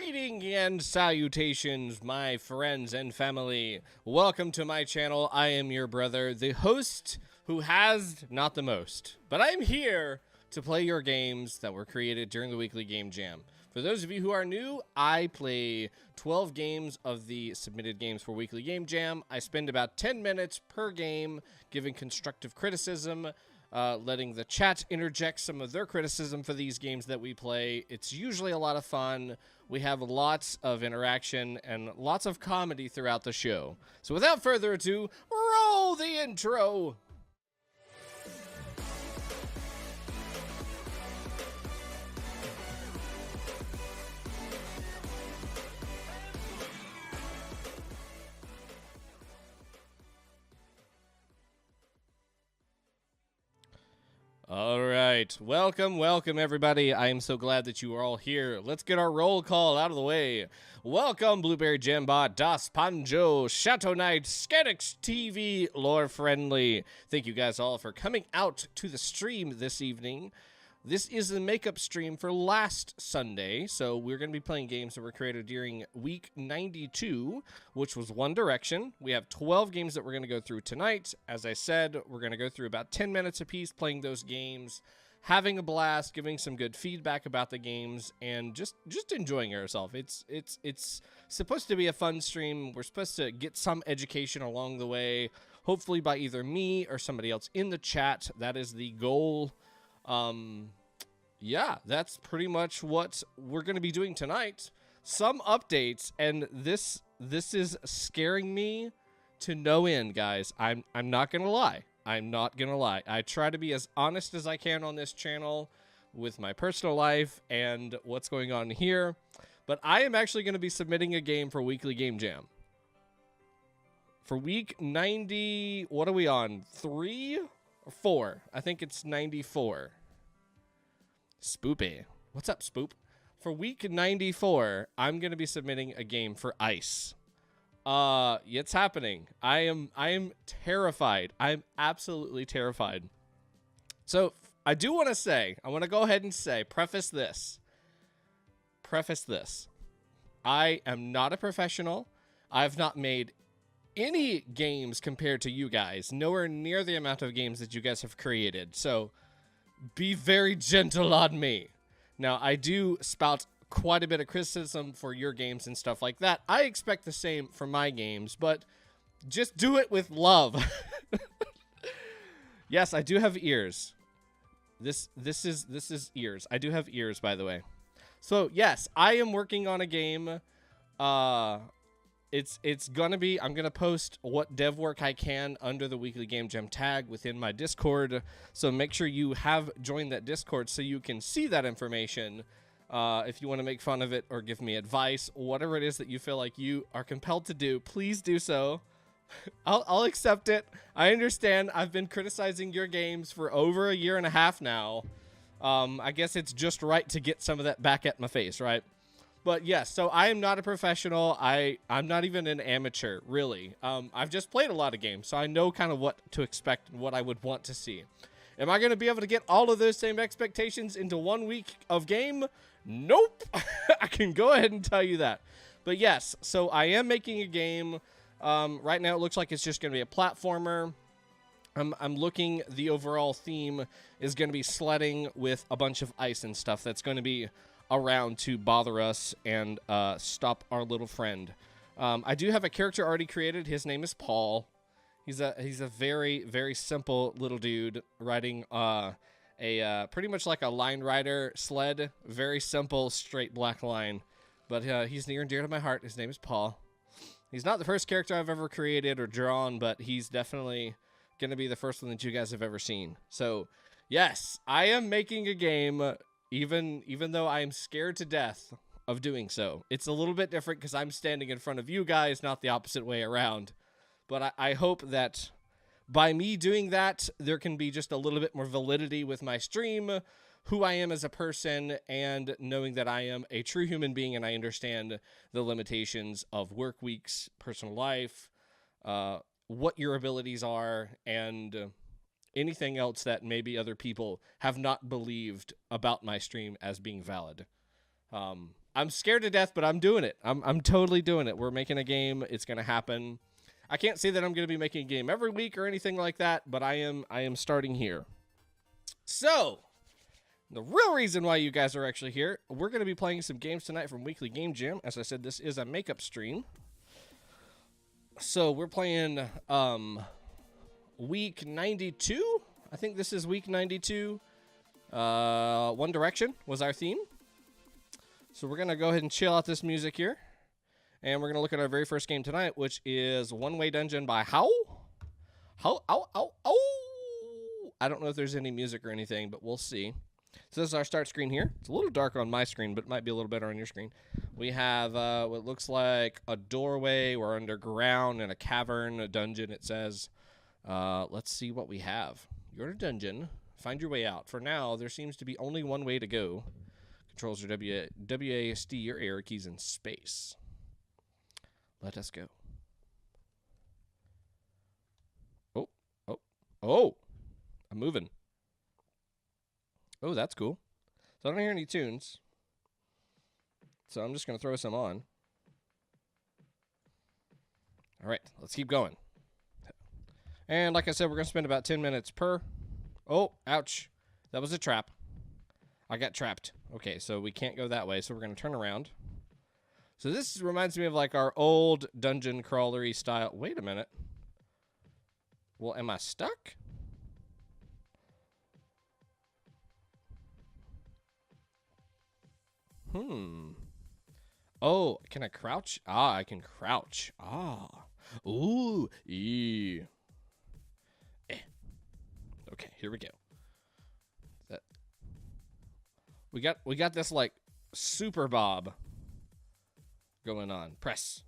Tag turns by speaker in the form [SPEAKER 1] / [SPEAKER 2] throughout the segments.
[SPEAKER 1] Greeting and salutations, my friends and family. Welcome to my channel. I am your brother, the host who has not the most, but I'm here to play your games that were created during the weekly game jam. For those of you who are new, I play 12 games of the submitted games for weekly game jam. I spend about 10 minutes per game giving constructive criticism, letting the chat interject some of their criticism for these games that we play. It's usually a lot of fun. We have lots of interaction and lots of comedy throughout the show. So without further ado, roll the intro! All right, welcome everybody. I am so glad that you are all here. Let's get our roll call out of the way. Welcome Blueberry Jambot, Das Panjo, Shadow Knight, Skadix TV, Lore Friendly. Thank you guys all for coming out to the stream this evening. This is the makeup stream for last Sunday, so we're going to be playing games that were created during week 92, which was One Direction. We have 12 games that we're going to go through tonight. As I said, we're going to go through about 10 minutes apiece playing those games, having a blast, giving some good feedback about the games, and just enjoying ourselves. It's supposed to be a fun stream. We're supposed to get some education along the way, hopefully by either me or somebody else in the chat. That is the goal. Yeah, that's pretty much what we're going to be doing tonight. Some updates, and this is scaring me to no end, guys. I'm not going to lie. I'm not going to lie. I try to be as honest as I can on this channel with my personal life and what's going on here. But I am actually going to be submitting a game for Weekly Game Jam. For week 90, what are we on? 3 or 4? I think it's 94. Spoopy. What's up, Spoop? For week 94, I'm going to be submitting a game for Ice. It's happening. I am terrified. I'm absolutely terrified. So, I do want to say, I want to go ahead and say, preface this. I am not a professional. I've not made any games compared to you guys. Nowhere near the amount of games that you guys have created. So, be very gentle on me. Now, I do spout quite a bit of criticism for your games and stuff like that. I expect the same for my games, but just do it with love. Yes, I do have ears. This is ears. I do have ears, by the way. So, yes, I am working on a game. It's gonna be, I'm gonna post what dev work I can under the Weekly Game Jam tag within my Discord, so make sure you have joined that Discord so you can see that information. If you want to make fun of it or give me advice, whatever it is that you feel like you are compelled to do, please do so. I'll accept it. I understand. I've been criticizing your games for over a year and a half now. I guess it's just right to get some of that back at my face, right? But yes, so I am not a professional. I'm not even an amateur, really. I've just played a lot of games, so I know kind of what to expect and what I would want to see. Am I going to be able to get all of those same expectations into 1 week of game? Nope. I can go ahead and tell you that. But yes, so I am making a game. Right now it looks like it's just going to be a platformer. I'm looking, the overall theme is going to be sledding with a bunch of ice and stuff that's going to be around to bother us and stop our little friend. I do have a character already created. His name is Paul. He's a very, very simple little dude riding pretty much like a line rider sled. Very simple, straight black line. But he's near and dear to my heart. His name is Paul. He's not the first character I've ever created or drawn, but he's definitely going to be the first one that you guys have ever seen. So, yes, I am making a game. Even though I'm scared to death of doing so. It's a little bit different because I'm standing in front of you guys, not the opposite way around. But I hope that by me doing that, there can be just a little bit more validity with my stream, who I am as a person, and knowing that I am a true human being and I understand the limitations of work weeks, personal life, what your abilities are, and anything else that maybe other people have not believed about my stream as being valid. I'm scared to death, but I'm doing it. I'm totally doing it. We're making a game. It's going to happen. I can't say that I'm going to be making a game every week or anything like that, but I am starting here. So, the real reason why you guys are actually here, we're going to be playing some games tonight from Weekly Game Jam. As I said, this is a makeup stream. So, we're playing week 92. I think this is week 92. One Direction was our theme. So we're going to go ahead and chill out this music here. And we're going to look at our very first game tonight, which is One Way Dungeon by HAUO. HAUO. I don't know if there's any music or anything, but we'll see. So this is our start screen here. It's a little dark on my screen, but it might be a little better on your screen. We have what looks like a doorway. We're underground in a cavern, a dungeon, it says. Let's see what we have. You're in a dungeon. Find your way out. For now, there seems to be only one way to go. Controls are WASD or arrow keys in space. Let us go. Oh! I'm moving. Oh, that's cool. So I don't hear any tunes. So I'm just going to throw some on. All right, let's keep going. And like I said, we're going to spend about 10 minutes per. Oh, ouch. That was a trap. I got trapped. Okay, so we can't go that way, so we're going to turn around. So this reminds me of like our old dungeon crawlery style. Wait a minute. Well, am I stuck? Oh, can I crouch? Ah, I can crouch. Ah. Ooh. Yeah. Okay, here we go. We got this like super bob going on. Press.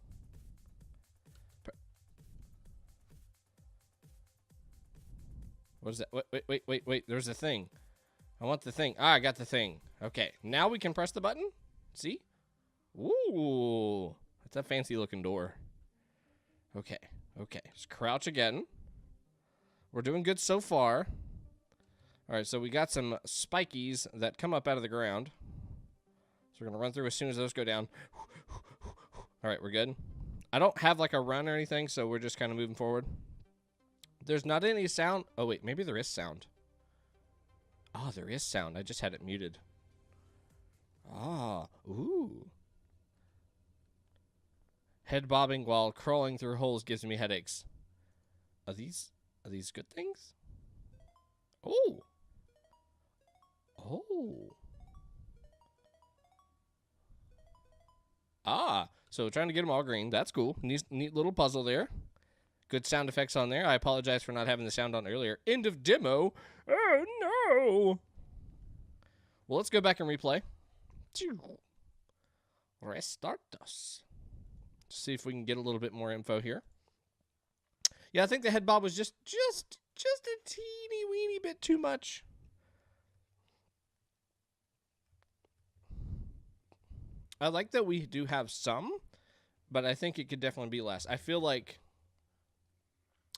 [SPEAKER 1] What is that? Wait. There's a thing. I want the thing. Ah, I got the thing. Okay, now we can press the button. See? Ooh, that's a fancy looking door. Okay. Just crouch again. We're doing good so far. All right, so we got some spikies that come up out of the ground. So we're going to run through as soon as those go down. All right, we're good. I don't have like a run or anything, so we're just kind of moving forward. There's not any sound. Oh, wait, maybe there is sound. Oh, there is sound. I just had it muted. Ah, ooh. Head bobbing while crawling through holes gives me headaches. Are these good things? Oh. Ah, so trying to get them all green. That's cool. Neat little puzzle there. Good sound effects on there. I apologize for not having the sound on earlier. End of demo. Oh, no. Well, let's go back and replay. Restart us. See if we can get a little bit more info here. Yeah, I think the head bob was just a teeny weeny bit too much. I like that we do have some, but I think it could definitely be less. I feel like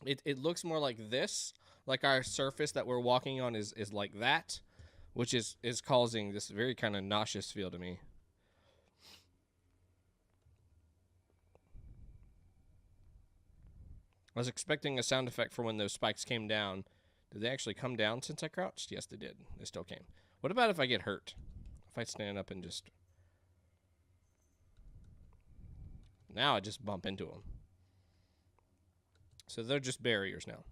[SPEAKER 1] it looks more like this, like our surface that we're walking on is like that, which is causing this very kind of nauseous feel to me. I was expecting a sound effect for when those spikes came down. Did they actually come down since I crouched? Yes, they did. They still came. What about if I get hurt? If I stand up and just... Now I just bump into them. So they're just barriers now.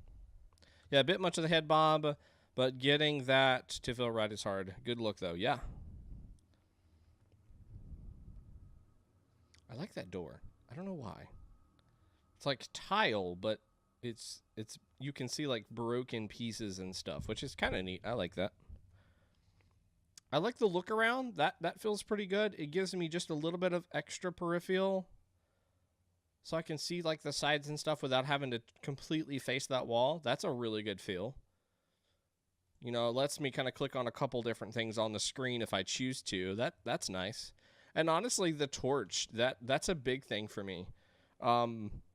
[SPEAKER 1] Yeah, a bit much of the head bob, but getting that to feel right is hard. Good look, though. Yeah. I like that door. I don't know why. It's like tile, but it's you can see like broken pieces and stuff, which is kind of neat. I like that. I like the look around. That feels pretty good. It gives me just a little bit of extra peripheral, so I can see like the sides and stuff without having to completely face that wall. That's a really good feel. You know, it lets me kind of click on a couple different things on the screen if I choose to. That's nice. And honestly, the torch, that's a big thing for me.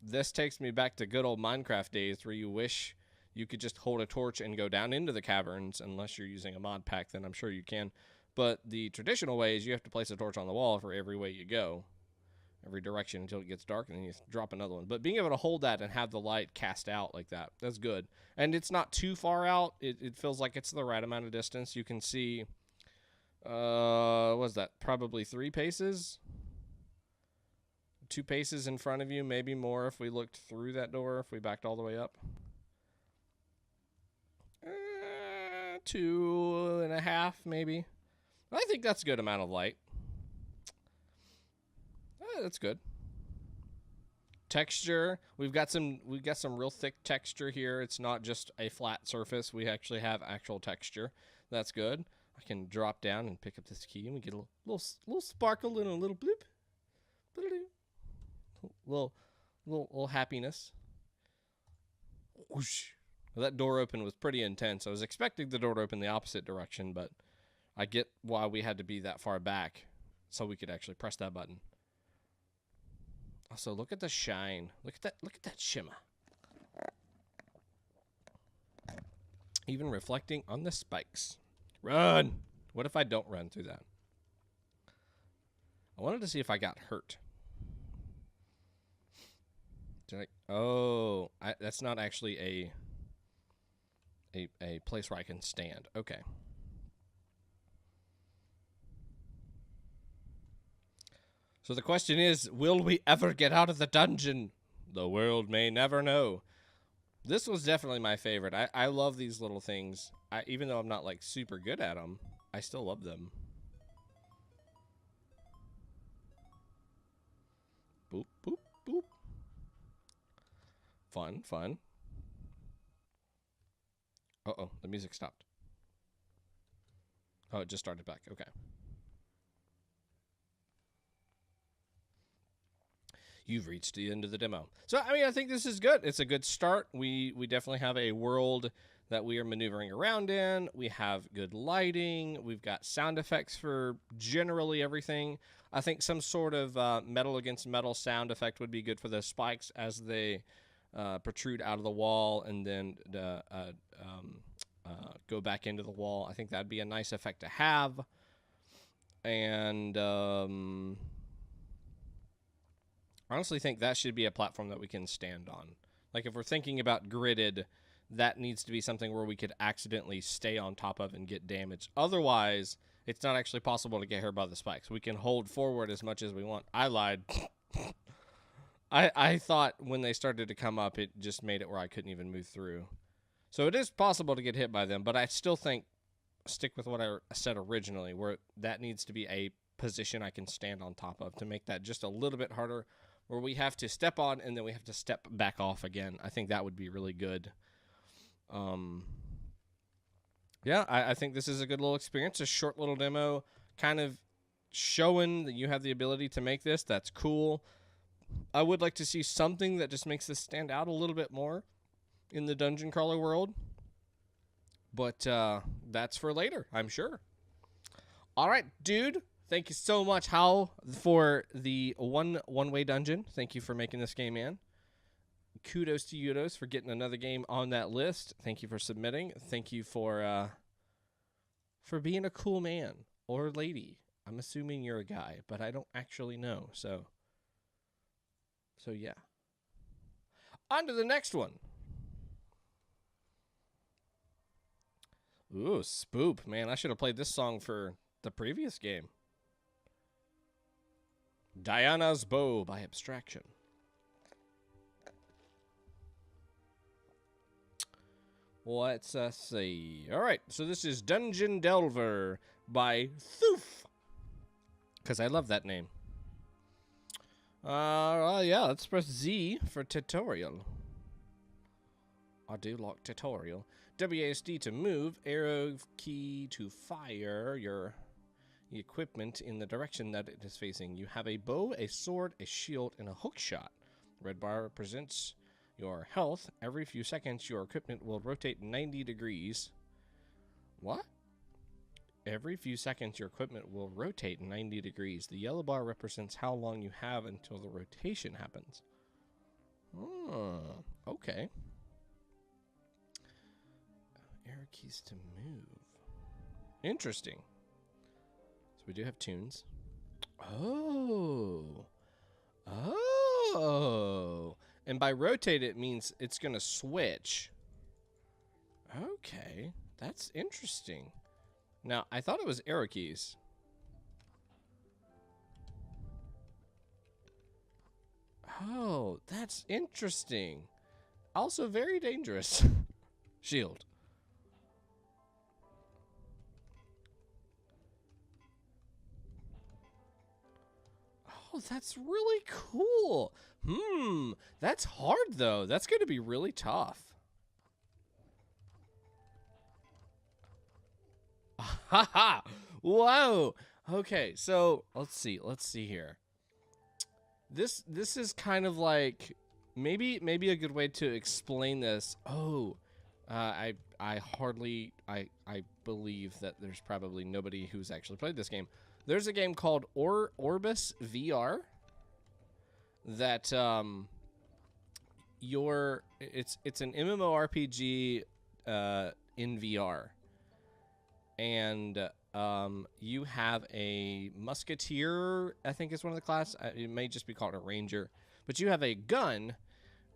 [SPEAKER 1] This takes me back to good old Minecraft days where you wish you could just hold a torch and go down into the caverns, unless you're using a mod pack, then I'm sure you can. But the traditional way is you have to place a torch on the wall for every way you go, every direction until it gets dark, and then you drop another one. But being able to hold that and have the light cast out like that, that's good. And it's not too far out. It feels like it's the right amount of distance. You can see, what was that? Probably 3 paces? 2 paces in front of you, maybe more if we looked through that door, if we backed all the way up. 2.5, maybe. I think that's a good amount of light. That's good. Texture, we've got some real thick texture here. It's not just a flat surface. We actually have actual texture. That's good. I can drop down and pick up this key, and we get a little sparkle and a little bloop. Little happiness. Whoosh. Well, that door open was pretty intense. I was expecting the door to open the opposite direction, but I get why we had to be that far back so we could actually press that button. Also, look at the shine. Look at that shimmer. Even reflecting on the spikes. Run! What if I don't run through that? I wanted to see if I got hurt. Oh, that's not actually a place where I can stand. Okay. So the question is, will we ever get out of the dungeon? The world may never know. This was definitely my favorite. I love these little things. Even though I'm not like super good at them, I still love them. Boop, boop, boop. Fun, fun. Uh-oh, the music stopped. Oh, it just started back. Okay. You've reached the end of the demo. So, I mean, I think this is good. It's a good start. We definitely have a world that we are maneuvering around in. We have good lighting. We've got sound effects for generally everything. I think some sort of metal against metal sound effect would be good for the spikes as they protrude out of the wall and then go back into the wall. I think that'd be a nice effect to have. And honestly think that should be a platform that we can stand on. Like if we're thinking about gridded, that needs to be something where we could accidentally stay on top of and get damaged. Otherwise, it's not actually possible to get here by the spikes. We can hold forward as much as we want. I lied. I thought when they started to come up, it just made it where I couldn't even move through. So it is possible to get hit by them, but I still think stick with what I said originally, where that needs to be a position I can stand on top of to make that just a little bit harder, where we have to step on and then we have to step back off again. I think that would be really good. Yeah, I think this is a good little experience, a short little demo, kind of showing that you have the ability to make this. That's cool. I would like to see something that just makes this stand out a little bit more in the dungeon crawler world. But that's for later, I'm sure. All right, dude. Thank you so much, HAUO, for the one-way dungeon. Thank you for making this game, man. Kudos to Yudos for getting another game on that list. Thank you for submitting. Thank you for being a cool man or lady. I'm assuming you're a guy, but I don't actually know. So yeah. On to the next one. Ooh, Spoop. Man, I should have played this song for the previous game. Diana's Bow by Abstraction. Let's see. All right, so this is Dungeon Delver by Thoof. Because I love that name. Yeah, let's press Z for tutorial. I do like tutorial. WASD to move, arrow key to fire your equipment in the direction that it is facing. You have a bow, a sword, a shield, and a hook shot. Red bar represents your health. Every few seconds, your equipment will rotate 90 degrees. What? Every few seconds, your equipment will rotate 90 degrees. The yellow bar represents how long you have until the rotation happens. Okay. Arrow keys to move. Interesting. we do have tunes. Oh. Oh. And by rotate, it means it's going to switch. Okay. That's interesting. Now, I thought it was arrow keys. Oh, that's interesting. Also very dangerous. Shield. Oh, that's really cool. That's hard, though. That's going to be really tough. Haha. Whoa. Okay, so let's see here. This is kind of like maybe a good way to explain this. Oh, I believe that there's probably nobody who's actually played this game. There's a game called Orbis VR that it's an MMORPG in VR. And you have a musketeer, I think is one of the class. It may just be called a ranger. But you have a gun,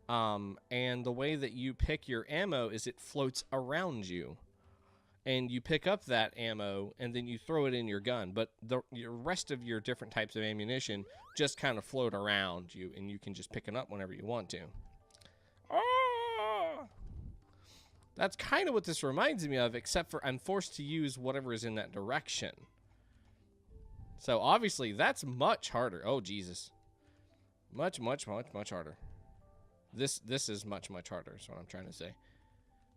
[SPEAKER 1] and the way that you pick your ammo is it floats around you. And you pick up that ammo, and then you throw it in your gun. But the rest of your different types of ammunition just kind of float around you, and you can just pick it up whenever you want to. That's kind of what this reminds me of, except for I'm forced to use whatever is in that direction. So obviously that's much harder. Oh, Jesus. Much harder. This is much harder is what I'm trying to say.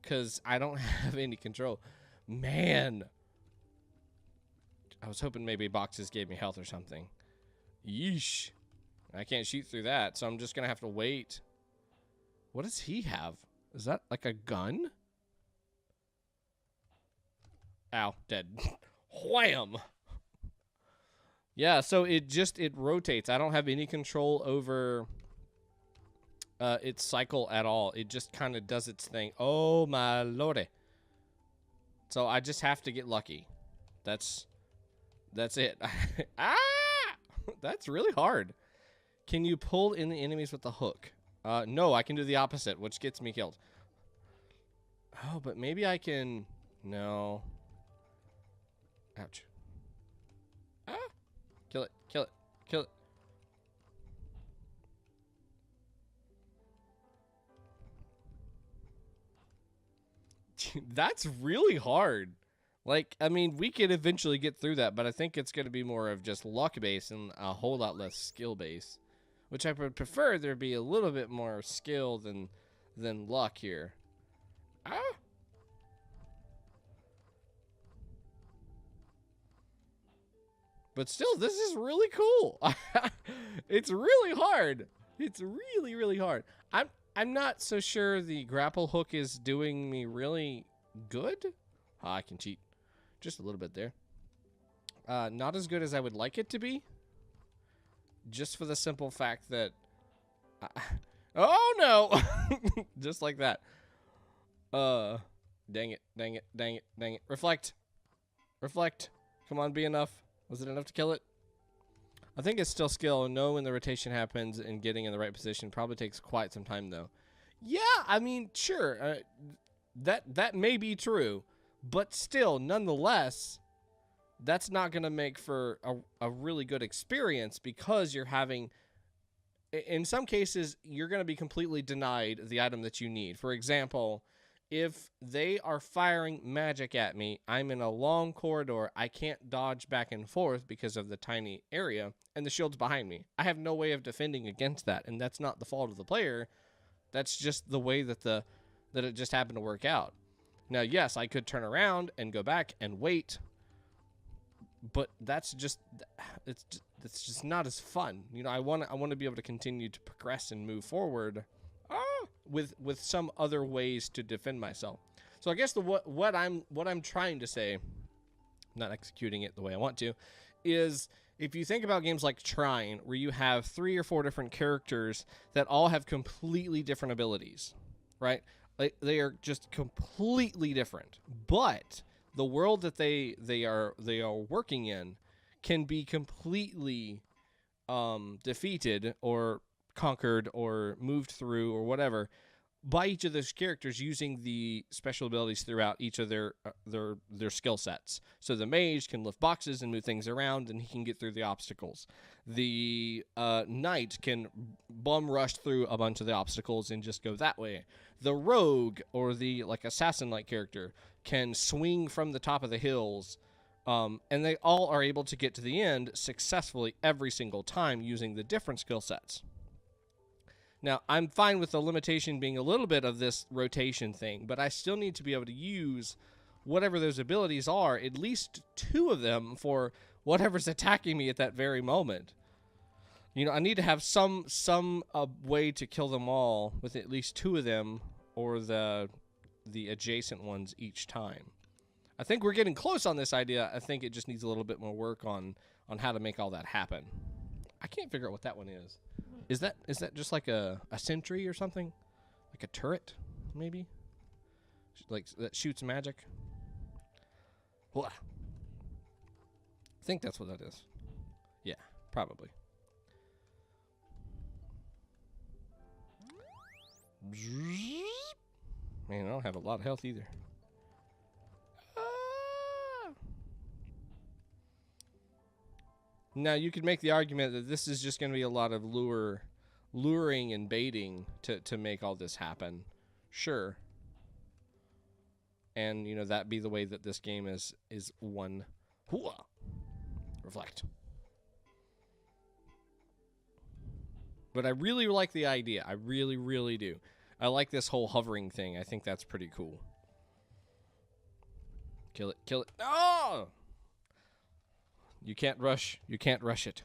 [SPEAKER 1] Because I don't have any control. Man. I was hoping maybe boxes gave me health or something. Yeesh. I can't shoot through that, so I'm just going to have to wait. What does he have? Is that like a gun? Ow, dead. Wham! Yeah, so it rotates. I don't have any control over its cycle at all. It just kind of does its thing. Oh, my lordy. So I just have to get lucky. That's it. Ah! That's really hard. Can you pull in the enemies with the hook? No, I can do the opposite, which gets me killed. Oh, but maybe I can... No. Ouch. Ah! Kill it, kill it, kill it. That's really hard. Like, I mean, we could eventually get through that, but I think it's going to be more of just luck-based and a whole lot less skill-based. Which I would prefer there be a little bit more skill than luck here. Ah! But still, this is really cool. It's really hard. It's really, really hard. I'm not so sure the grapple hook is doing me really good. I can cheat just a little bit there. Not as good as I would like it to be. Just for the simple fact that... oh, no! Just like that. Dang it, dang it, dang it, dang it. Reflect. Reflect. Come on, be enough. Was it enough to kill it? I think it's still skill. Know when the rotation happens and getting in the right position probably takes quite some time, though. Yeah, I mean, sure. That may be true. But still, nonetheless... that's not going to make for a really good experience because you're having, in some cases, you're going to be completely denied the item that you need. For example, if they are firing magic at me, I'm in a long corridor, I can't dodge back and forth because of the tiny area, and the shield's behind me. I have no way of defending against that, and that's not the fault of the player. That's just the way that that it just happened to work out. Now, yes, I could turn around and go back and wait, but that's just it's just not as fun. You know, I want to be able to continue to progress and move forward with some other ways to defend myself. So I guess what I'm trying to say, not executing it the way I want to, is if you think about games like Trine, where you have 3 or 4 different characters that all have completely different abilities, right? Like, they are just completely different, but the world that they are working in can be completely defeated or conquered or moved through or whatever by each of those characters using the special abilities throughout each of their skill sets. So the mage can lift boxes and move things around, and he can get through the obstacles. The knight can bum rush through a bunch of the obstacles and just go that way. The rogue, or the assassin-like character, can swing from the top of the hills, and they all are able to get to the end successfully every single time using the different skill sets. Now, I'm fine with the limitation being a little bit of this rotation thing, but I still need to be able to use whatever those abilities are, at least 2 of them, for whatever's attacking me at that very moment. You know, I need to have some way to kill them all with at least 2 of them, or the adjacent ones each time. I think we're getting close on this idea. I think it just needs a little bit more work on how to make all that happen. I can't figure out what that one is. Is that just like a sentry or something? Like a turret, maybe? Like, that shoots magic? Blah. I think that's what that is. Yeah, probably. Man, I don't have a lot of health either. Now, you could make the argument that this is just going to be a lot of luring and baiting to make all this happen. Sure. And, you know, that be the way that this game is won. Hooah! Reflect. But I really like the idea. I really, really do. I like this whole hovering thing. I think that's pretty cool. Kill it. Kill it. Oh! You can't rush. You can't rush it.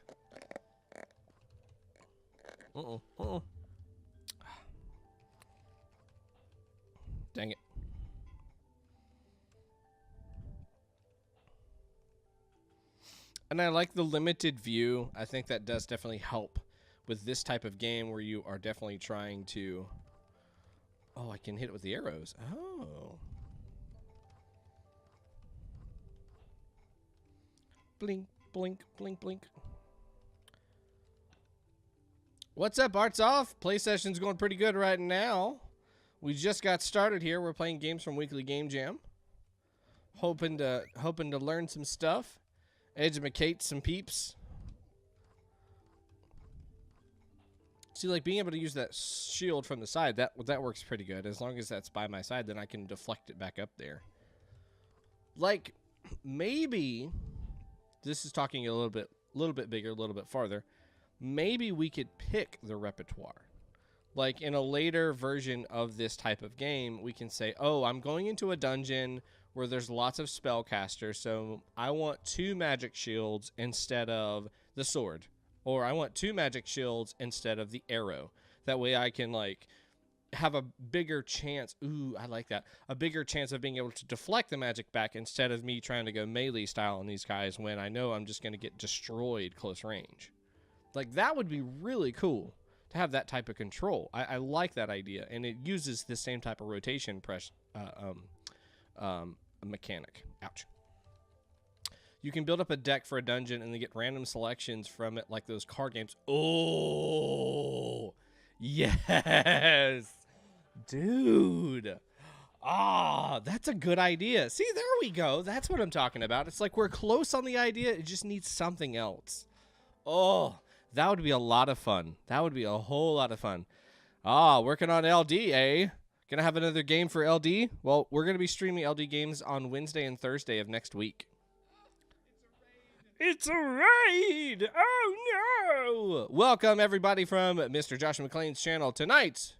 [SPEAKER 1] Uh-oh. Uh-oh. Dang it. And I like the limited view. I think that does definitely help with this type of game where you are definitely trying to... Oh, I can hit it with the arrows. Oh. Blink, blink, blink, blink. What's up, Arts Off? Play session's going pretty good right now. We just got started here. We're playing games from Weekly Game Jam. Hoping to learn some stuff. Educate some peeps. See, like, being able to use that shield from the side, that works pretty good. As long as that's by my side, then I can deflect it back up there. Like, maybe... This is talking a little bit bigger, a little bit farther. Maybe we could pick the repertoire. Like, in a later version of this type of game, we can say, oh, I'm going into a dungeon where there's lots of spellcasters, so I want 2 magic shields instead of the sword. Or I want 2 magic shields instead of the arrow. That way I can, like, have a bigger chance. Ooh, I like that. A bigger chance of being able to deflect the magic back instead of me trying to go melee style on these guys when I know I'm just going to get destroyed close range. Like, that would be really cool to have that type of control. I like that idea, and it uses the same type of rotation mechanic. Ouch. You can build up a deck for a dungeon and then get random selections from it, like those card games. Oh, yes. Dude. Ah, that's a good idea. See, there we go. That's what I'm talking about. It's like we're close on the idea. It just needs something else. Oh, that would be a lot of fun. That would be a whole lot of fun. Ah, working on LD, eh? Gonna have another game for LD? Well, we're gonna be streaming LD games on Wednesday and Thursday of next week. It's a raid! Oh, no! Welcome, everybody, from Mr. Josh McClain's channel. Tonight,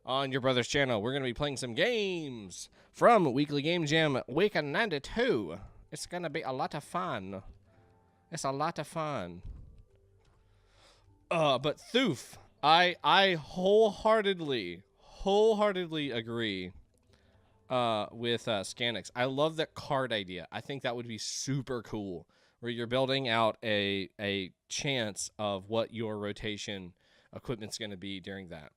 [SPEAKER 1] on your brother's channel, we're going to be playing some games from Weekly Game Jam Week 92. It's going to be a lot of fun. It's a lot of fun. But Thoof, I wholeheartedly agree with Scanix. I love that card idea. I think that would be super cool, where you're building out a chance of what your rotation equipment's going to be during that.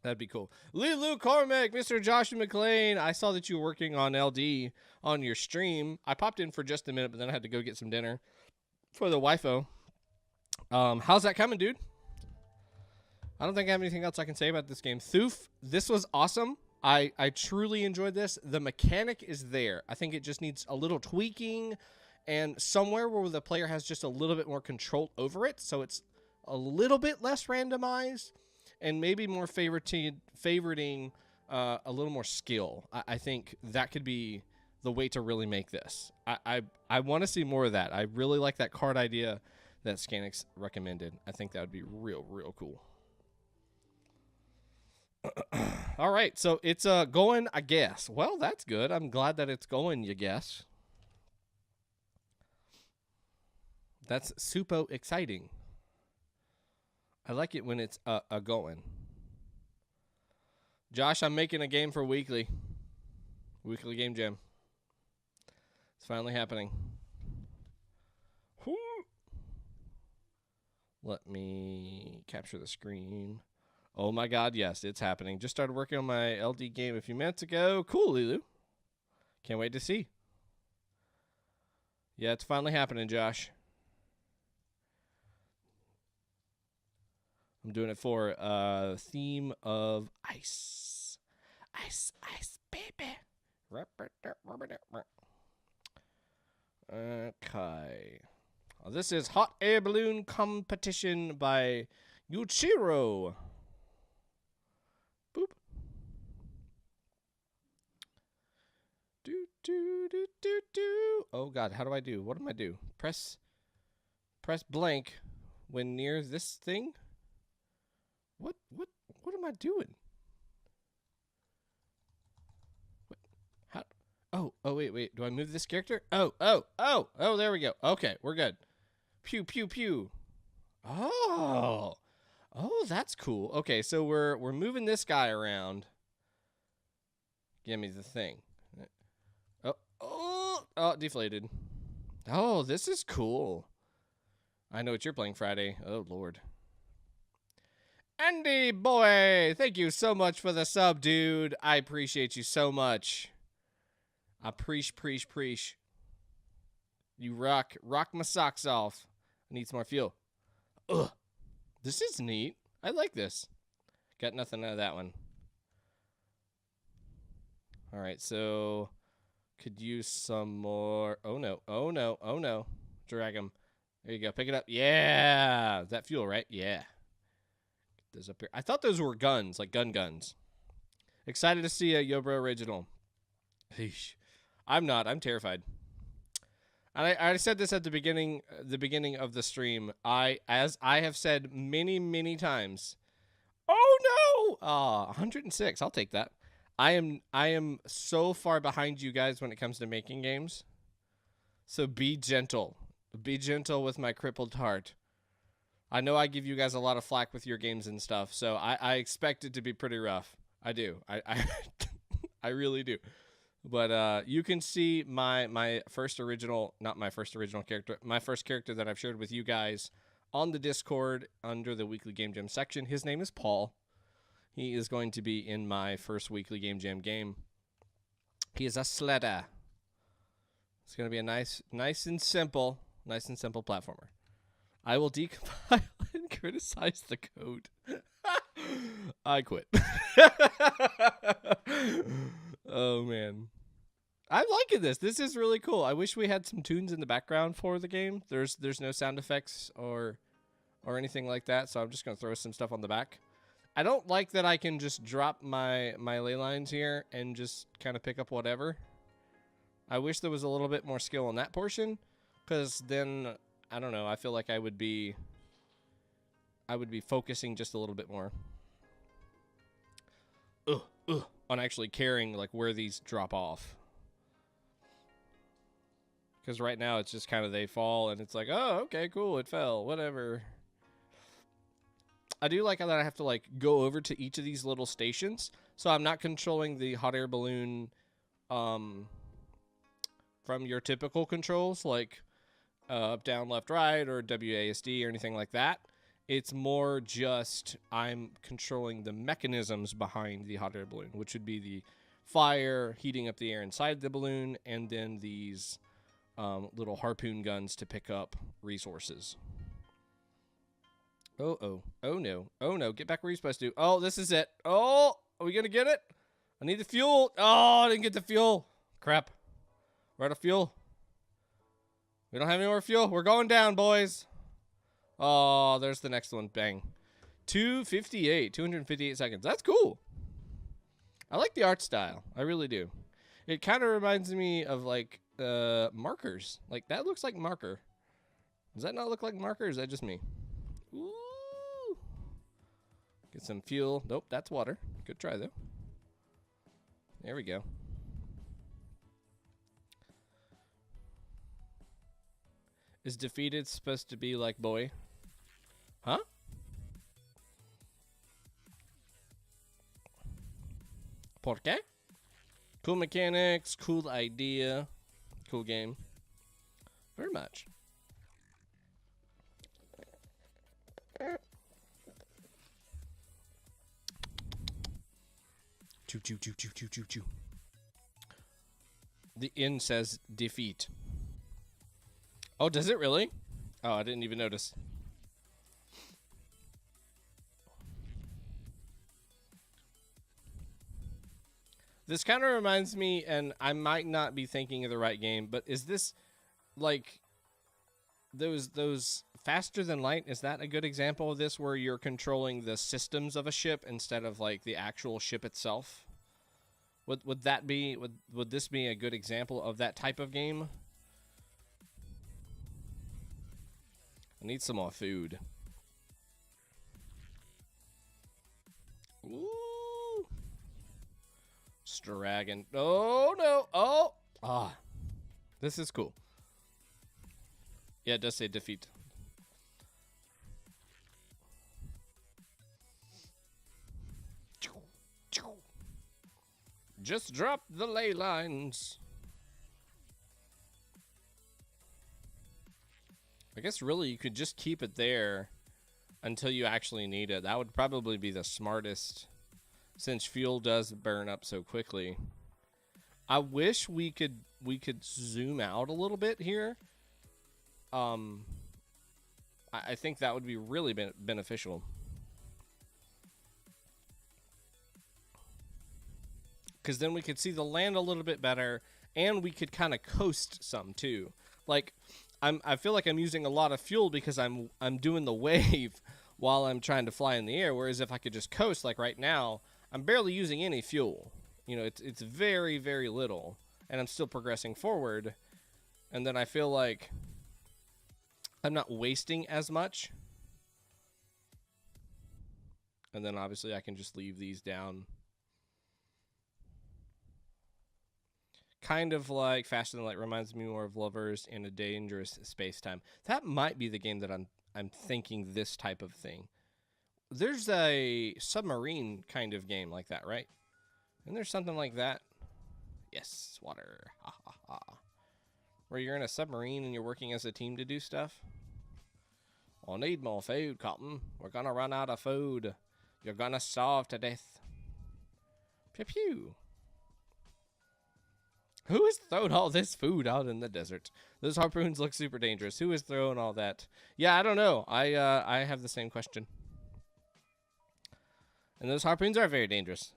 [SPEAKER 1] That'd be cool. Lilu Cormac, Mr. Josh McClain, I saw that you were working on LD on your stream. I popped in for just a minute, but then I had to go get some dinner. for the waifu. How's that coming, dude? I don't think I have anything else I can say about this game. Thoof, this was awesome. I truly enjoyed this. The mechanic is there. I think it just needs a little tweaking and somewhere where the player has just a little bit more control over it, so it's a little bit less randomized and maybe more favoriting a little more skill. I think that could be the way to really make this. I want to see more of that. I really like that card idea that Scanix recommended. I think that would be real cool. All right, so it's going, I guess. Well, that's good. I'm glad that it's going, you guess. That's super exciting. I like it when it's going. Josh, I'm making a game for Weekly Game Jam. It's finally happening. Let me capture the screen. Oh my God, yes, it's happening. Just started working on my LD game a few minutes ago. Cool, Lulu. Can't wait to see. Yeah, it's finally happening, Josh. I'm doing it for theme of ice. Ice, baby. Okay. Well, this is HotAirBalloonCompetition by Uchiro. Boop. Do. Oh God, how do I do? What do I do? Press blank when near this thing. What am I doing? What? How? Oh, wait. Do I move this character? Oh, there we go. Okay, we're good. Pew, pew, pew. Oh, that's cool. Okay, so we're moving this guy around. Give me the thing. Oh, deflated. Oh, this is cool. I know what you're playing Friday. Oh, Lord. Andy boy, thank you so much for the sub, dude. I appreciate you so much. I preach. You rock my socks off. I need some more fuel. Ugh. This is neat. I like this. Got nothing out of that one. All right, so could use some more. Oh no. Drag him. There you go. Pick it up. Yeah. Is that fuel, right? Yeah. Get those up here. I thought those were guns, like guns. Excited to see a Yobro original. Eesh. I'm not. I'm terrified. And I said this at the beginning of the stream. As I have said many times. Oh no! 106. I'll take that. I am so far behind you guys when it comes to making games. So be gentle. Be gentle with my crippled heart. I know I give you guys a lot of flack with your games and stuff, so I expect it to be pretty rough. I do. I really do. But you can see my first original, not my first original character, my first character that I've shared with you guys on the Discord under the Weekly Game Jam section. His name is Paul. He is going to be in my first Weekly Game Jam game. He is a sledder. It's going to be a nice and simple platformer. I will decompile and criticize the code. I quit. Oh man, I'm liking this. This is really cool. I wish we had some tunes in the background for the game. There's no sound effects or anything like that, so I'm just gonna throw some stuff on the back. I don't like that I can just drop my ley lines here and just kind of pick up whatever. I wish there was a little bit more skill in that portion, because then I don't know. I feel like I would be focusing just a little bit more. On actually caring like where these drop off. Because right now it's just kind of they fall and it's like, oh, okay, cool, it fell, whatever. I do like how that I have to like go over to each of these little stations, so I'm not controlling the hot air balloon from your typical controls like up, down, left, right, or WASD or anything like that. It's more just I'm controlling the mechanisms behind the hot air balloon, which would be the fire, heating up the air inside the balloon, and then these little harpoon guns to pick up resources. Oh no, get back where you're supposed to. Oh, this is it. Oh, are we gonna get it? I need the fuel. Oh, I didn't get the fuel. Crap, we're out of fuel. We don't have any more fuel. We're going down, boys. Oh, there's the next one. Bang. 258 seconds. That's cool. I like the art style. I really do. It kind of reminds me of like markers. Like that looks like marker. Does that not look like marker? Or is that just me? Ooh. Get some fuel. Nope, that's water. Good try though. There we go. Is defeated supposed to be like boy? Huh? ¿Por qué? Cool mechanics, cool idea, cool game. Very much. Choo choo choo choo choo choo choo. The inn says defeat. Oh, does it really? Oh, I didn't even notice. This kind of reminds me, and I might not be thinking of the right game, but is this like those faster than light? Is that a good example of this where you're controlling the systems of a ship instead of like the actual ship itself? Would that be would this be a good example of that type of game? I need some more food. Ooh. Dragon. Oh no. Oh. Ah. This is cool. Yeah, it does say defeat. Just drop the ley lines. I guess really you could just keep it there until you actually need it. That would probably be the smartest, since fuel does burn up so quickly. I wish we could zoom out a little bit here. I think that would be really beneficial. Because then we could see the land a little bit better, and we could kind of coast some too. Like, I feel like I'm using a lot of fuel because I'm doing the wave while I'm trying to fly in the air. Whereas if I could just coast, like right now, I'm barely using any fuel. You know, it's very, very little, and I'm still progressing forward. And then I feel like I'm not wasting as much. And then obviously I can just leave these down. Kind of like Faster Than Light reminds me more of Lovers in a Dangerous Space-Time. That might be the game that I'm thinking this type of thing. There's a submarine kind of game like that, right? Isn't there something like that? Yes, water. Ha ha ha. Where you're in a submarine and you're working as a team to do stuff. I need more food, Cotton. We're gonna run out of food. You're gonna starve to death. Pew pew. Who is throwing all this food out in the desert? Those harpoons look super dangerous. Who is throwing all that? Yeah, I don't know. I have the same question. And those harpoons are very dangerous.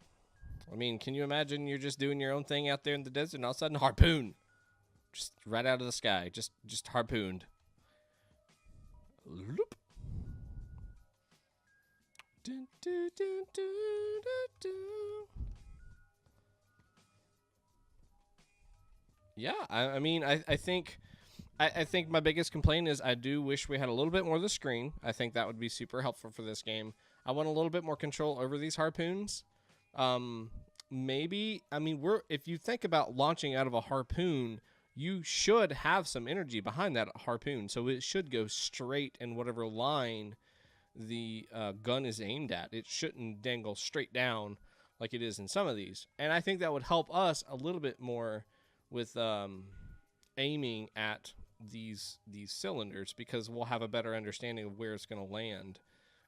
[SPEAKER 1] I mean, can you imagine you're just doing your own thing out there in the desert and all of a sudden harpoon? Just right out of the sky. Just harpooned. Loop. Dun, dun, dun, dun, dun, dun. Yeah, I mean, I think my biggest complaint is I do wish we had a little bit more of the screen. I think that would be super helpful for this game. I want a little bit more control over these harpoons. Maybe, I mean, if you think about launching out of a harpoon, you should have some energy behind that harpoon. So it should go straight in whatever line the gun is aimed at. It shouldn't dangle straight down like it is in some of these. And I think that would help us a little bit more with aiming at these cylinders, because we'll have a better understanding of where it's going to land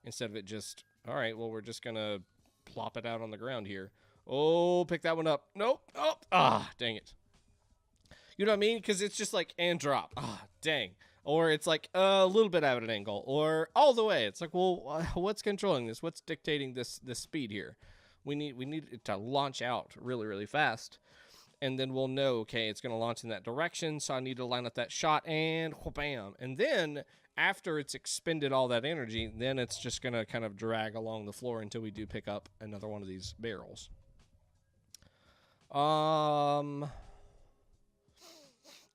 [SPEAKER 1] instead of it just, all right, well, we're just going to plop it out on the ground here. Oh, pick that one up. Nope. Oh, dang it. You know what I mean? Because it's just like, and drop. Ah, dang. Or it's like a little bit out at an angle, or all the way. It's like, well, what's controlling this? What's dictating this speed here? We need it to launch out really, really fast, and then we'll know, okay, it's going to launch in that direction, so I need to line up that shot, and bam. And then after it's expended all that energy, then it's just going to kind of drag along the floor until we do pick up another one of these barrels.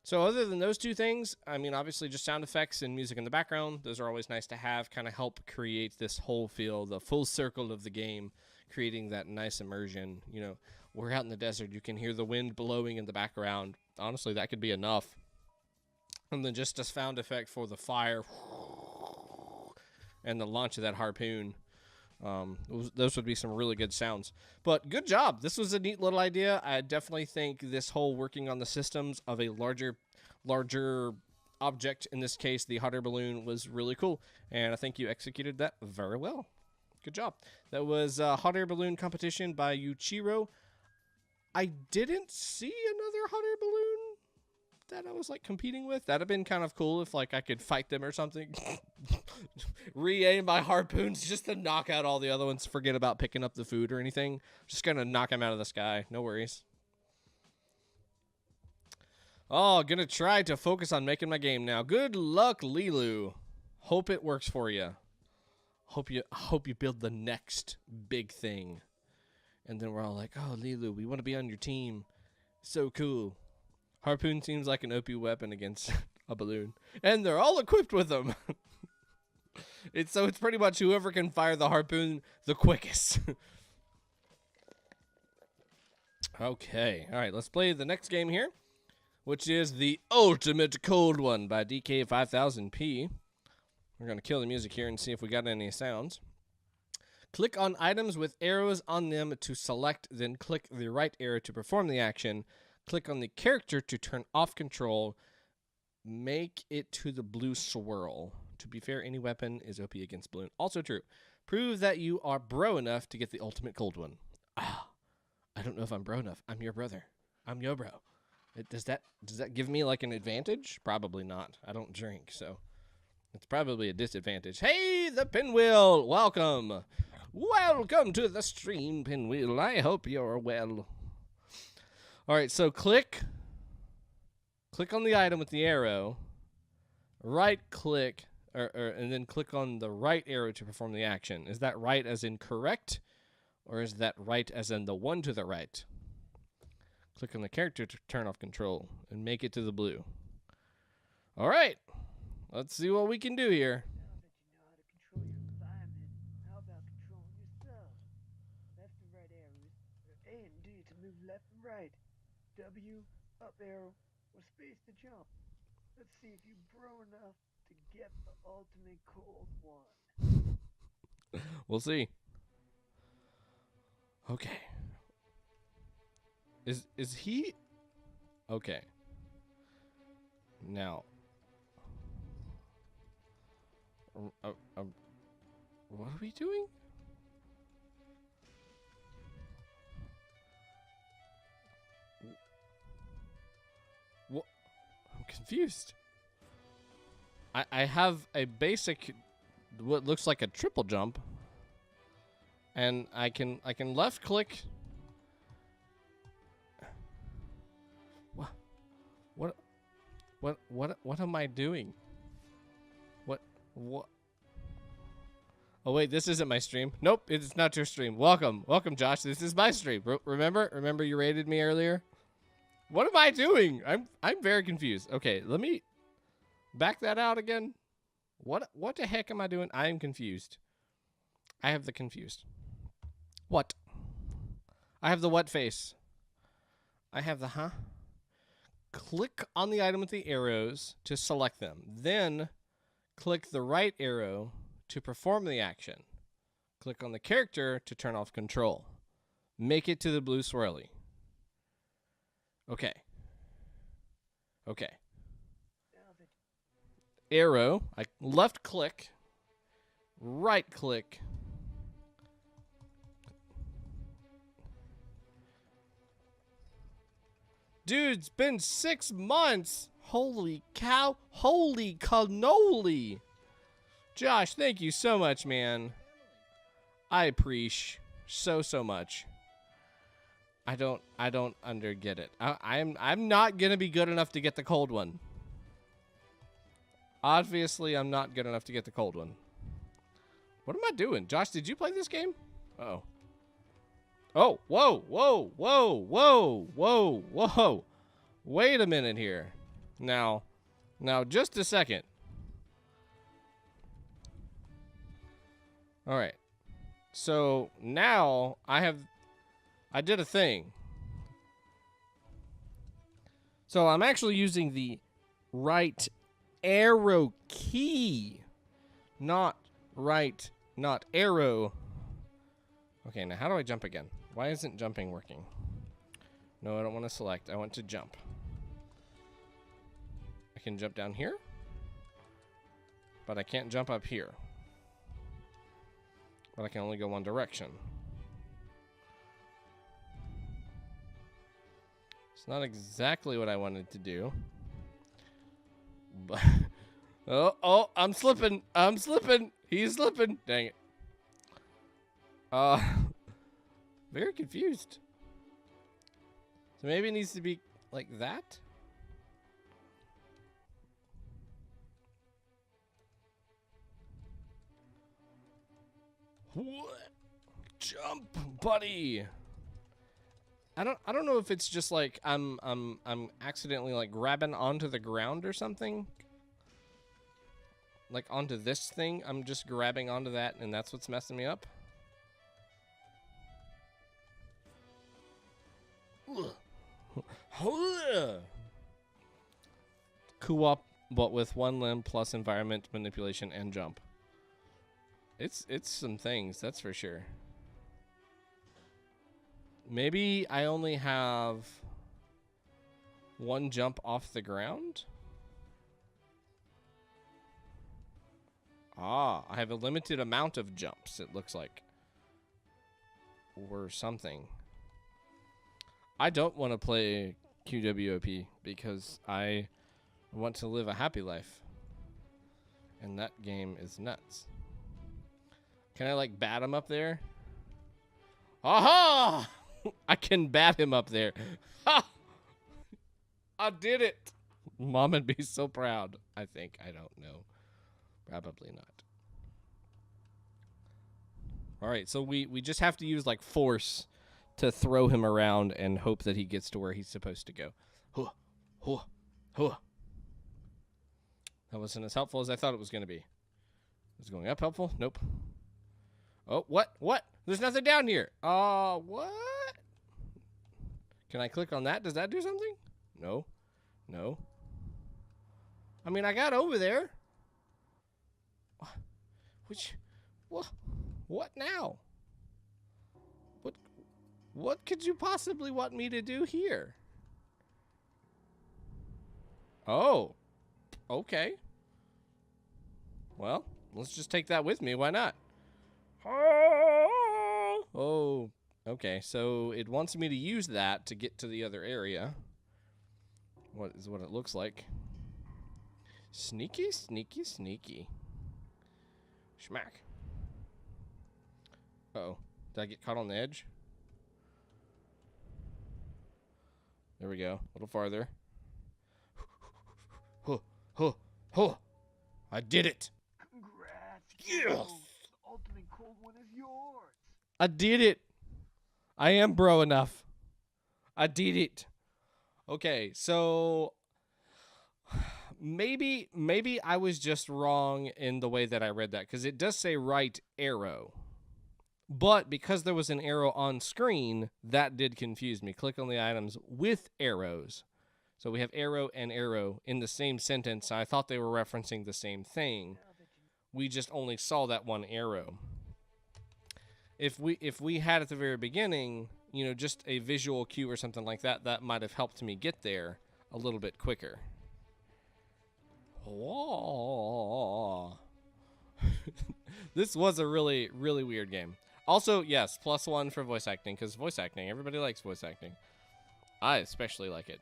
[SPEAKER 1] So other than those two things, I mean, obviously just sound effects and music in the background. Those are always nice to have, kind of help create this whole feel, the full circle of the game, creating that nice immersion. You know, we're out in the desert. You can hear the wind blowing in the background. Honestly, that could be enough. And then just a sound effect for the fire and the launch of that harpoon. Those would be some really good sounds. But good job. This was a neat little idea. I definitely think this whole working on the systems of a larger object, in this case the hot air balloon, was really cool. And I think you executed that very well. Good job. That was Hot Air Balloon Competition by Uchiro. I didn't see another hot air balloon that I was like competing with. That'd have been kind of cool if like I could fight them or something. Re-aim my harpoons just to knock out all the other ones. Forget about picking up the food or anything. Just gonna knock them out of the sky. No worries. Oh, gonna try to focus on making my game now. Good luck, Lilu. Hope it works for you. Hope you build the next big thing. And then we're all like, oh, Lilu, we want to be on your team. So cool. Harpoon seems like an OP weapon against a balloon. And they're all equipped with them. It's pretty much whoever can fire the harpoon the quickest. Okay. All right, let's play the next game here, which is the Ultimate Cold One by DK5000P. We're going to kill the music here and see if we got any sounds. Click on items with arrows on them to select, then click the right arrow to perform the action. Click on the character to turn off control. Make it to the blue swirl. To be fair, any weapon is OP against balloon. Also true. Prove that you are bro enough to get the ultimate cold one. Ah, I don't know if I'm bro enough. I'm your brother. I'm your bro. Does that give me like an advantage? Probably not. I don't drink, so it's probably a disadvantage. Hey, the Pinwheel! Welcome! Welcome to the stream, Pinwheel. I hope you're well. All right, so click on the item with the arrow, right-click, and then click on the right arrow to perform the action. Is that right as in correct, or is that right as in the one to the right? Click on the character to turn off control and make it to the blue. All right, let's see what we can do here.
[SPEAKER 2] How about controlling yourself? Left and right arrows, A and D to move left and right, W, up arrow, or space to jump. Let's see if you bro enough to get the ultimate cold one.
[SPEAKER 1] We'll see. Okay. Is he okay? Now, what are we doing? What? I'm confused. I have a basic, what looks like a triple jump, and I can left click. What am I doing? What? Oh wait, this isn't my stream. Nope, it's not your stream. Welcome, Josh. This is my stream. Remember you raided me earlier? What am I doing? I'm very confused. Okay, let me back that out again. What the heck am I doing? I am confused. I have the confused. What? I have the what face? I have the huh? Click on the item with the arrows to select them. Then click the right arrow to perform the action. Click on the character to turn off control. Make it to the blue swirly. Okay. Okay. Arrow. I left click. Right click. Dude, it's been 6 months. Holy cow. Holy cannoli. Josh, thank you so much, man. I appreciate so much. I don't get it. I'm not gonna be good enough to get the cold one. Obviously, I'm not good enough to get the cold one. What am I doing? Josh, did you play this game? Uh-oh. Oh, whoa, whoa, whoa, whoa, whoa, whoa. Wait a minute here. Now, just a second. All right. So now I did a thing. So I'm actually using the right arrow key, not arrow. Okay, now how do I jump again? Why isn't jumping working? No, I don't want to select. I want to jump. I can jump down here, but I can't jump up here. But I can only go one direction. It's not exactly what I wanted to do. But oh, I'm slipping. I'm slipping. He's slipping. Dang it. Very confused. So maybe it needs to be like that. What? Jump, buddy. I don't know if it's just like I'm accidentally like grabbing onto the ground or something. Like onto this thing. I'm just grabbing onto that and that's what's messing me up. Co-op, but with one limb plus environment manipulation and jump. It's some things, that's for sure. Maybe I only have one jump off the ground. Ah, I have a limited amount of jumps, it looks like. Or something. I don't want to play QWOP because I want to live a happy life. And that game is nuts. Can I like bat him up there? Aha! I can bat him up there. Ha! I did it. Mom would be so proud. I think. I don't know. Probably not. All right, so we just have to use like force to throw him around and hope that he gets to where he's supposed to go. Huh, huh, huh. That wasn't as helpful as I thought it was going to be. Is going up helpful? Nope. Oh, what? What? There's nothing down here. What? Can I click on that? Does that do something? No. No. I mean, I got over there. Which, what now? What could you possibly want me to do here? Oh, okay. Well, let's just take that with me. Why not? Oh, okay. So it wants me to use that to get to the other area. What is what it looks like? Sneaky, sneaky, sneaky. Schmack. Uh-oh. Did I get caught on the edge? There we go. A little farther. Huh, huh, huh. I did it.
[SPEAKER 2] Congrats.
[SPEAKER 1] Yes.
[SPEAKER 2] The ultimate cold one is yours.
[SPEAKER 1] I did it. I am bro enough. I did it. Okay, so maybe I was just wrong in the way that I read that, because it does say right arrow. But because there was an arrow on screen, that did confuse me. Click on the items with arrows. So we have arrow and arrow in the same sentence. I thought they were referencing the same thing. We just only saw that one arrow. If we had at the very beginning, you know, just a visual cue or something like that, that might have helped me get there a little bit quicker. Whoa. This was a really, really weird game. Also, yes, +1 for voice acting, because voice acting, everybody likes voice acting. I especially like it.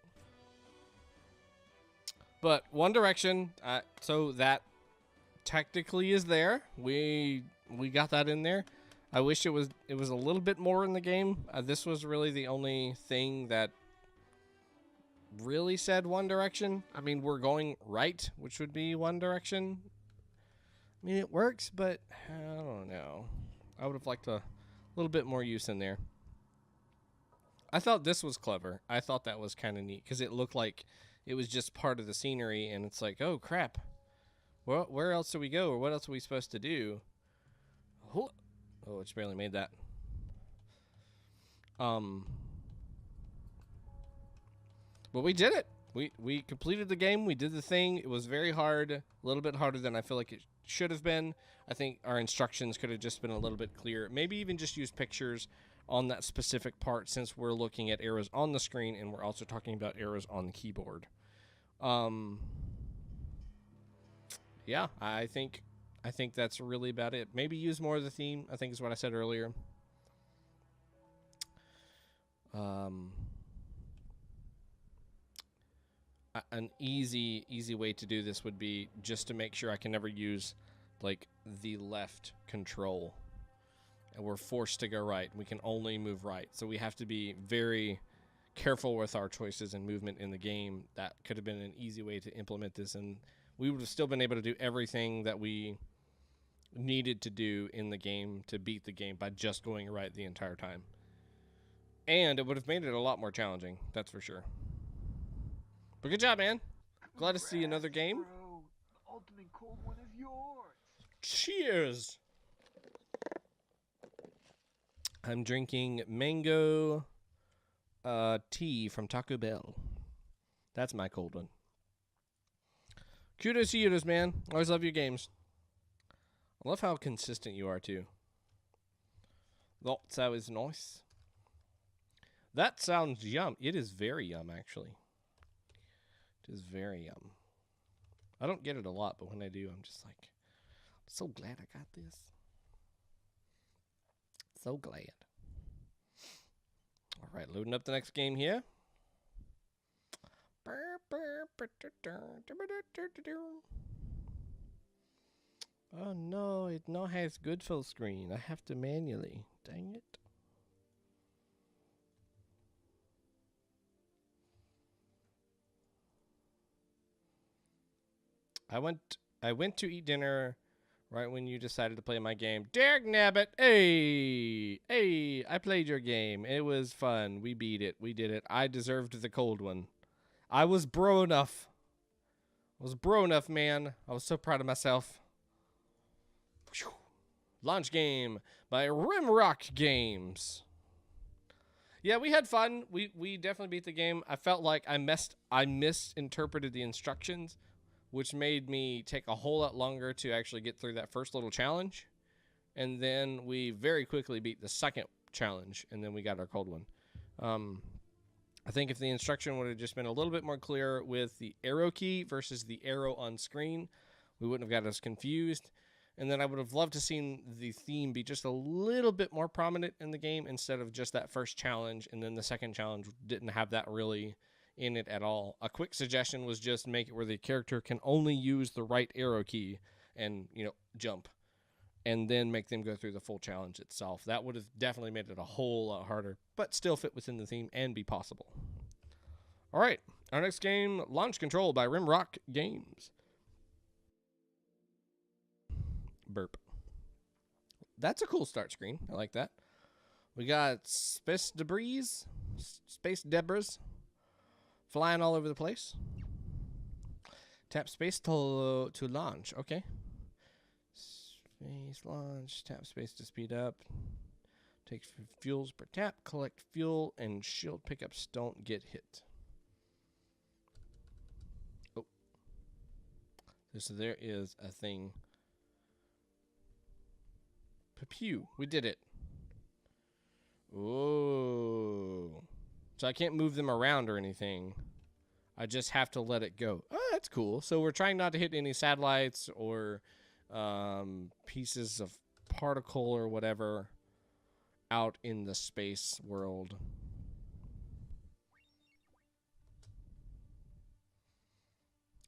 [SPEAKER 1] But One Direction, so that technically is there. We got that in there. I wish it was a little bit more in the game. This was really the only thing that really said One Direction. I mean, we're going right, which would be One Direction. I mean, it works, but I don't know. I would have liked a little bit more use in there. I thought this was clever. I thought that was kind of neat because it looked like it was just part of the scenery, and it's like, oh crap, well, where else do we go, or what else are we supposed to do? Oh, it's barely made that. But we did it. We completed the game. We did the thing. It was very hard, a little bit harder than I feel like it should have been. I think our instructions could have just been a little bit clearer. Maybe even just use pictures on that specific part, since we're looking at arrows on the screen and we're also talking about arrows on the keyboard. Yeah, I think that's really about it. Maybe use more of the theme, I think is what I said earlier. An easy way to do this would be just to make sure I can never use like the left control, and we're forced to go right. We can only move right, so we have to be very careful with our choices and movement in the game. That could have been an easy way to implement this, and we would have still been able to do everything that we needed to do in the game to beat the game by just going right the entire time. And it would have made it a lot more challenging, that's for sure. But good job, man. Glad to see another game.
[SPEAKER 2] Bro, the ultimate cold one is yours.
[SPEAKER 1] Cheers. I'm drinking mango tea from Taco Bell. That's my cold one. Kudos to you, man. Always love your games. I love how consistent you are, too. That's always nice. That sounds yum. It is very yum, actually. It is very yum. I don't get it a lot, but when I do, I'm just like, I'm so glad I got this. So glad. All right, loading up the next game here. Oh no, it now has good full screen. I have to manually. Dang it. I went to eat dinner right when you decided to play my game. Derek Nabbit, hey, I played your game. It was fun. We beat it. We did it. I deserved the cold one. I was bro enough. Man. I was so proud of myself. Whew. Launch game by RimrockGames. Yeah, we had fun. We definitely beat the game. I felt like I misinterpreted the instructions, which made me take a whole lot longer to actually get through that first little challenge. And then we very quickly beat the second challenge, and then we got our cold one. I think if the instruction would have just been a little bit more clear with the arrow key versus the arrow on screen, we wouldn't have got us confused. And then I would have loved to seen the theme be just a little bit more prominent in the game instead of just that first challenge, and then the second challenge didn't have that really in it at all. A quick suggestion was just make it where the character can only use the right arrow key and, jump, and then make them go through the full challenge itself. That would have definitely made it a whole lot harder, but still fit within the theme and be possible. All right, our next game, Launch Control by RimrockGames. Burp. That's a cool start screen. I like that. We got space debris flying all over the place. Tap space to launch. Okay. Space launch. Tap space to speed up. Takes fuels per tap. Collect fuel and shield pickups don't get hit. Oh. So there is a thing. Pew. We did it. Oh. So I can't move them around or anything. I just have to let it go. Oh, that's cool. So we're trying not to hit any satellites or pieces of particle or whatever out in the space world.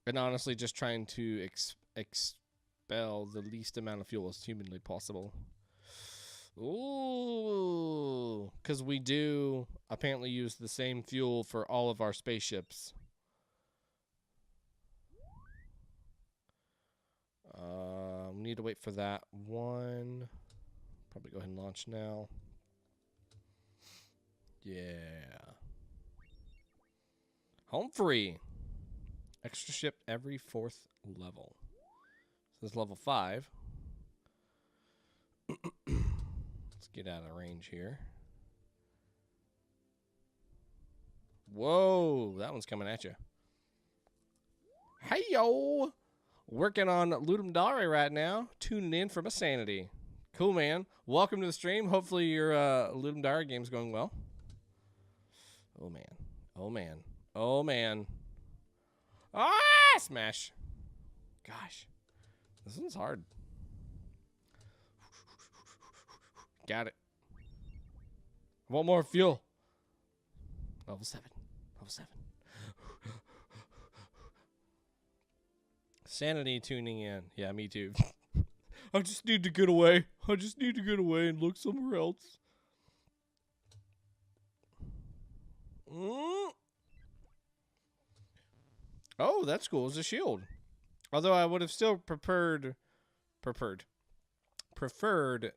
[SPEAKER 1] And honestly, just trying to expel the least amount of fuel as humanly possible. Ooh, because we do apparently use the same fuel for all of our spaceships. We need to wait for that one. Probably go ahead and launch now. Yeah. Home free. Extra ship every 4th level. So this is level 5. Let's get out of range here. Whoa, that one's coming at you. Hey, yo. Working on Ludum Dare right now. Tuning in for my sanity. Cool, man. Welcome to the stream. Hopefully your Ludum Dare game's going well. Oh, man. Oh, man. Oh, man. Ah, smash. Gosh. This one's hard. Got it. I want more fuel. Level 7. Level 7. Sanity tuning in. Yeah, me too. I just need to get away. I just need to get away and look somewhere else. Oh, that's cool. It's a shield. Although I would have still preferred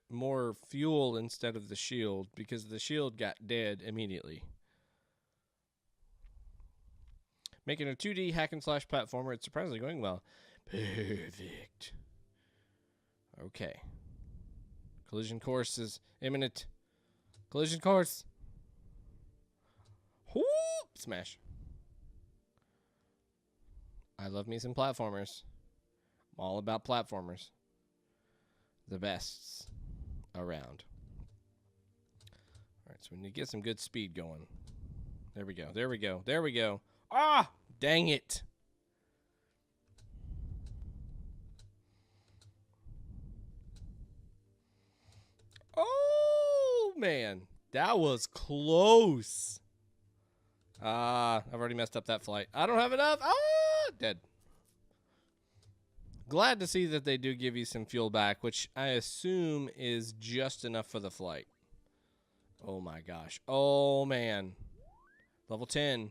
[SPEAKER 1] more fuel instead of the shield, because the shield got dead immediately. Making a 2D hack and slash platformer. It's surprisingly going well. Perfect. Okay. Collision course is imminent. Collision course. Whoop! Smash. I love me some platformers. I'm all about platformers. The best around. All right, so we need to get some good speed going. There we go. There we go. There we go. Ah! Dang it. Oh, man. That was close. I've already messed up that flight. I don't have enough. Ah! Dead. Glad to see that they do give you some fuel back, which I assume is just enough for the flight. Oh, my gosh. Oh, man. Level 10.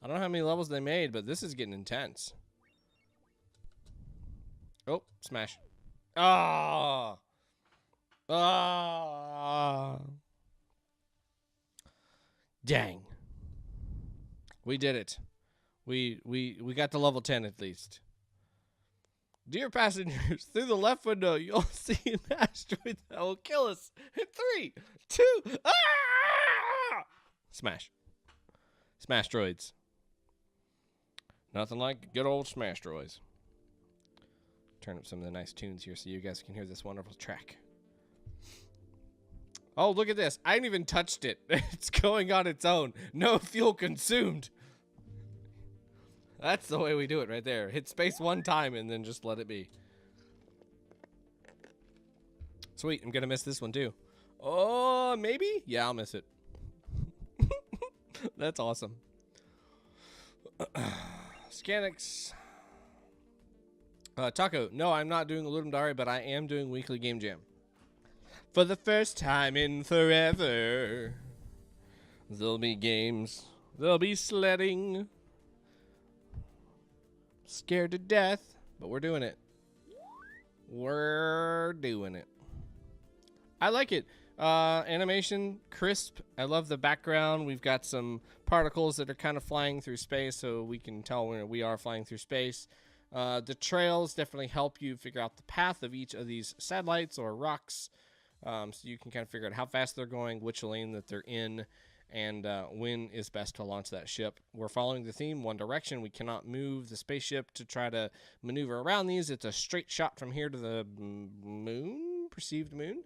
[SPEAKER 1] I don't know how many levels they made, but this is getting intense. Oh, smash. Ah! Ah! Dang. We did it. We got to level 10 at least. Dear passengers, through the left window, you'll see an asteroid that will kill us in 3, 2, ah! Smash. Smash droids. Nothing like good old smash droids. Turn up some of the nice tunes here so you guys can hear this wonderful track. Oh, look at this. I ain't even touched it. It's going on its own. No fuel consumed. That's the way we do it right there. Hit space one time and then just let it be. Sweet. I'm going to miss this one too. Oh, maybe? Yeah, I'll miss it. That's awesome. Scanix. Taco. No, I'm not doing Ludum Dare, but I am doing Weekly Game Jam. For the first time in forever, there'll be games. There'll be sledding. Scared to death, but we're doing it. We're doing it. I like it. Animation, crisp. I love the background. We've got some particles that are kind of flying through space, so we can tell when we are flying through space. The trails definitely help you figure out the path of each of these satellites or rocks, so you can kind of figure out how fast they're going, which lane that they're in, and when is best to launch that ship. We're following the theme, one direction. We cannot move the spaceship to try to maneuver around these. It's a straight shot from here to the moon, perceived moon.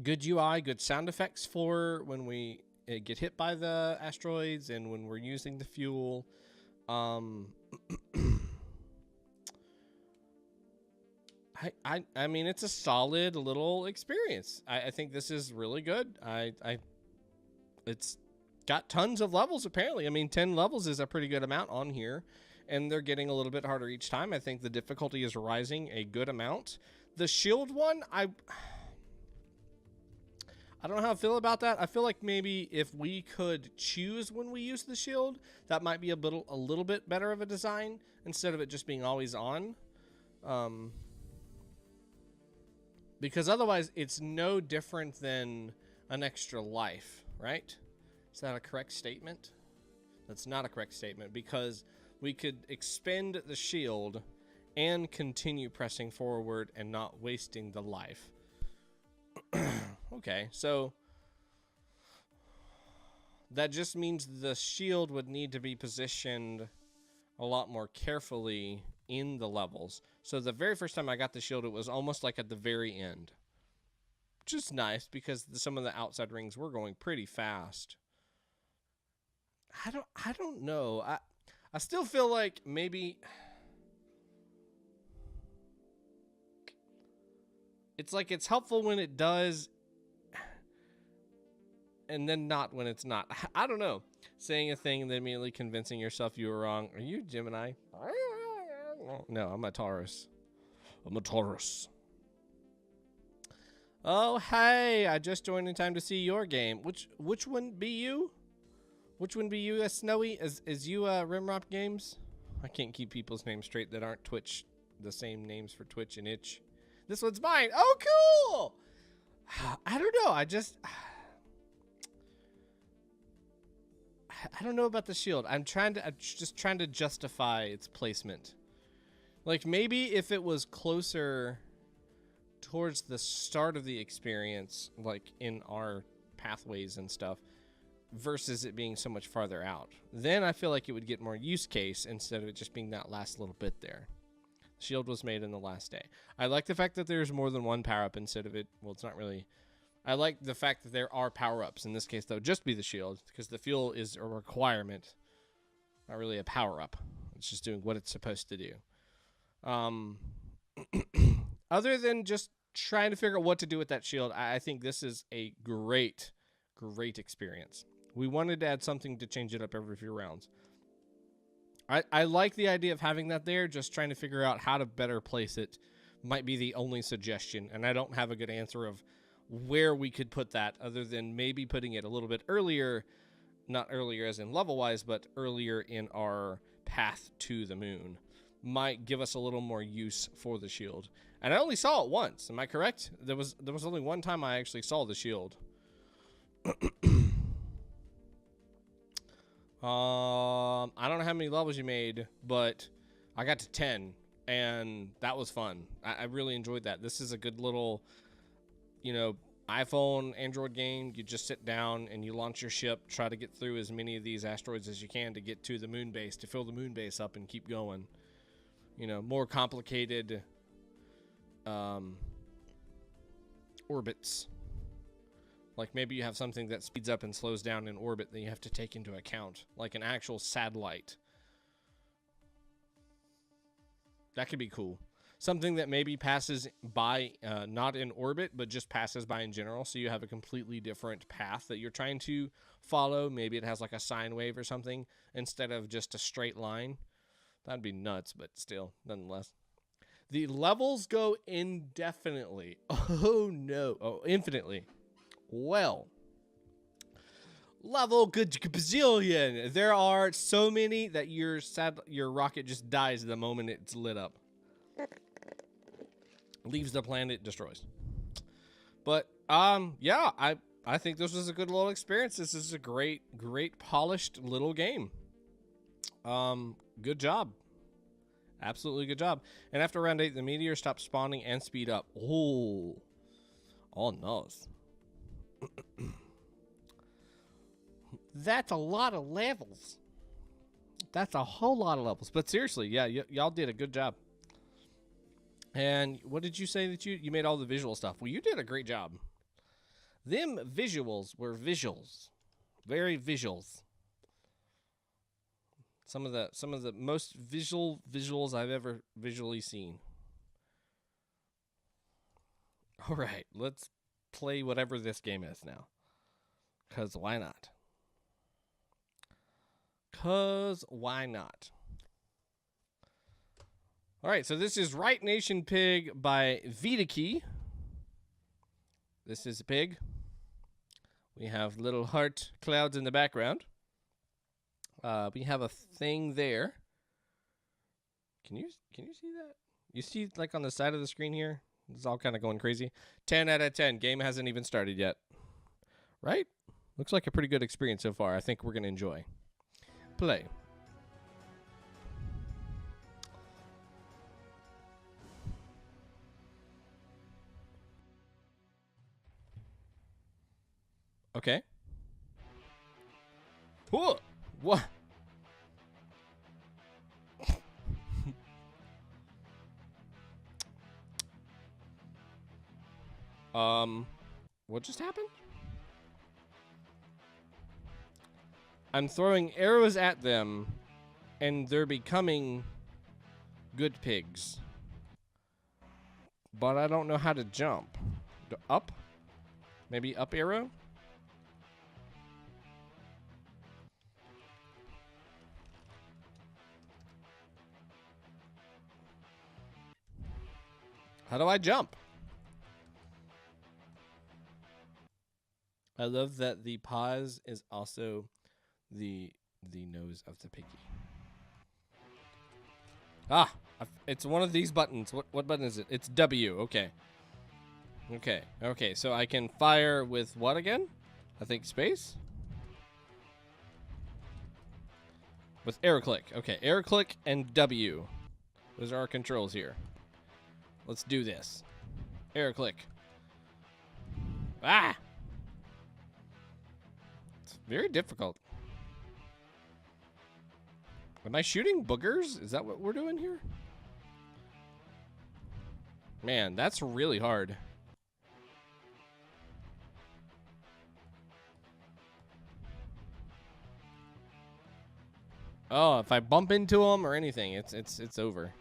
[SPEAKER 1] Good UI, good sound effects for when we get hit by the asteroids and when we're using the fuel. I mean, it's a solid little experience. I think this is really good. It's got tons of levels, apparently. I mean, 10 levels is a pretty good amount on here. and they're getting a little bit harder each time. I think the difficulty is rising a good amount. The shield one, I don't know how I feel about that. I feel like maybe if we could choose when we use the shield, that might be a little bit better of a design instead of it just being always on. Because otherwise it's no different than an extra life, right? Is that a correct statement? That's not a correct statement, because we could expend the shield and continue pressing forward and not wasting the life. Okay, so that just means the shield would need to be positioned a lot more carefully in the levels. So the very first time I got the shield, it was almost like at the very end, which is nice because some of the outside rings were going pretty fast. I don't know. I still feel like maybe it's like it's helpful when it does, and then not when it's not. I don't know. Saying a thing and then immediately convincing yourself you were wrong. Are you Gemini? No, I'm a Taurus. I'm a Taurus. Oh, hey, I just joined in time to see your game. Which one be you? Which one be you, Snowy? Is you RimrockGames? I can't keep people's names straight that aren't Twitch, the same names for Twitch and Itch. This one's mine. Oh, cool. I don't know. I don't know about the shield. I'm just trying to justify its placement. Like maybe if it was closer towards the start of the experience, like in our pathways and stuff, versus it being so much farther out, then I feel like it would get more use case instead of it just being that last little bit there. The shield was made in the last day. I like the fact that there's more than one power-up instead of it. Well, it's not really. I like the fact that there are power-ups. In this case, though, just be the shield, because the fuel is a requirement, not really a power-up. It's just doing what it's supposed to do. Other than just trying to figure out what to do with that shield, I think this is a great experience. We wanted to add something to change it up every few rounds. I like the idea of having that there. Just trying to figure out how to better place it might be the only suggestion, and I don't have a good answer of where we could put that other than maybe putting it a little bit earlier, not earlier as in level wise, but earlier in our path to the moon might give us a little more use for the shield. And I only saw it once. Am I correct? There was only one time I actually saw the shield. I don't know how many levels you made, but I got to 10 and that was fun. I really enjoyed that. This is a good little, iPhone, Android game. You just sit down and you launch your ship, try to get through as many of these asteroids as you can to get to the moon base, to fill the moon base up and keep going. More complicated orbits. Like maybe you have something that speeds up and slows down in orbit that you have to take into account, like an actual satellite. That could be cool. Something that maybe passes by, not in orbit, but just passes by in general. So you have a completely different path that you're trying to follow. Maybe it has like a sine wave or something instead of just a straight line. That'd be nuts, but still, nonetheless. The levels go indefinitely. Oh, no. Oh, infinitely. Well. Level gazillion. There are so many that your rocket just dies the moment it's lit up. Leaves the planet, destroys. But yeah, I think this was a good little experience. This is a great polished little game. Good job. Absolutely good job. And after round 8, the meteor stopped spawning and speed up. Oh no. That's a lot of levels. That's a whole lot of levels. But seriously, yeah, y'all did a good job. And what did you say that you made all the visual stuff? Well, you did a great job. Them visuals were visuals. Very visuals. Some of the most visuals I've ever visually seen. All right, let's play whatever this game is now. 'Cause why not? 'Cause why not? All right, so this is Right Nation Pig by vitakee. This is a pig. We have little heart clouds in the background. We have a thing there. Can you see that? You see, like, on the side of the screen here? It's all kind of going crazy. 10 out of 10. Game hasn't even started yet. Right? Looks like a pretty good experience so far. I think we're going to enjoy. Play. Okay. Whoa! What? What just happened? I'm throwing arrows at them, and they're becoming good pigs. But I don't know how to jump. Up? Maybe up arrow? How do I jump? I love that the pause is also the nose of the piggy. Ah, it's one of these buttons. What button is it? It's W. Okay. Okay, so I can fire with what again? I think space? With air click. Okay, air click and W. Those are our controls here. Let's do this. Air click. Ah! It's very difficult. Am I shooting boogers? Is that what we're doing here? Man, that's really hard. Oh, if I bump into them or anything, it's over.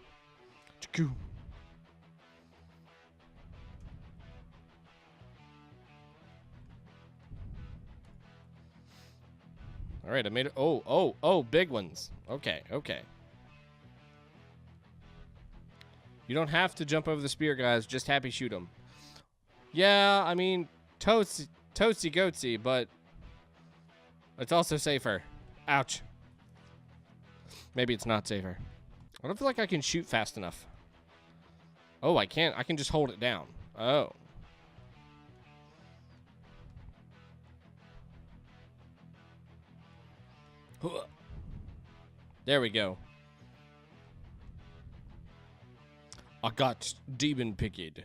[SPEAKER 1] All right, I made it. Oh, big ones. Okay. You don't have to jump over the spear, guys. Just happy shoot them. Yeah, I mean, toasty goatsy, but it's also safer. Ouch. Maybe it's not safer. I don't feel like I can shoot fast enough. Oh, I can't. I can just hold it down. Oh. There we go. I got demon picked.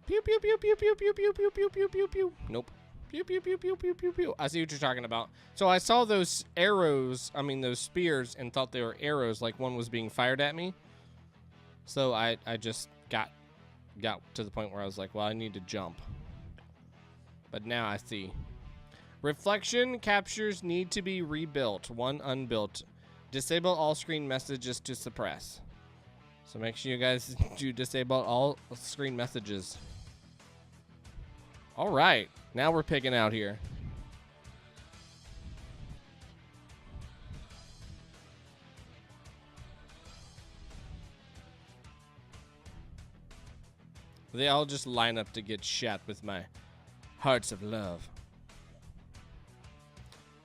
[SPEAKER 1] Pew pew pew pew pew pew pew pew pew pew pew pew. Nope. Pew pew pew pew pew pew pew. I see what you're talking about. So I saw those arrows, I mean those spears, and thought they were arrows, like one was being fired at me. So I just got to the point where I was like, well, I need to jump. But now I see. Reflection captures need to be rebuilt. One unbuilt. Disable all screen messages to suppress. So make sure you guys do disable all screen messages. All right. Now we're picking out here. They all just line up to get shot with my hearts of love.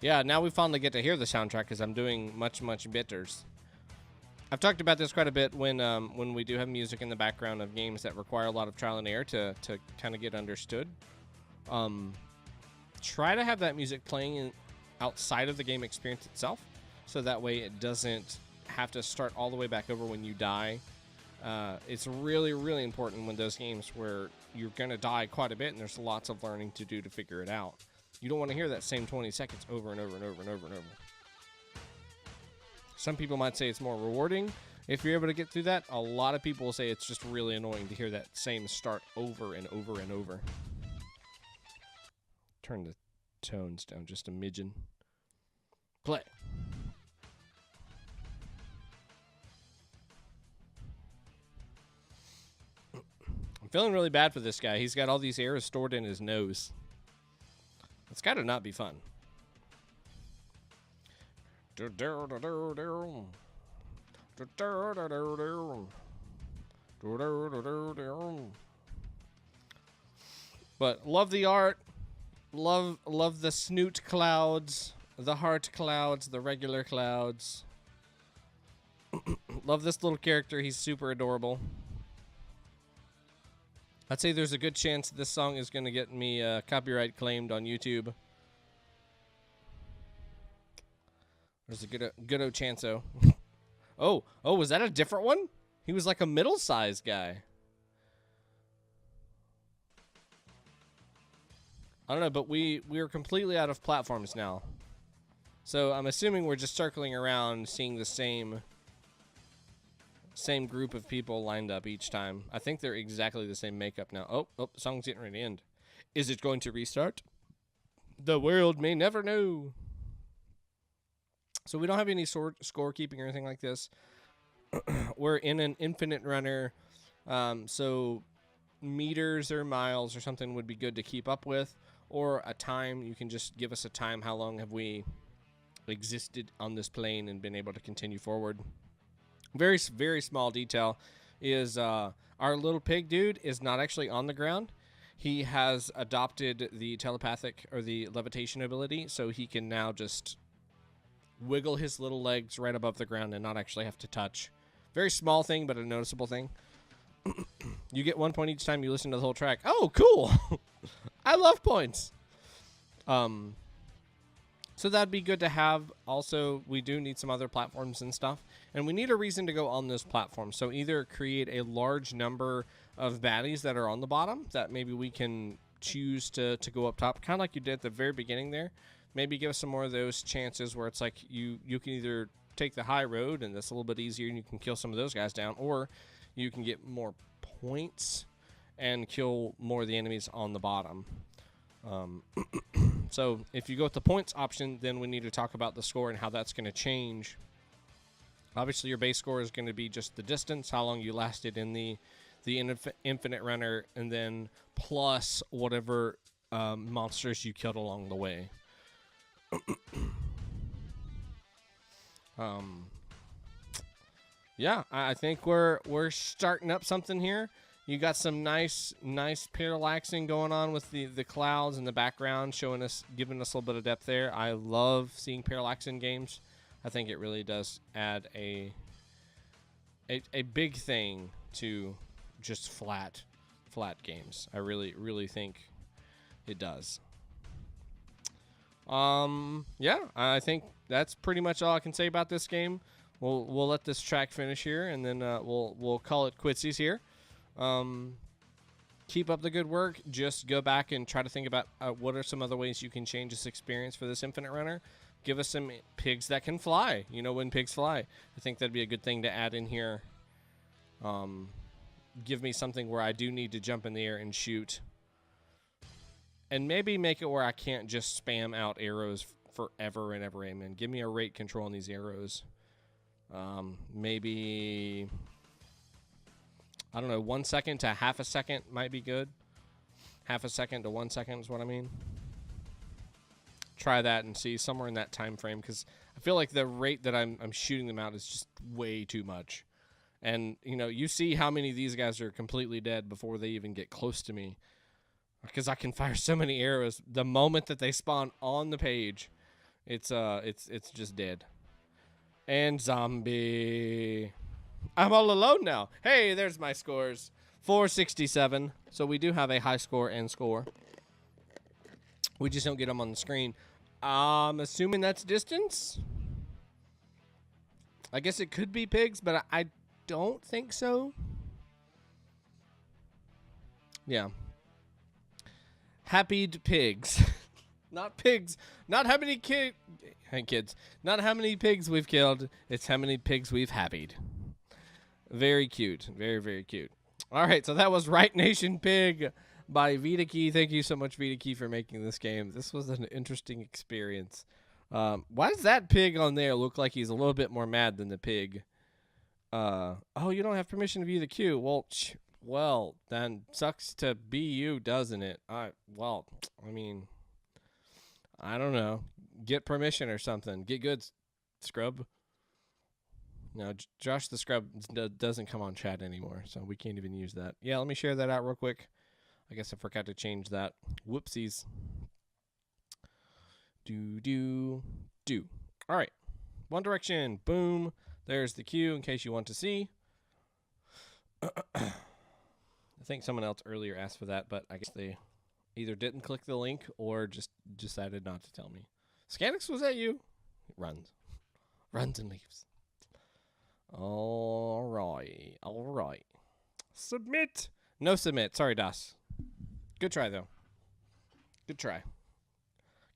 [SPEAKER 1] Yeah, now we finally get to hear the soundtrack because I'm doing much betters. I've talked about this quite a bit when we do have music in the background of games that require a lot of trial and error to kind of get understood. Try to have that music playing outside of the game experience itself, so that way it doesn't have to start all the way back over when you die. It's really important when those games where you're going to die quite a bit and there's lots of learning to do to figure it out. You don't want to hear that same 20 seconds over and over and over and over and over. Some people might say it's more rewarding if you're able to get through that. A lot of people will say it's just really annoying to hear that same start over and over and over. Turn the tones down just a midgen. Play. I'm feeling really bad for this guy. He's got all these arrows stored in his nose. It's got to not be fun. But love the art. Love the snoot clouds, the heart clouds, the regular clouds. Love this little character. He's super adorable. I'd say there's a good chance this song is going to get me copyright claimed on YouTube. There's a good old chance-o. Oh, was that a different one? He was like a middle-sized guy. I don't know, but we are completely out of platforms now. So I'm assuming we're just circling around, seeing the same group of people lined up each time. I think they're exactly the same makeup now. Oh, the song's getting ready to end. Is it going to restart? The world may never know. So we don't have any scorekeeping or anything like this. We're in an infinite runner, so meters or miles or something would be good to keep up with, or a time. You can just give us a time. How long have we existed on this plane and been able to continue forward? Very, very small detail is our little pig dude is not actually on the ground. He has adopted the telepathic or the levitation ability, so he can now just wiggle his little legs right above the ground and not actually have to touch. Very small thing, but a noticeable thing. You get 1 point each time you listen to the whole track. Oh, cool. I love points. So that'd be good to have. Also, we do need some other platforms and stuff. And we need a reason to go on those platforms. So either create a large number of baddies that are on the bottom that maybe we can choose to go up top. Kind of like you did at the very beginning there. Maybe give us some more of those chances where it's like you can either take the high road and that's a little bit easier and you can kill some of those guys down, or you can get more points and kill more of the enemies on the bottom. So if you go with the points option, then we need to talk about the score and how that's going to change. Obviously, your base score is going to be just the distance, how long you lasted in the infinite runner, and then plus whatever monsters you killed along the way. Yeah, I think we're starting up something here. You got some nice parallaxing going on with the clouds in the background, giving us a little bit of depth there. I love seeing parallax in games. I think it really does add a big thing to just flat games. I really think it does. Yeah, I think that's pretty much all I can say about this game. We'll let this track finish here, and then we'll call it quitsies here. Keep up the good work. Just go back and try to think about what are some other ways you can change this experience for this infinite runner. Give us some pigs that can fly. You know, when pigs fly, I think that'd be a good thing to add in here. Give me something where I do need to jump in the air and shoot. And maybe make it where I can't just spam out arrows forever and ever. Amen. Give me a rate control on these arrows. Maybe, I don't know, 1 second to half a second might be good. Half a second to 1 second is what I mean. Try that and see somewhere in that time frame, because I feel like the rate that I'm shooting them out is just way too much. And, you know, you see how many of these guys are completely dead before they even get close to me. Because I can fire so many arrows. The moment that they spawn on the page, it's just dead. And zombie. I'm all alone now. Hey, there's my scores. 467. So we do have a high score and score. We just don't get them on the screen. I'm assuming that's distance. I guess it could be pigs, but I don't think so. Yeah. Happyed pigs. Not pigs. Not how many kids. Not how many pigs we've killed. It's how many pigs we've happyed. Very cute. Very, very cute. All right, so that was Right Nation Pig by vitakee. Thank you so much, vitakee, for making this game. This was an interesting experience. Why does that pig on there look like he's a little bit more mad than the pig? Oh, you don't have permission to view the queue. Well, then sucks to be you, doesn't it? Well, I mean, I don't know. Get permission or something. Get good Scrub. No, Josh the Scrub doesn't come on chat anymore, so we can't even use that. Yeah, let me share that out real quick. I guess I forgot to change that. Whoopsies. Do. All right. One Direction. Boom. There's the cue in case you want to see. I think someone else earlier asked for that, but I guess they either didn't click the link or just decided not to tell me. Scanix, was that you? Runs and leaves. All right. Submit. No submit. Sorry, Das. Good try, though. Good try.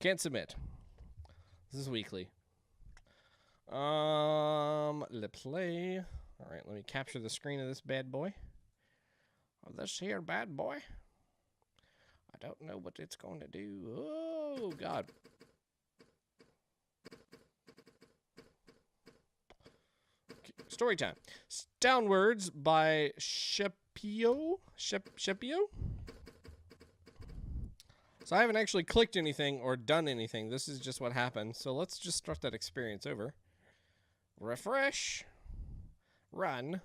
[SPEAKER 1] Can't submit. This is weekly. Let's play. All right, let me capture the screen of this bad boy. Of this here bad boy. I don't know what it's going to do. Oh, God. Okay, story time. Downwards by Sheppio. Sheppio? So I haven't actually clicked anything or done anything. This is just what happened. So let's just start that experience over. Refresh. Run.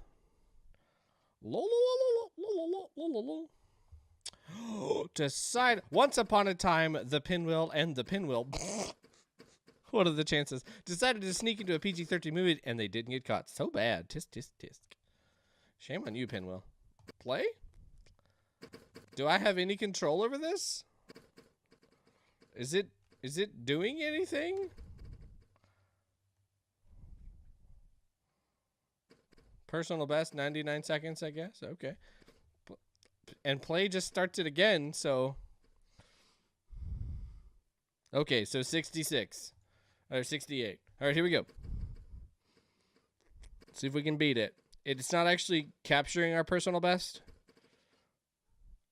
[SPEAKER 1] Decide. Once upon a time, the pinwheel and the pinwheel. What are the chances? Decided to sneak into a PG-13 movie and they didn't get caught. So bad. Tisk, tisk, tisk. Shame on you, pinwheel. Play? Do I have any control over this? Is it doing anything? Personal best, 99 seconds, I guess. Okay. And play just starts it again, so... Okay, so 66. Or 68. All right, here we go. See if we can beat it. It's not actually capturing our personal best.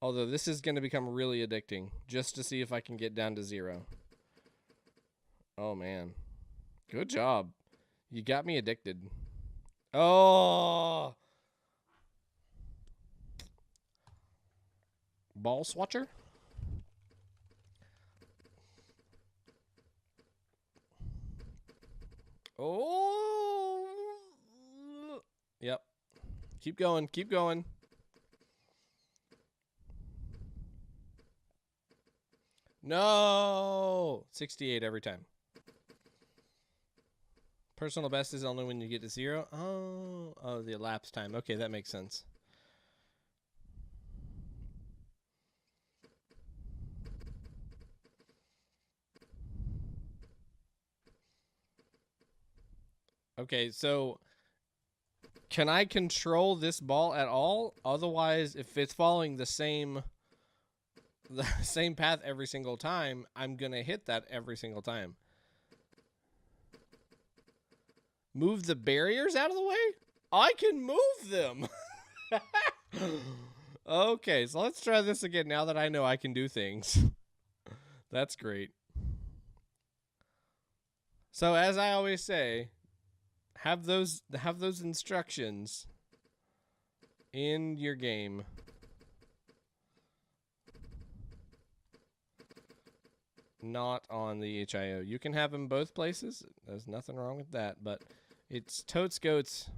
[SPEAKER 1] Although this is going to become really addicting. Just to see if I can get down to 0. Oh, man. Good job. You got me addicted. Oh! Ball swatcher? Oh! Yep. Keep going. Keep going. No! 68 every time. Personal best is only when you get to 0. Oh, the elapsed time. Okay, that makes sense. Okay, so can I control this ball at all? Otherwise, if it's following the same path every single time, I'm going to hit that every single time. Move the barriers out of the way? I can move them. Okay, so let's try this again now that I know I can do things. That's great. So as I always say, have those instructions in your game. Not on the HAUO. You can have them both places. There's nothing wrong with that, but it's totes goats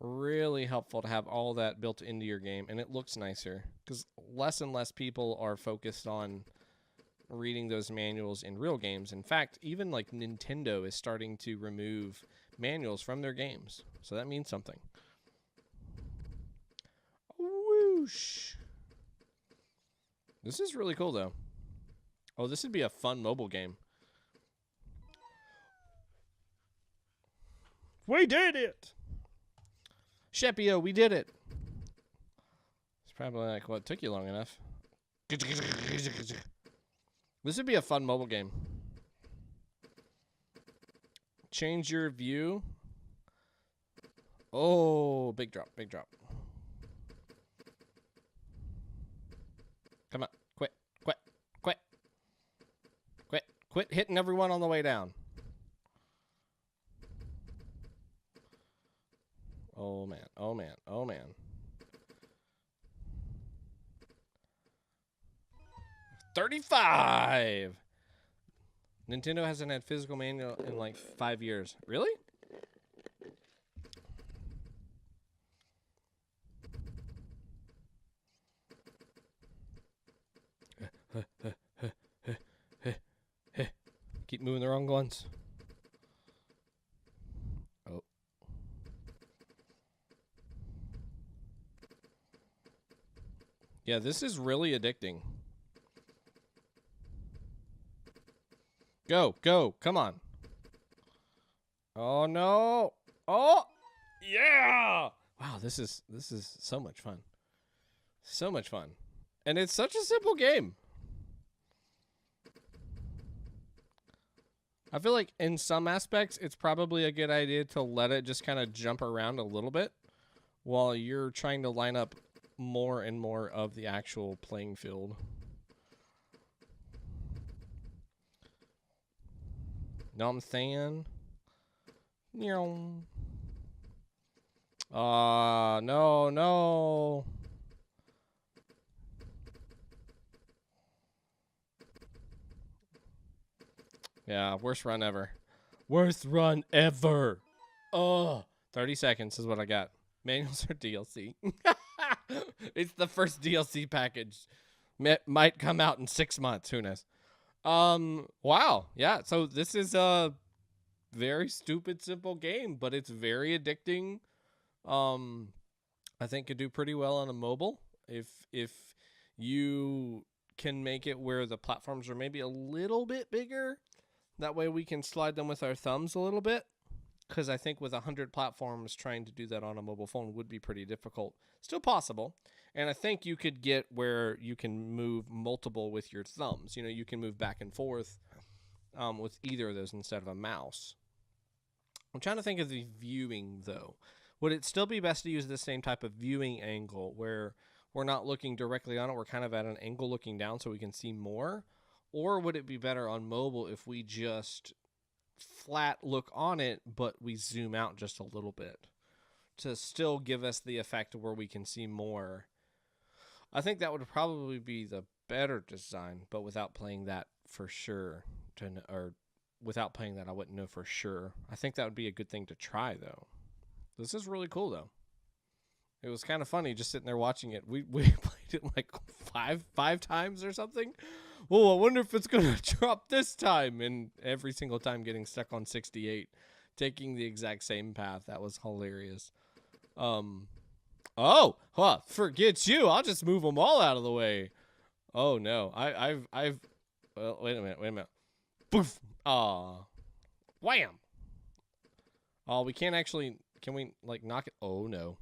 [SPEAKER 1] really helpful to have all that built into your game, and it looks nicer because less and less people are focused on reading those manuals in real games. In fact, even like Nintendo is starting to remove manuals from their games, so that means something. Whoosh. This is really cool though. Oh, this would be a fun mobile game. We did it! Sheppio, we did it! It's probably like, what, took you long enough. This would be a fun mobile game. Change your view. Oh, big drop, big drop. Come on, quit. Quit hitting everyone on the way down. Oh, man. Oh, man. Oh, man. $35. Nintendo hasn't had physical manual in like 5 years. Really? Keep moving the wrong ones. Oh. Yeah, this is really addicting. Go, go, come on. Oh no. Oh, yeah. Wow, this is so much fun. So much fun. And it's such a simple game. I feel like in some aspects, it's probably a good idea to let it just kind of jump around a little bit while you're trying to line up more and more of the actual playing field. Know what I'm saying? No, no. Yeah, worst run ever. Worst run ever. Oh, 30 seconds is what I got. Manuals or DLC? It's the first DLC package. Might come out in 6 months. Who knows? Wow. Yeah, so this is a very stupid, simple game, but it's very addicting. I think could do pretty well on a mobile if you can make it where the platforms are maybe a little bit bigger. That way we can slide them with our thumbs a little bit. Because I think with 100 platforms, trying to do that on a mobile phone would be pretty difficult. Still possible. And I think you could get where you can move multiple with your thumbs. You know, you can move back and forth with either of those instead of a mouse. I'm trying to think of the viewing, though. Would it still be best to use the same type of viewing angle where we're not looking directly on it, we're kind of at an angle looking down so we can see more? Or would it be better on mobile if we just flat look on it, but we zoom out just a little bit to still give us the effect where we can see more? I think that would probably be the better design, but without playing that for sure, or without playing that, I wouldn't know for sure. I think that would be a good thing to try, though. This is really cool, though. It was kind of funny just sitting there watching it. We played it like five times or something. Oh, I wonder if it's going to drop this time. And every single time getting stuck on 68, taking the exact same path. That was hilarious. Forget you. I'll just move them all out of the way. Oh, no. Well, wait a minute. Poof. Aw. Wham. Oh, we can't actually, can we, like, knock it? Oh, no.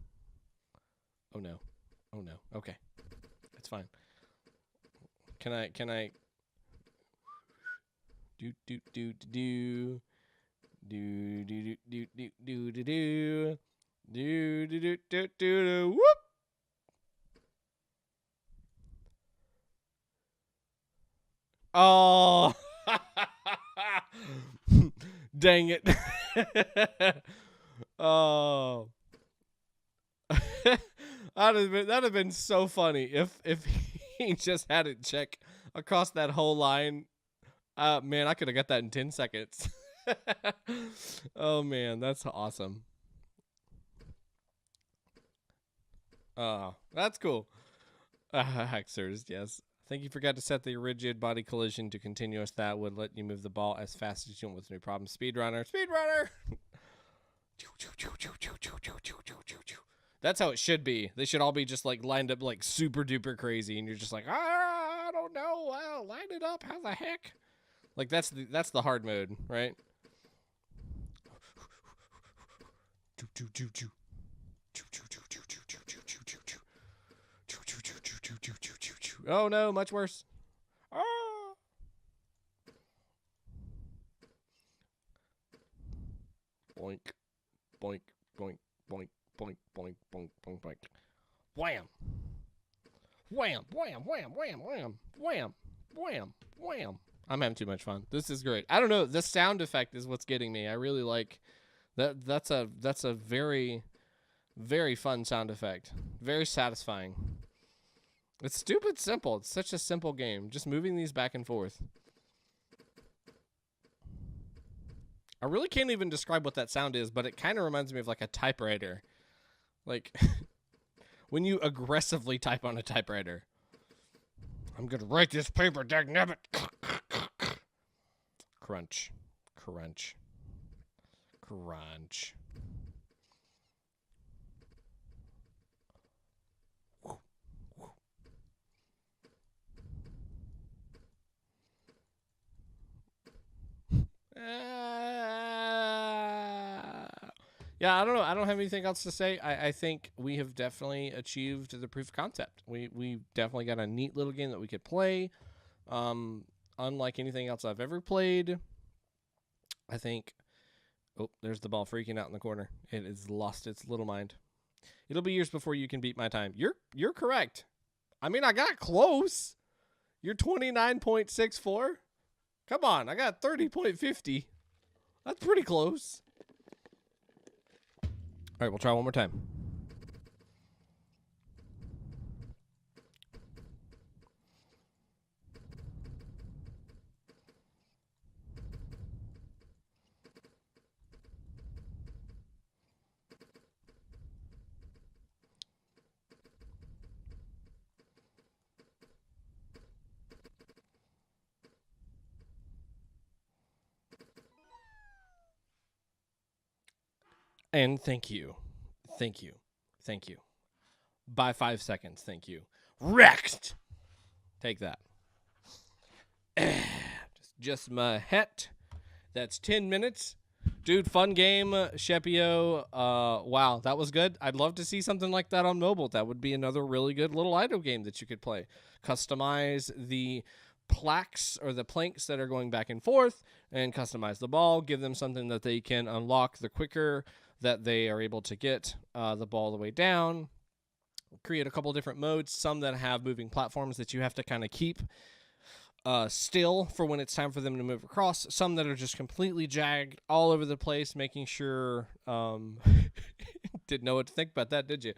[SPEAKER 1] Oh, no. Oh, no. Okay. It's fine. Can I do whoop. Oh. Dang it. Oh. That'd have been so funny if he just had it check across that whole line. Man, I could have got that in 10 seconds. Oh man, that's awesome. Oh, that's cool. Hexers, yes. I think you forgot to set the rigid body collision to continuous. That would let you move the ball as fast as you want with no problem. Speedrunner. That's how it should be. They should all be just like lined up like super duper crazy, and you're just like, I don't know. Line it up. How the heck? Like that's the hard mode, right? Oh no, much worse. Ah. Boink, boink, boink, boink, boink, boink, boink, boink, boink. Wham! Wham! Wham! Wham! Wham! Wham! Wham! Wham! Wham! I'm having too much fun. This is great. I don't know. The sound effect is what's getting me. I really like that. That's a very, very fun sound effect. Very satisfying. It's stupid simple. It's such a simple game. Just moving these back and forth. I really can't even describe what that sound is, but it kind of reminds me of like a typewriter. Like when you aggressively type on a typewriter. I'm going to write this paper, dagnabbit. Crunch. Crunch. Crunch. Yeah, I don't know. I don't have anything else to say. I think we have definitely achieved the proof of concept. We definitely got a neat little game that we could play. Unlike anything else I've ever played. I think... Oh, there's the ball freaking out in the corner. It has lost its little mind. It'll be years before you can beat my time. You're correct. I mean, I got close. You're 29.64. Come on, I got 30.50. That's pretty close. All right, we'll try one more time. And thank you. Thank you. Thank you. By 5 seconds, thank you. Wrecked! Take that. Just my het. That's 10 minutes. Dude, fun game, Sheppio. Wow, that was good. I'd love to see something like that on mobile. That would be another really good little idle game that you could play. Customize the plaques or the planks that are going back and forth and customize the ball. Give them something that they can unlock the quicker that they are able to get the ball all the way down. Create a couple different modes, some that have moving platforms that you have to kind of keep still for when it's time for them to move across. Some that are just completely jagged all over the place, making sure... didn't know what to think about that, did you?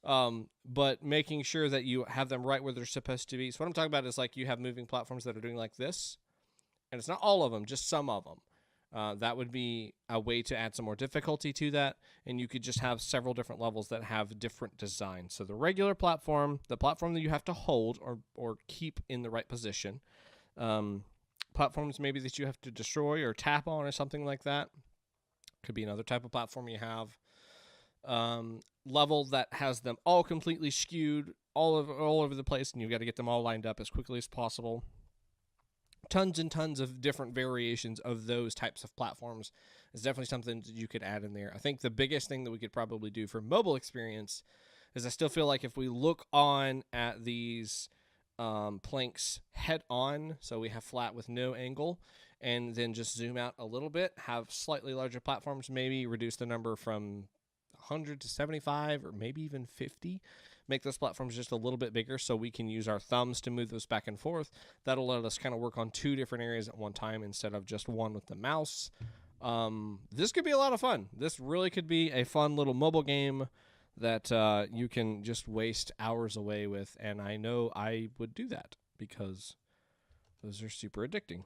[SPEAKER 1] But making sure that you have them right where they're supposed to be. So what I'm talking about is like you have moving platforms that are doing like this, and it's not all of them, just some of them. That would be a way to add some more difficulty to that, and you could just have several different levels that have different designs. So the regular platform, the platform that you have to hold or keep in the right position, platforms maybe that you have to destroy or tap on or something like that. Could be another type of platform you have. Level that has them all completely skewed all over the place, and you've got to get them all lined up as quickly as possible. Tons and tons of different variations of those types of platforms is definitely something that you could add in there. I think the biggest thing that we could probably do for mobile experience is I still feel like if we look on at these planks head on, so we have flat with no angle, and then just zoom out a little bit, have slightly larger platforms, maybe reduce the number from 100 to 75 or maybe even 50. Make those platforms just a little bit bigger so we can use our thumbs to move those back and forth. That'll let us kind of work on two different areas at one time instead of just one with the mouse. This could be a lot of fun. This really could be a fun little mobile game that you can just waste hours away with, and I know I would do that because those are super addicting.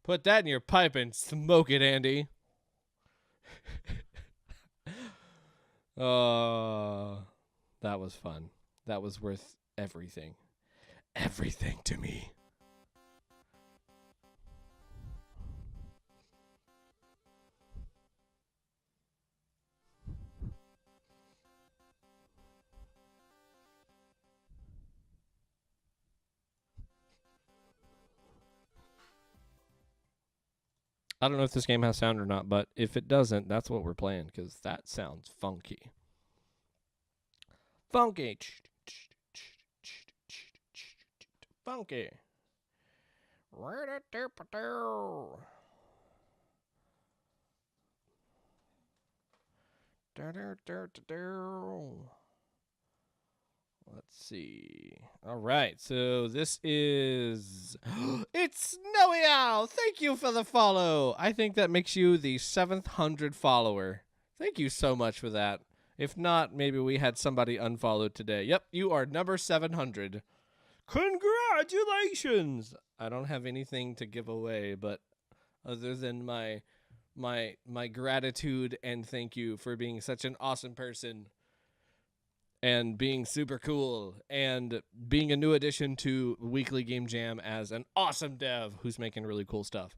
[SPEAKER 1] Put that in your pipe and smoke it, Andy. That was fun. That was worth everything. Everything to me. I don't know if this game has sound or not, but if it doesn't, that's what we're playing, because that sounds funky. Funky. Funky. Let's see. All right, so this is... It's Snowy Owl! Thank you for the follow! I think that makes you the 700 follower. Thank you so much for that. If not, maybe we had somebody unfollowed today. Yep, you are number 700. Congratulations! I don't have anything to give away, but other than my gratitude and thank you for being such an awesome person and being super cool and being a new addition to Weekly Game Jam as an awesome dev who's making really cool stuff.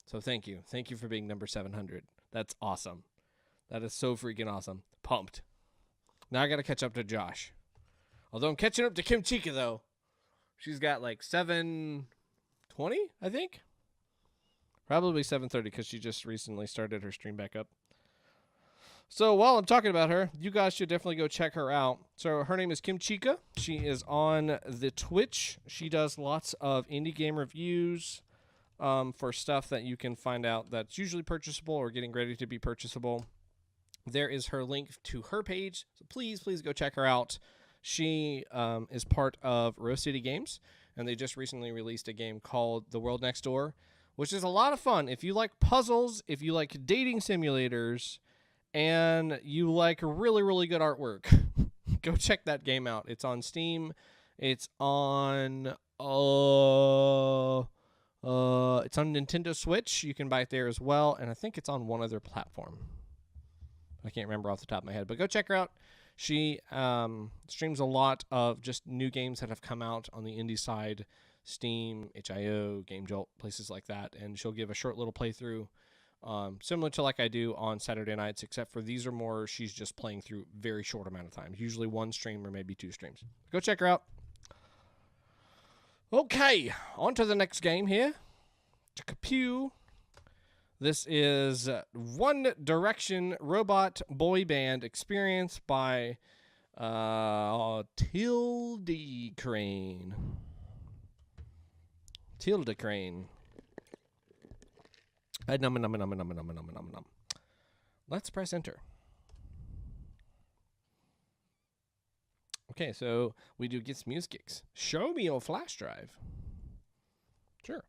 [SPEAKER 1] So thank you. Thank you for being number 700. That's awesome. That is so freaking awesome. Pumped. Now I got to catch up to Josh. Although I'm catching up to Kim Chica, though. She's got like 720, I think. Probably 7:30 because she just recently started her stream back up. So while I'm talking about her, you guys should definitely go check her out. So her name is Kim Chica. She is on the Twitch. She does lots of indie game reviews for stuff that you can find out that's usually purchasable or getting ready to be purchasable. There is her link to her page. So please go check her out. She is part of Rose City Games, and they just recently released a game called The World Next Door, which is a lot of fun. If you like puzzles, if you like dating simulators, and you like really good artwork, go check that game out. It's on Steam. It's on it's on Nintendo Switch. You can buy it there as well, and I think it's on one other platform. I can't remember off the top of my head, but go check her out. She streams a lot of just new games that have come out on the indie side, Steam, HAUO, Game Jolt, places like that, and she'll give a short little playthrough, similar to like I do on Saturday nights, except for these are more she's just playing through very short amount of time, usually one stream or maybe 2 streams. Go check her out. Okay, on to the next game here. Sheppio. This is One Direction Robot Boy Band Experience by Tildecrane. Tildecrane. Let's press enter. Okay, so we do Gets Musics. Show me your flash drive. Sure.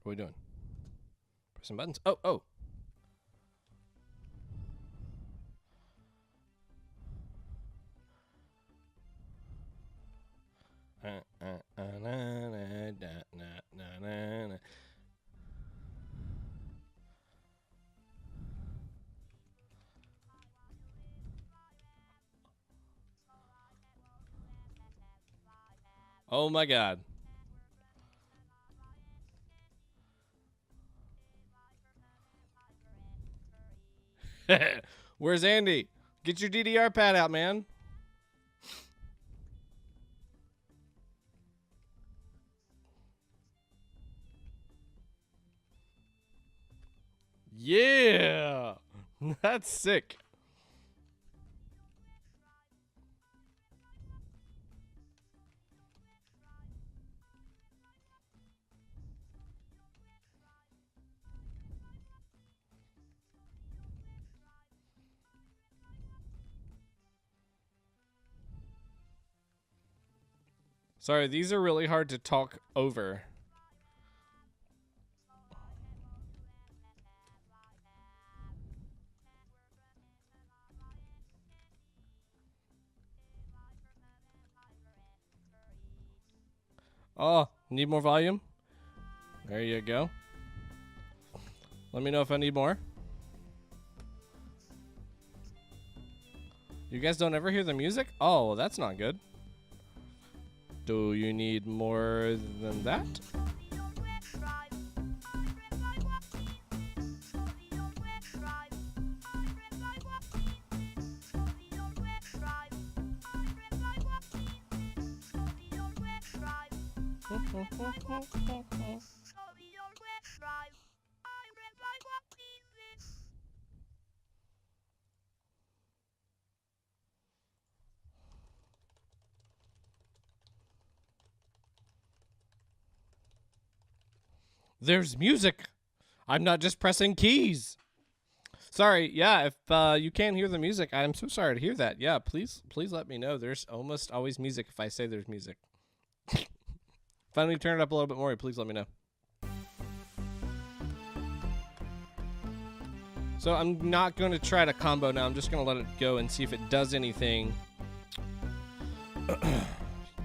[SPEAKER 1] What are we doing? Pressing buttons. Oh. Oh my God. Where's Andy? Get your DDR pad out, man. Yeah. That's sick. Sorry, these are really hard to talk over. Oh, need more volume? There you go. Let me know if I need more. You guys don't ever hear the music? Oh, well, that's not good. Do you need more than that? There's music. I'm not just pressing keys. Sorry, yeah, if you can't hear the music, I'm so sorry to hear that. Yeah, please let me know. There's almost always music if I say there's music. If I need to turn it up a little bit more, please let me know. So I'm not going to try to combo now. I'm just going to let it go and see if it does anything.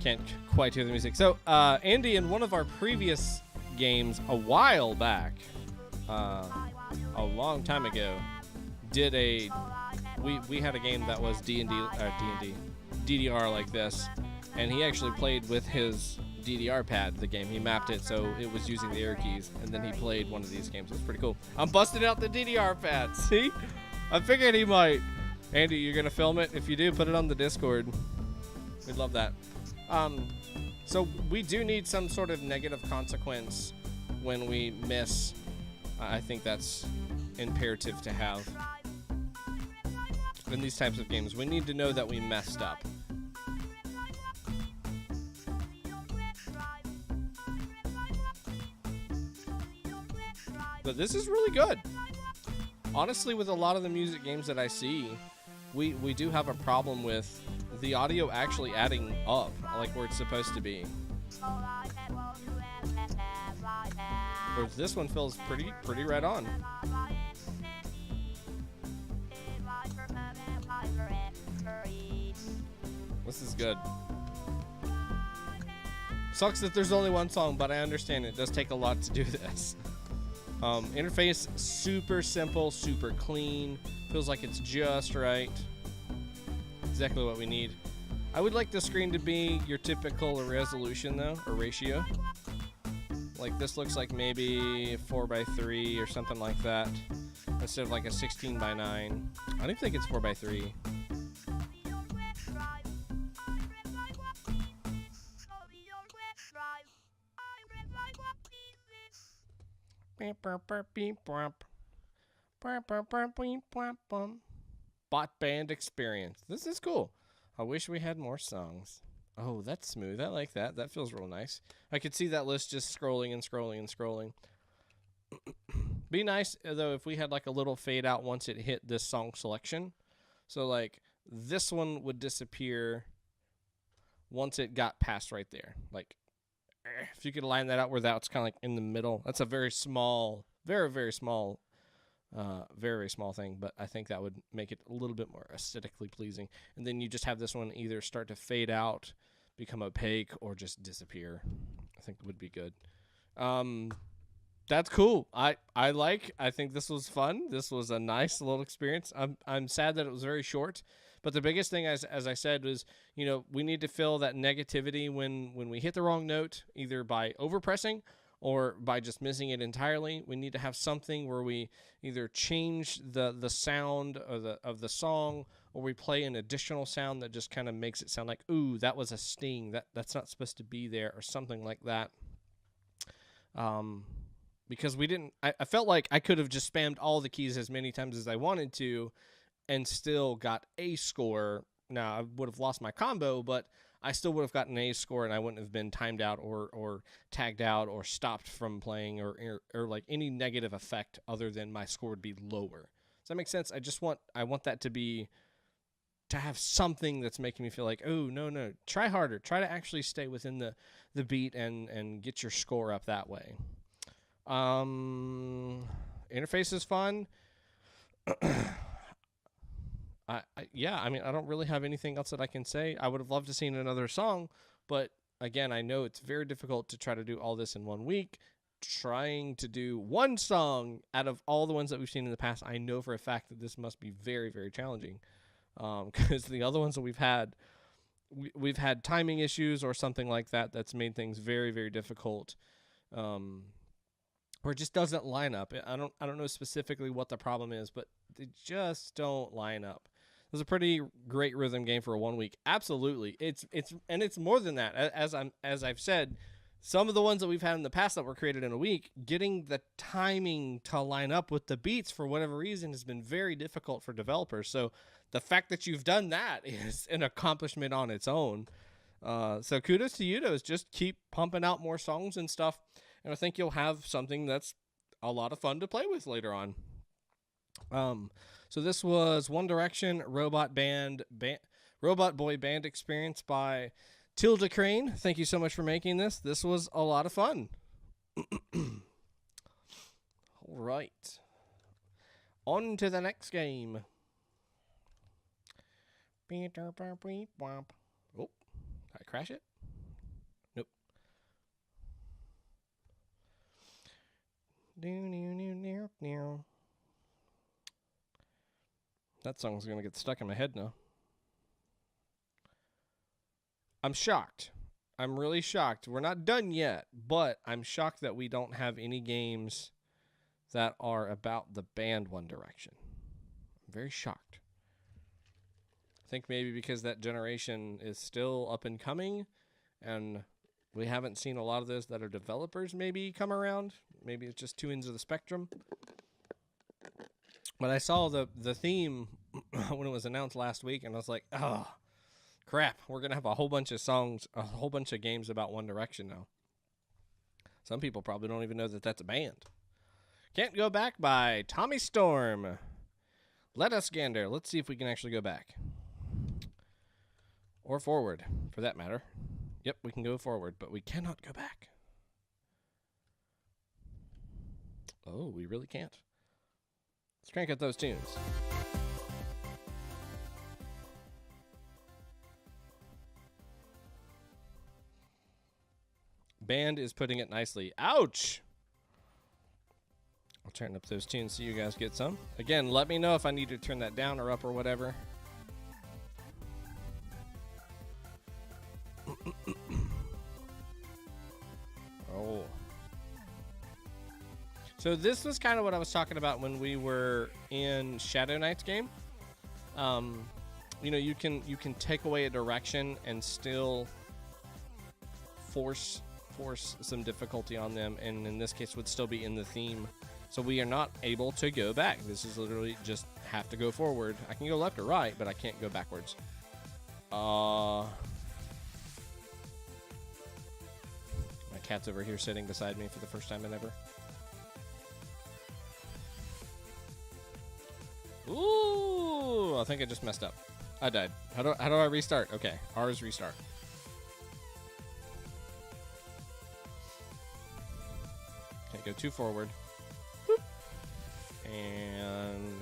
[SPEAKER 1] can't quite hear the music. So, Andy, in one of our previous games a while back, a long time ago, did we had a game that was DDR like this, and he actually played with his DDR pad, the game. He mapped it so it was using the arrow keys, and then he played one of these games. It was pretty cool. I'm busting out the DDR pad. See? I figured he might. Andy, you're going to film it? If you do, put it on the Discord. We'd love that. So we do need some sort of negative consequence when we miss. I think that's imperative to have. In these types of games, we need to know that we messed up. But this is really good. Honestly, with a lot of the music games that I see, we do have a problem with the audio actually adding up, like where it's supposed to be. Whereas this one feels pretty right on. This is good. Sucks that there's only one song, but I understand it does take a lot to do this. Interface, super simple, super clean. Feels like it's just right. Exactly what we need. I would like the screen to be your typical resolution though, or ratio. Like this looks like maybe 4:3 or something like that, instead of like a 16:9. I don't even think it's 4:3. Bot band experience. This is cool. I wish we had more songs. Oh, that's smooth. I like that. That feels real nice. I could see that list just scrolling and scrolling and scrolling. Be nice, though, if we had like a little fade out once it hit this song selection. So, like, this one would disappear once it got past right there. Like, if you could line that out where that's kind of like in the middle. That's a very small, very small thing, but I think that would make it a little bit more aesthetically pleasing. And then you just have this one either start to fade out, become opaque, or just disappear. I think would be good. That's cool. I think this was fun. This was a nice little experience. I'm sad that it was very short, but the biggest thing, as I said, was, we need to fill that negativity when we hit the wrong note, either by overpressing or by just missing it entirely. We need to have something where we either change the sound of the song, or we play an additional sound that just kind of makes it sound like, ooh, that was a sting. That's not supposed to be there, or something like that. Because I felt like I could have just spammed all the keys as many times as I wanted to and still got a score. Now, I would have lost my combo, but I still would have gotten an A score, and I wouldn't have been timed out or tagged out or stopped from playing or like any negative effect other than my score would be lower. Does that make sense? I want that to have something that's making me feel like, oh, no, try harder. Try to actually stay within the beat and get your score up that way. Interface is fun. I don't really have anything else that I can say. I would have loved to seen another song, but again, I know it's very difficult to try to do all this in 1 week. Trying to do one song out of all the ones that we've seen in the past, I know for a fact that this must be very, very challenging. Because the other ones that we've had timing issues or something like that that's made things very, very difficult. Or it just doesn't line up. I don't know specifically what the problem is, but they just don't line up. It was a pretty great rhythm game for a 1 week. Absolutely. It's more than that. As I've said, some of the ones that we've had in the past that were created in a week, getting the timing to line up with the beats for whatever reason has been very difficult for developers. So the fact that you've done that is an accomplishment on its own. So kudos to you, just keep pumping out more songs and stuff. And I think you'll have something that's a lot of fun to play with later on. So this was One Direction Robot Boy Band Experience by Tildecrane. Thank you so much for making this. This was a lot of fun. All right. On to the next game. Oh, did I crash it? That song's going to get stuck in my head now. I'm shocked. I'm really shocked. We're not done yet, but I'm shocked that we don't have any games that are about the band One Direction. I'm very shocked. I think maybe because that generation is still up and coming, and we haven't seen a lot of those that are developers maybe come around. Maybe it's just two ends of the spectrum. But I saw the theme when it was announced last week, and I was like, oh, crap. We're going to have a whole bunch of songs, a whole bunch of games about One Direction now. Some people probably don't even know that that's a band. Can't Go Back by tommystorm. Let us gander. Let's see if we can actually go back. Or forward, for that matter. Yep, we can go forward, but we cannot go back. Oh, we really can't. Let's crank up those tunes. Band is putting it nicely. Ouch! I'll turn up those tunes so you guys get some. Again, let me know if I need to turn that down or up or whatever. Oh. So this was kind of what I was talking about when we were in Shadow Knight's game. You know, you can take away a direction and still force some difficulty on them, and in this case would still be in the theme. So we are not able to go back. This is literally just have to go forward. I can go left or right, but I can't go backwards. My cat's over here sitting beside me for the first time in ever. Ooh, I think I just messed up. I died. How do I restart? Okay, R is restart. Can't go too forward. Boop. And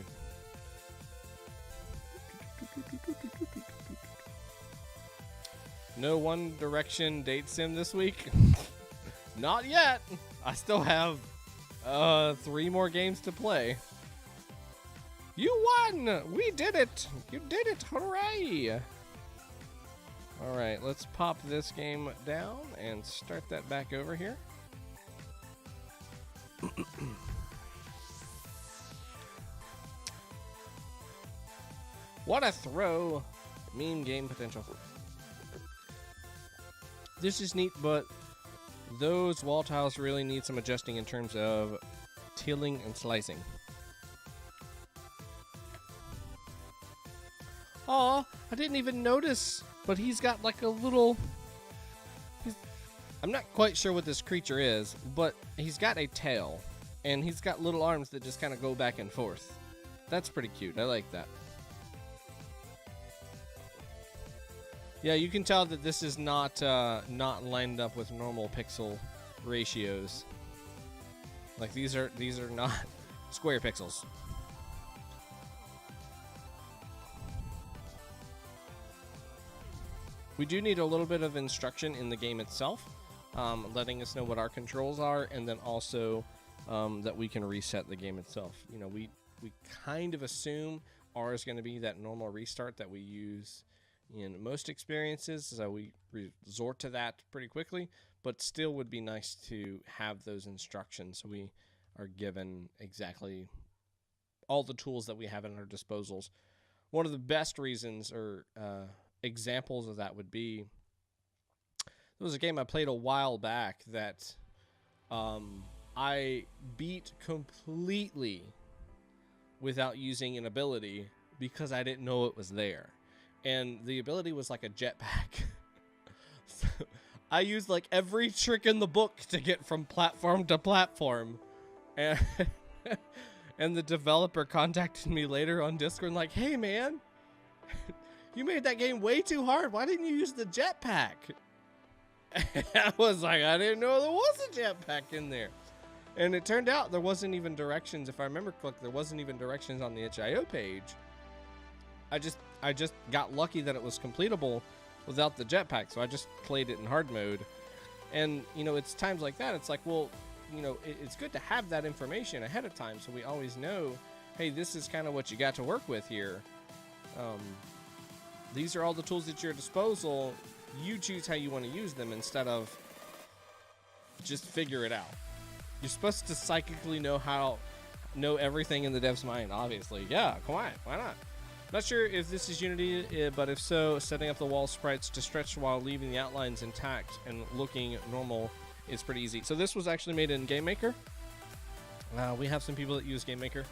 [SPEAKER 1] no One Direction date sim this week. Not yet. I still have 3 more games to play. You won! We did it! You did it! Hooray! Alright, let's pop this game down and start that back over here. What a throw! Meme game potential. This is neat, but those wall tiles really need some adjusting in terms of tilling and slicing. Aw, I didn't even notice, but he's got like a little... I'm not quite sure what this creature is, but he's got a tail, and he's got little arms that just kind of go back and forth. That's pretty cute. I like that. Yeah, you can tell that this is not lined up with normal pixel ratios. Like these are not square pixels. We do need a little bit of instruction in the game itself, letting us know what our controls are, and then also that we can reset the game itself. You know, we kind of assume R is going to be that normal restart that we use in most experiences, so we resort to that pretty quickly, but still would be nice to have those instructions so we are given exactly all the tools that we have at our disposals. One of the best reasons or examples of that would be, there was a game I played a while back that I beat completely without using an ability because I didn't know it was there. And the ability was like a jetpack. So I used like every trick in the book to get from platform to platform. And, and the developer contacted me later on Discord and like, hey man, you made that game way too hard. Why didn't you use the jetpack? And I was like, I didn't know there was a jetpack in there. And it turned out there wasn't even directions. If I remember correctly, there wasn't even directions on the HAUO page. I just got lucky that it was completable without the jetpack, so I just played it in hard mode. And, you know, it's times like that, it's like, well, you know, it's good to have that information ahead of time so we always know, hey, this is kind of what you got to work with here. These are all the tools at your disposal. You choose how you want to use them instead of just figure it out. You're supposed to psychically know everything in the dev's mind, obviously. Yeah, come on, why not? Not sure if this is Unity, but if so, setting up the wall sprites to stretch while leaving the outlines intact and looking normal is pretty easy. So this was actually made in GameMaker. We have some people that use GameMaker,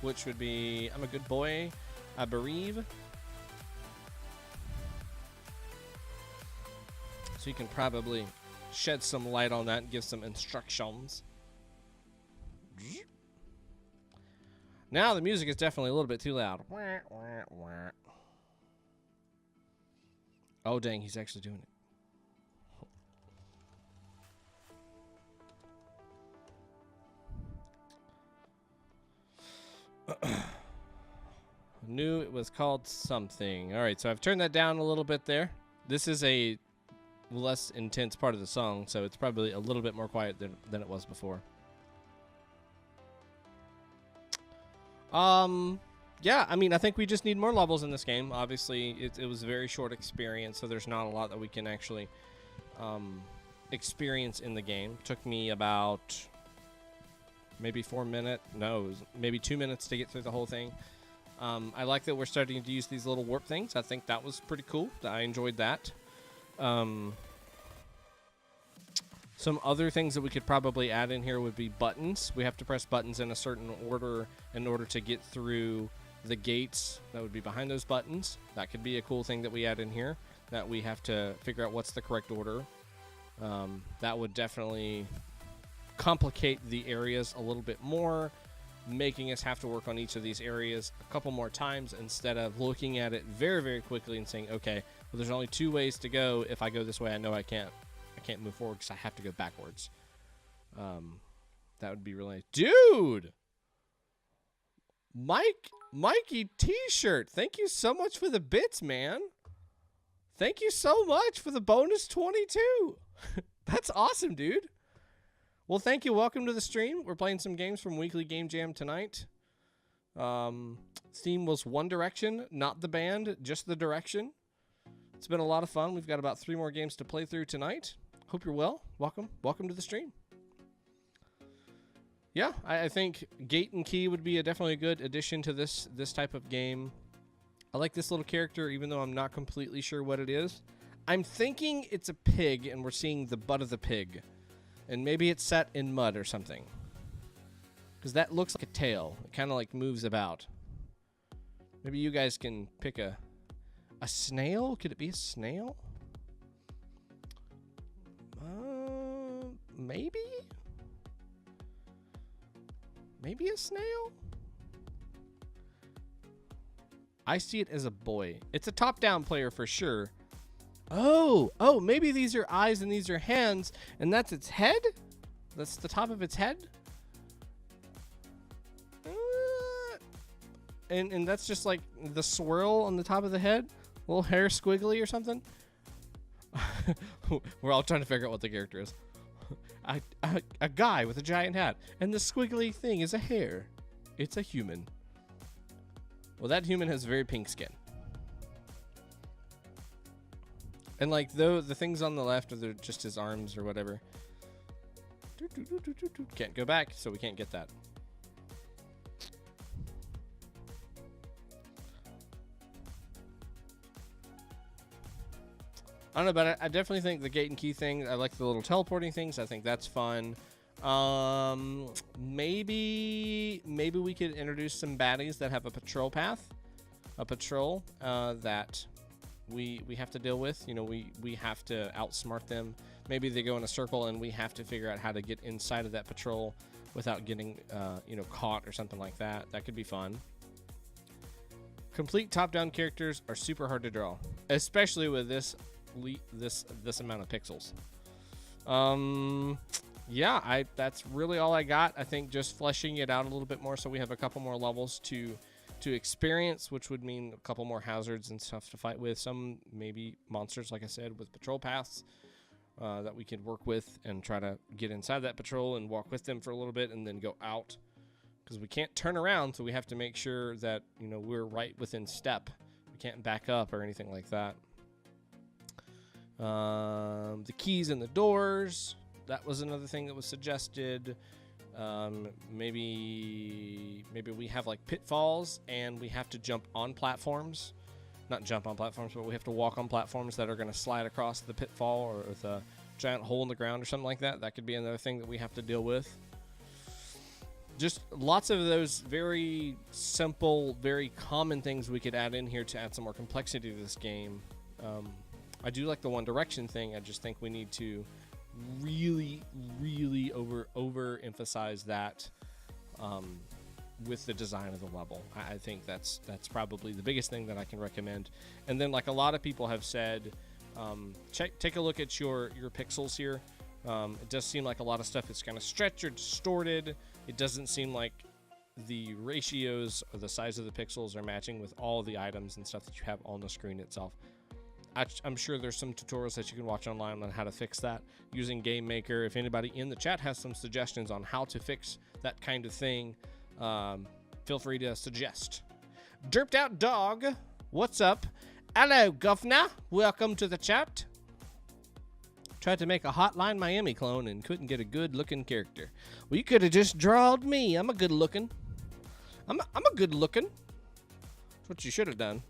[SPEAKER 1] which would be I'm a good boy, I bereave. So you can probably shed some light on that and give some instructions. Now the music is definitely a little bit too loud. Oh dang, he's actually doing it. Knew it was called something. All right, so I've turned that down a little bit there. This is a less intense part of the song, so it's probably a little bit more quiet than it was before. Yeah, I mean, I think we just need more levels in this game. Obviously, it was a very short experience, so there's not a lot that we can actually experience in the game. Took me about maybe 4 minutes. No, it was maybe 2 minutes to get through the whole thing. I like that we're starting to use these little warp things. I think that was pretty cool. I enjoyed that. Some other things that we could probably add in here would be buttons. We have to press buttons in a certain order in order to get through the gates that would be behind those buttons. That could be a cool thing that we add in here, that we have to figure out what's the correct order. That would definitely complicate the areas a little bit more, making us have to work on each of these areas a couple more times instead of looking at it very, very quickly and saying, okay, well, there's only 2 ways to go. If I go this way, I know I can't move forward because I have to go backwards. That would be really... Dude! Mikey t-shirt. Thank you so much for the bits, man. Thank you so much for the bonus 22. That's awesome, dude. Well, thank you. Welcome to the stream. We're playing some games from Weekly Game Jam tonight. Theme was One Direction, not the band, just the direction. It's been a lot of fun. We've got about 3 more games to play through tonight. Hope you're well. Welcome to the stream. Yeah, I think Gate and Key would be definitely a good addition to this type of game. I like this little character, even though I'm not completely sure what it is. I'm thinking it's a pig, and we're seeing the butt of the pig. And maybe it's set in mud or something. Because that looks like a tail. It kind of like moves about. Maybe you guys can pick a snail? Could it be a snail? Maybe? Maybe a snail? I see it as a boy. It's a top-down player for sure. Oh, maybe these are eyes and these are hands, and that's its head? That's the top of its head? And that's just like the swirl on the top of the head? A little hair squiggly or something? We're all trying to figure out what the character is. A guy with a giant hat, and the squiggly thing is a hair. It's a human. Well, that human has very pink skin. And like the things on the left are just his arms or whatever. Can't go back, so we can't get that. I don't know, but I definitely think the gate and key thing, I like the little teleporting things. I think that's fun. Maybe we could introduce some baddies that have a patrol path. A patrol that we have to deal with. You know, we have to outsmart them. Maybe they go in a circle and we have to figure out how to get inside of that patrol without getting, caught or something like that. That could be fun. Complete top-down characters are super hard to draw, especially with this amount of pixels. Yeah, that's really all I got. I think just fleshing it out a little bit more so we have a couple more levels to experience, which would mean a couple more hazards and stuff to fight with. Some maybe monsters, like I said, with patrol paths. that we could work with and try to get inside that patrol and walk with them for a little bit and then go out. Because we can't turn around, so we have to make sure that, you know, we're right within step. We can't back up or anything like that. The keys and the doors, that was another thing that was suggested. Maybe we have like pitfalls and we have to jump on platforms. Not jump on platforms, but we have to walk on platforms that are going to slide across the pitfall or the giant hole in the ground or something like that. That could be another thing that we have to deal with. Just lots of those very simple, very common things we could add in here to add some more complexity to this game. I do like the One Direction thing. I just think we need to really overemphasize that with the design of the level. I think that's probably the biggest thing that I can recommend. And then, like a lot of people have said, take a look at your pixels here. It does seem like a lot of stuff is kind of stretched or distorted. It doesn't seem like the ratios or the size of the pixels are matching with all the items and stuff that you have on the screen itself. I'm sure there's some tutorials that you can watch online on how to fix that using Game Maker. If anybody in the chat has some suggestions on how to fix that kind of thing, feel free to suggest. Derped Out Dog, what's up? Hello, Governor. Welcome to the chat. Tried to make a Hotline Miami clone and couldn't get a good-looking character. Well, you could have just drawed me. I'm a good-looking. I'm a good-looking. That's what you should have done.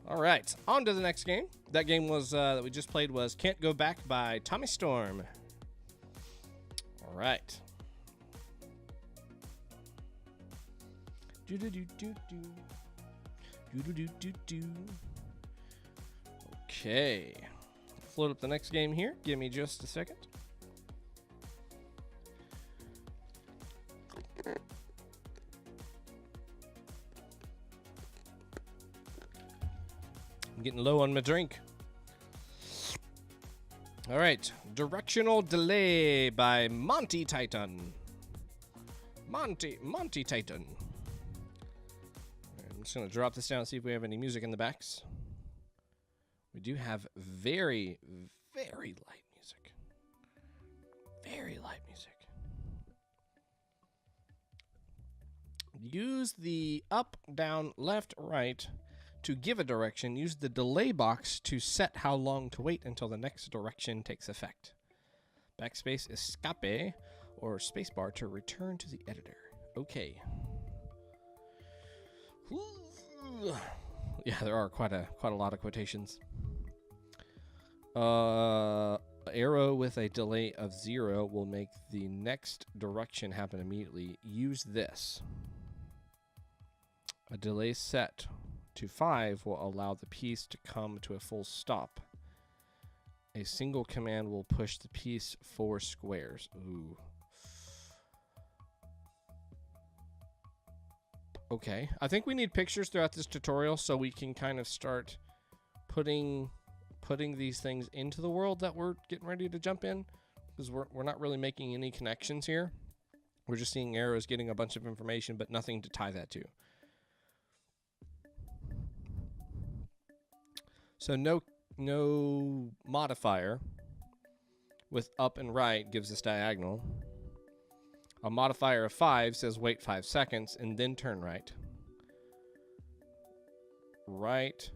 [SPEAKER 1] All right, on to the next game. That game was that we just played was Can't Go Back by tommystorm. All right. Okay. Let's load up the next game here. Give me just a second. I'm getting low on my drink. All right, Directional Delay by montytitan. montytitan. I'm just gonna drop this down and see if we have any music in the backs. We do have very light music. Very light music. Use the up, down, left, right to give a direction. Use the delay box to set how long to wait until the next direction takes effect. Backspace escape or spacebar to return to the editor. Okay. Yeah, there are quite a lot of quotations. Arrow with a delay of 0 will make the next direction happen immediately. Use this. A delay set to 5 will allow the piece to come to a full stop. A single command will push the piece 4 squares. Ooh. Okay, I think we need pictures throughout this tutorial so we can kind of start putting these things into the world that we're getting ready to jump in, because we're not really making any connections here. We're just seeing arrows, getting a bunch of information, but nothing to tie that to. So no modifier with up and right gives us diagonal. A modifier of 5 says wait 5 seconds and then turn right. Right.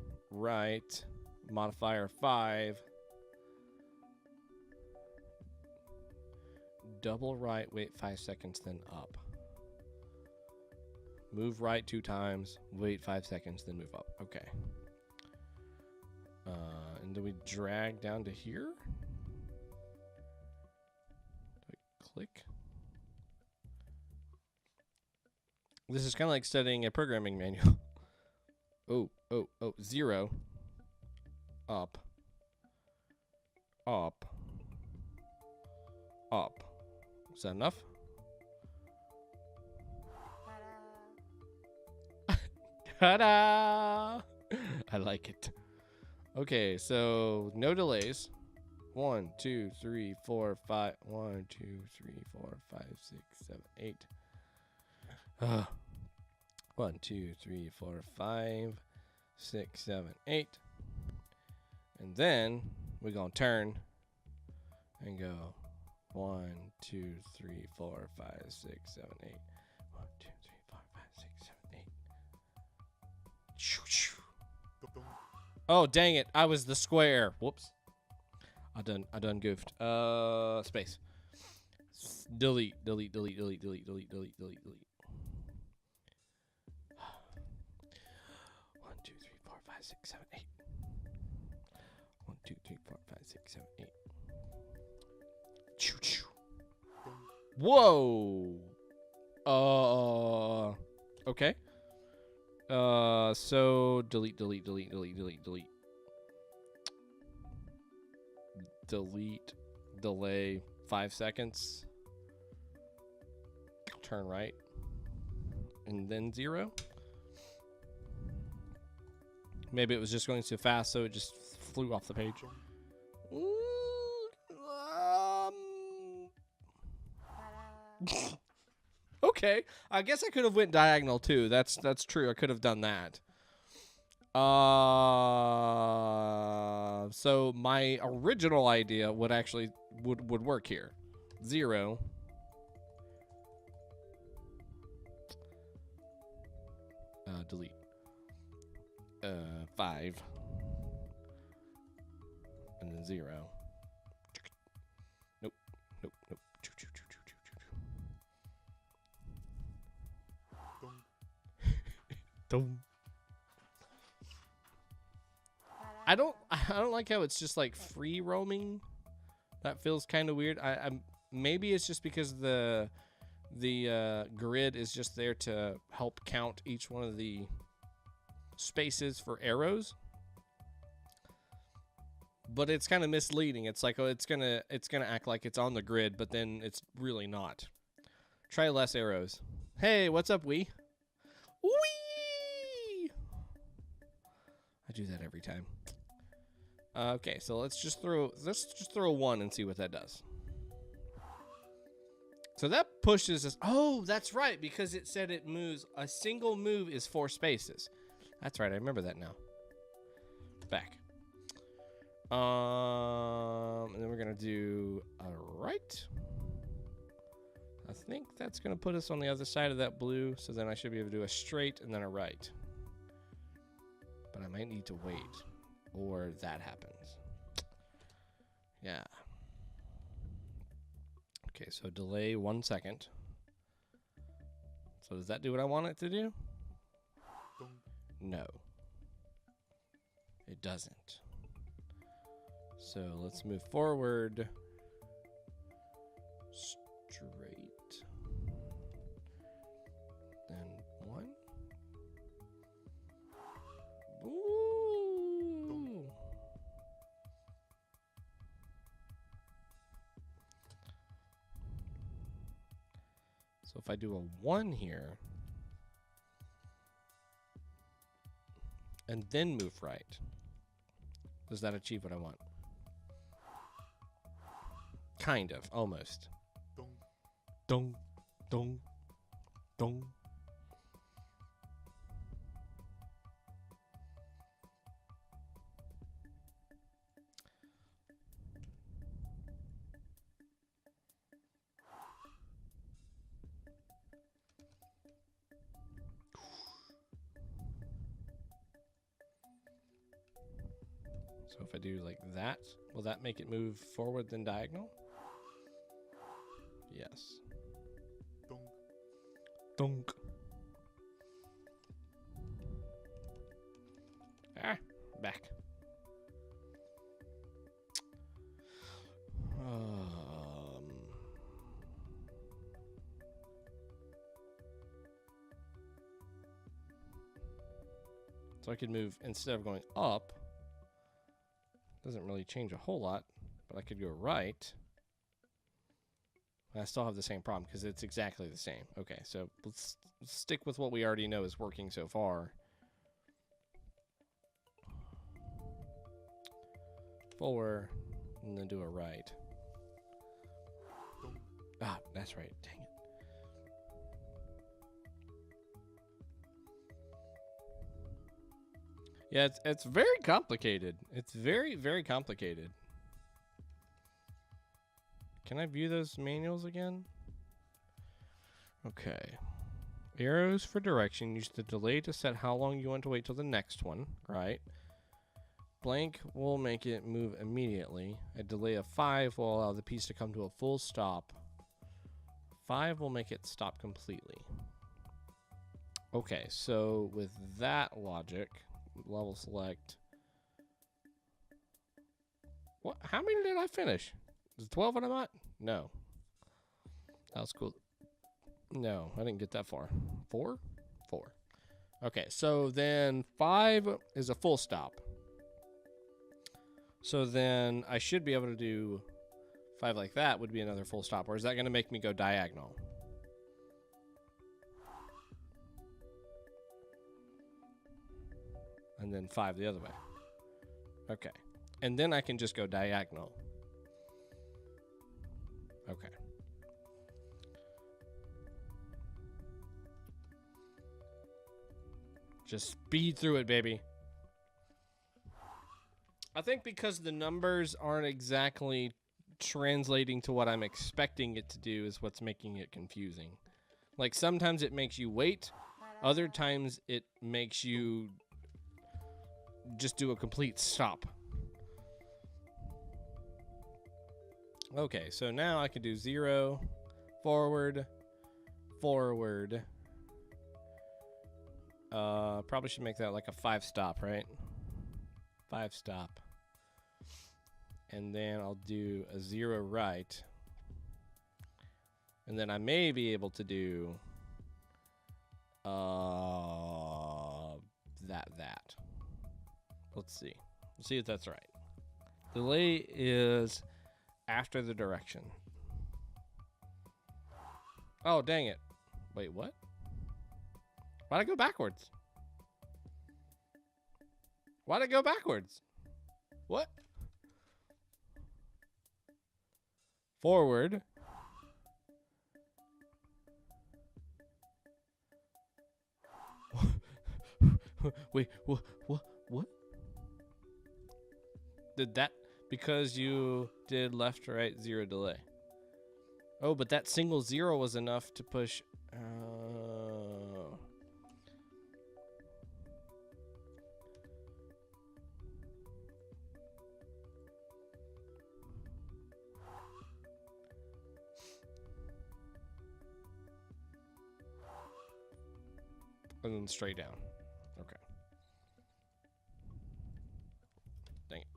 [SPEAKER 1] Modifier 5. Double right, wait 5 seconds, then up. Move right 2 times, wait 5 seconds, then move up. Okay. And then we drag down to here. Click. This is kind of like studying a programming manual. Oh, 0. Up. Is that enough? Ta-da! I like it. Okay, so no delays. 1, 2, 3, 4, 5. 1, 2, 3, 4, 5, 6, 7, 8. 1, 2, 3, 4, 5, 6, 7, 8. And then we're gonna turn and go 1, 2, 3, 4, 5, 6, 7, 8. 1, 2, 3, 4, 5, 6, 7, 8. Shoo, shoo. Oh, dang it. I was the square. Whoops. I done goofed. Space. Delete, delete, delete, delete, delete, delete, delete, delete, delete. 1, 2, 3, 4, 5, 6, 7, 8. 1, 2, 3, 4, 5, 6, 7, 8. Choo choo. Whoa. Okay. So delete, delete, delete, delete, delete, delete. Delete, delay, 5 seconds. Turn right. And then 0. Maybe it was just going too fast, so it just flew off the page. Okay, I guess I could have went diagonal too. That's true. I could have done that. So my original idea would actually would work here. 0. Delete. 5. And then 0. Nope. Nope. Nope. Dum. I don't like how it's just like free roaming. That feels kind of weird. I'm maybe it's just because the grid is just there to help count each one of the spaces for arrows. But it's kind of misleading. It's like, oh, it's gonna act like it's on the grid, but then it's really not. Try less arrows. Hey, what's up, Wee? Wee! I do that every time. Okay, so let's just throw a 1 and see what that does. So that pushes us. Oh, that's right, because it said it moves. A single move is 4 spaces. That's right. I remember that now. Back. And then we're gonna do a right. I think that's gonna put us on the other side of that blue. So then I should be able to do a straight and then a right. But I might need to wait, or that happens. Yeah. Okay, so delay 1 second. So does that do what I want it to do? No. It doesn't. So let's move forward. Straight. Then 1. Ooh. So if I do a 1 here, and then move right, does that achieve what I want? Kind of, almost. Dong, dong, dong. So if I do like that, will that make it move forward then diagonal? Yes. Donk. Ah, back. So I could move, instead of going up, doesn't really change a whole lot, but I could go right. I still have the same problem because it's exactly the same. Okay, so let's stick with what we already know is working so far. Forward, and then do a right. Ah, that's right. Dang it. Yeah, it's very complicated. It's very, very complicated. Can I view those manuals again? Okay. Arrows for direction. Use the delay to set how long you want to wait till the next one. Right. Blank will make it move immediately. A delay of 5 will allow the piece to come to a full stop. 5 will make it stop completely. Okay, so with that logic, level select. What? How many did I finish? Is it 12 on a mod? No. That was cool. No, I didn't get that far. 4? 4. Okay, so then 5 is a full stop. So then I should be able to do 5 like that would be another full stop. Or is that going to make me go diagonal? And then 5 the other way. Okay. And then I can just go diagonal. Okay. Just speed through it, baby. I think because the numbers aren't exactly translating to what I'm expecting it to do is what's making it confusing. Like sometimes it makes you wait, other times it makes you just do a complete stop. Okay, so now I can do 0, forward, forward. Probably should make that like a 5 stop, right? 5 stop. And then I'll do a 0 right. And then I may be able to do that. Let's see. Let's see if that's right. Delay is after the direction. Oh, dang it. Wait, what? Why'd I go backwards? Why'd I go backwards? What? Forward. Wait, what? Did that because you did left, right, 0 delay. Oh, but that single 0 was enough to push. And then straight down. Okay. Dang it.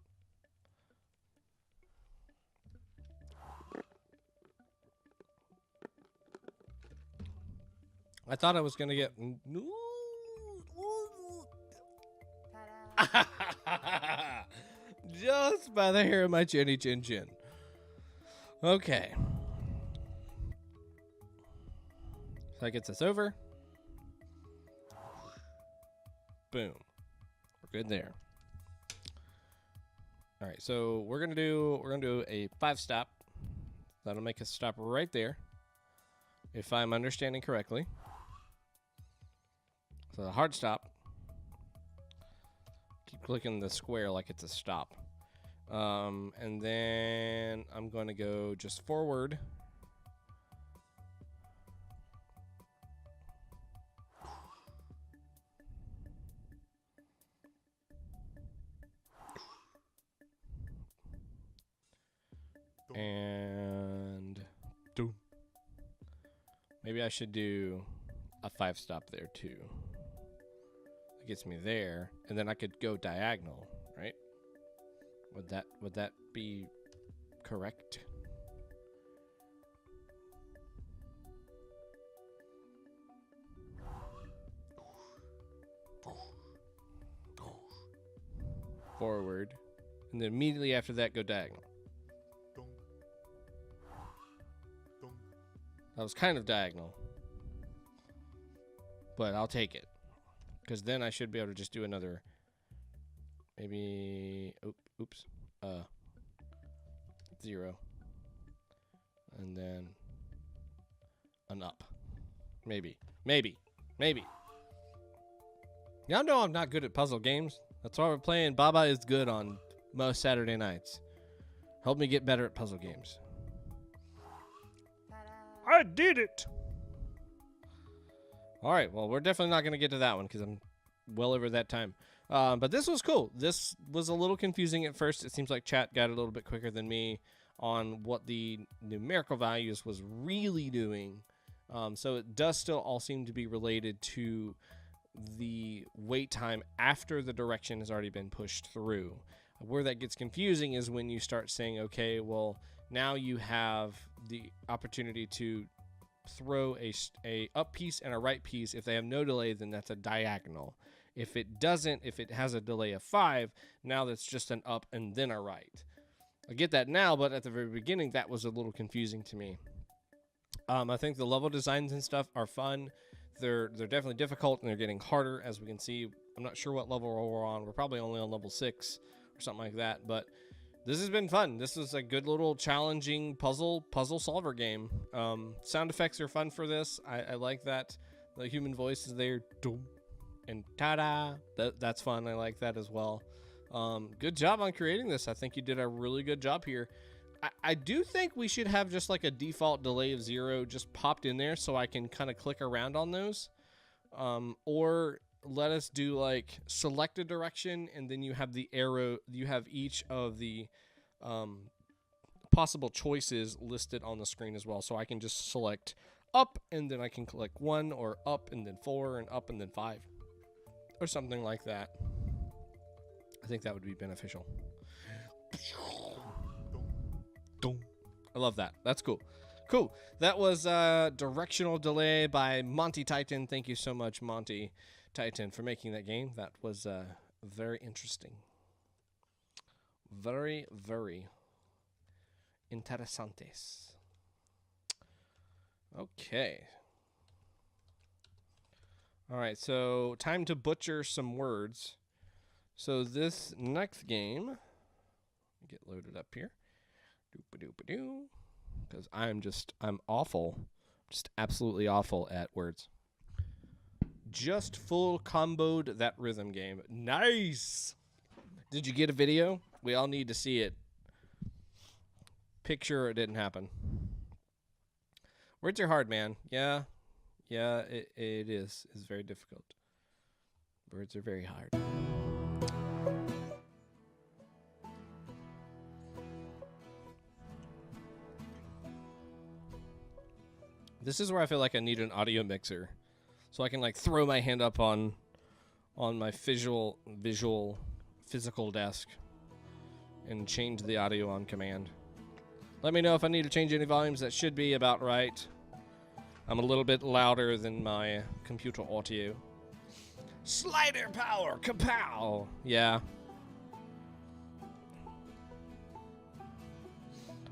[SPEAKER 1] I thought I was gonna get just by the hair of my chinny chin chin. Okay. So that gets us over. Boom. We're good there. All right, so we're gonna do a 5 stop. That'll make us stop right there, if I'm understanding correctly. So the hard stop. Keep clicking the square like it's a stop. And then I'm going to go just forward. And maybe I should do a 5 stop there too. That gets me there, and then I could go diagonal, right? Would that be correct? Forward, and then immediately after that go diagonal. That was kind of diagonal, but I'll take it, because then I should be able to just do another, maybe, oops, 0, and then an up, maybe. Y'all know I'm not good at puzzle games. That's why we're playing Baba is Good on most Saturday nights. Help me get better at puzzle games. I did it. All right, well, we're definitely not going to get to that one because I'm well over that time. But this was cool. This was a little confusing at first. It seems like chat got a little bit quicker than me on what the numerical values was really doing. So it does still all seem to be related to the wait time after the direction has already been pushed through. Where that gets confusing is when you start saying, okay, well, now you have the opportunity to throw a up piece and a right piece. If they have no delay, then that's a diagonal. If it doesn't, if it has a delay of 5, now that's just an up and then a right. I get that now, but at the very beginning, that was a little confusing to me. I think the level designs and stuff are fun. They're definitely difficult, and they're getting harder, as we can see. I'm not sure what level we're on. We're probably only on level 6 or something like that, but this has been fun. This was a good little challenging puzzle solver game. Sound effects are fun for this. I like that. The human voice is there. And ta-da! That's fun. I like that as well. Good job on creating this. I think you did a really good job here. I do think we should have just like a default delay of 0 just popped in there so I can kind of click around on those. Or let us do like select a direction and then you have the arrow, you have each of the possible choices listed on the screen as well. So I can just select up and then I can click 1 or up and then 4 and up and then 5 or something like that. I think that would be beneficial. I love that. That's cool. Cool. That was Directional Delay by montytitan. Thank you so much, montytitan, for making that game. That was very interesting. Very, very interesantes. Okay. All right, so time to butcher some words. So this next game, get loaded up here. Doop-a-doop-a-doo. Because I'm awful. Just absolutely awful at words. Just full comboed that rhythm game. Nice! Did you get a video? We all need to see it. Picture it didn't happen. Words are hard, man. Yeah, it is. It's very difficult. Words are very hard. This is where I feel like I need an audio mixer, so I can like throw my hand up on my physical desk and change the audio on command. Let me know if I need to change any volumes. That should be about right. I'm a little bit louder than my computer audio. Slider power, kapow! Yeah.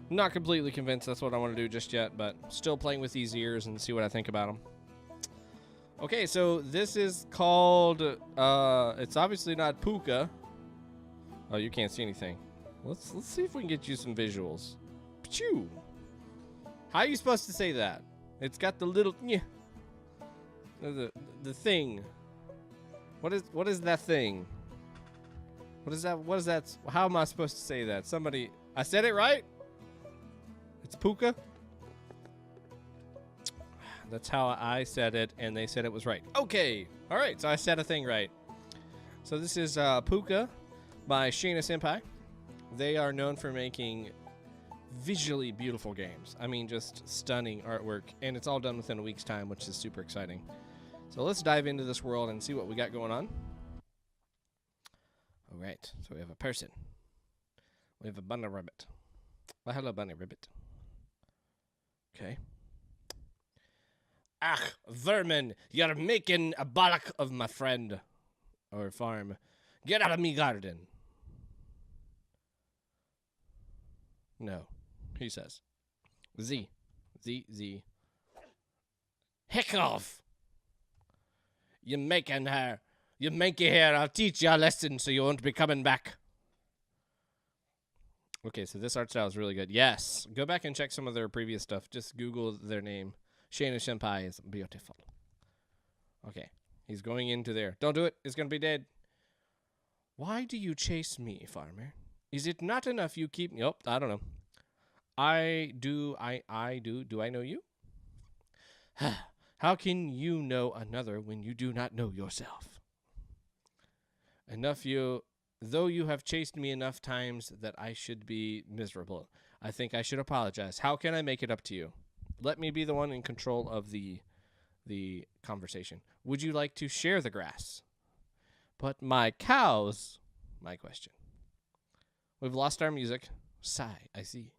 [SPEAKER 1] Not completely convinced that's what I want to do just yet, but still playing with these ears and see what I think about them. Okay, so this is called, it's obviously not Púca. Oh, you can't see anything. Let's see if we can get you some visuals. Pachoo! How are you supposed to say that? It's got the little, yeah, the thing. What is that thing? What is that? How am I supposed to say that? Somebody, I said it right? It's Púca. That's how I said it, and they said it was right. Okay. All right, so I said a thing right. So this is Púca by ShainaSenpaii. They are known for making visually beautiful games. I mean, just stunning artwork, and it's all done within a week's time, which is super exciting. So let's dive into this world and see what we got going on. All right, so we have a person. We have a bunny rabbit. Well, hello, bunny rabbit. Okay. Ach, vermin, you're making a bollock of my friend. Or farm. Get out of me garden. No, he says. Z. Heck off. You're making her. You manky hair, I'll teach you a lesson so you won't be coming back. Okay, so this art style is really good. Yes. Go back and check some of their previous stuff. Just Google their name. ShainaSenpaii is beautiful. Okay. He's going into there. Don't do it. It's going to be dead. Why do you chase me, farmer? Is it not enough you keep me? Oh, I don't know. I do. Do I know you? How can you know another when you do not know yourself? Though you have chased me enough times that I should be miserable. I think I should apologize. How can I make it up to you? Let me be the one in control of the conversation. Would you like to share the grass? But my cows, my question. We've lost our music. Sigh, I see.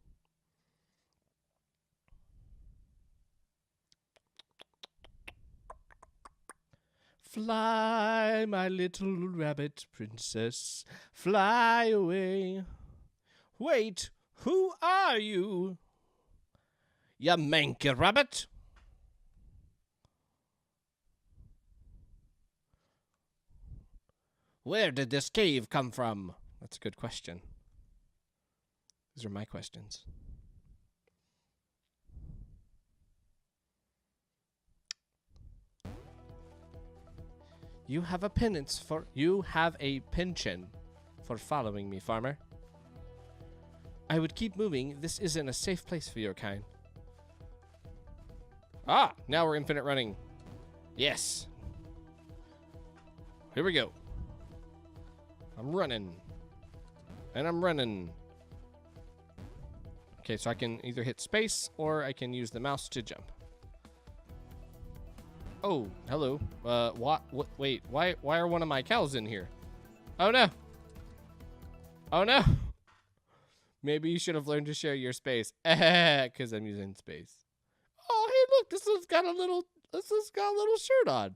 [SPEAKER 1] Fly, my little rabbit princess, fly away. Wait, who are you? You manky rabbit. Where did this cave come from? That's a good question. These are my questions. You have a penance for you have a pension for following me, farmer. I would keep moving. This isn't a safe place for your kind. Ah, now we're infinite running. Yes. Here we go. I'm running. And I'm running. Okay, so I can either hit space or I can use the mouse to jump. Oh, hello. What? Wait, why are one of my cows in here? Oh, no. Oh, no. Maybe you should have learned to share your space. Because I'm using space. Oh, hey, look. This one's got a little shirt on.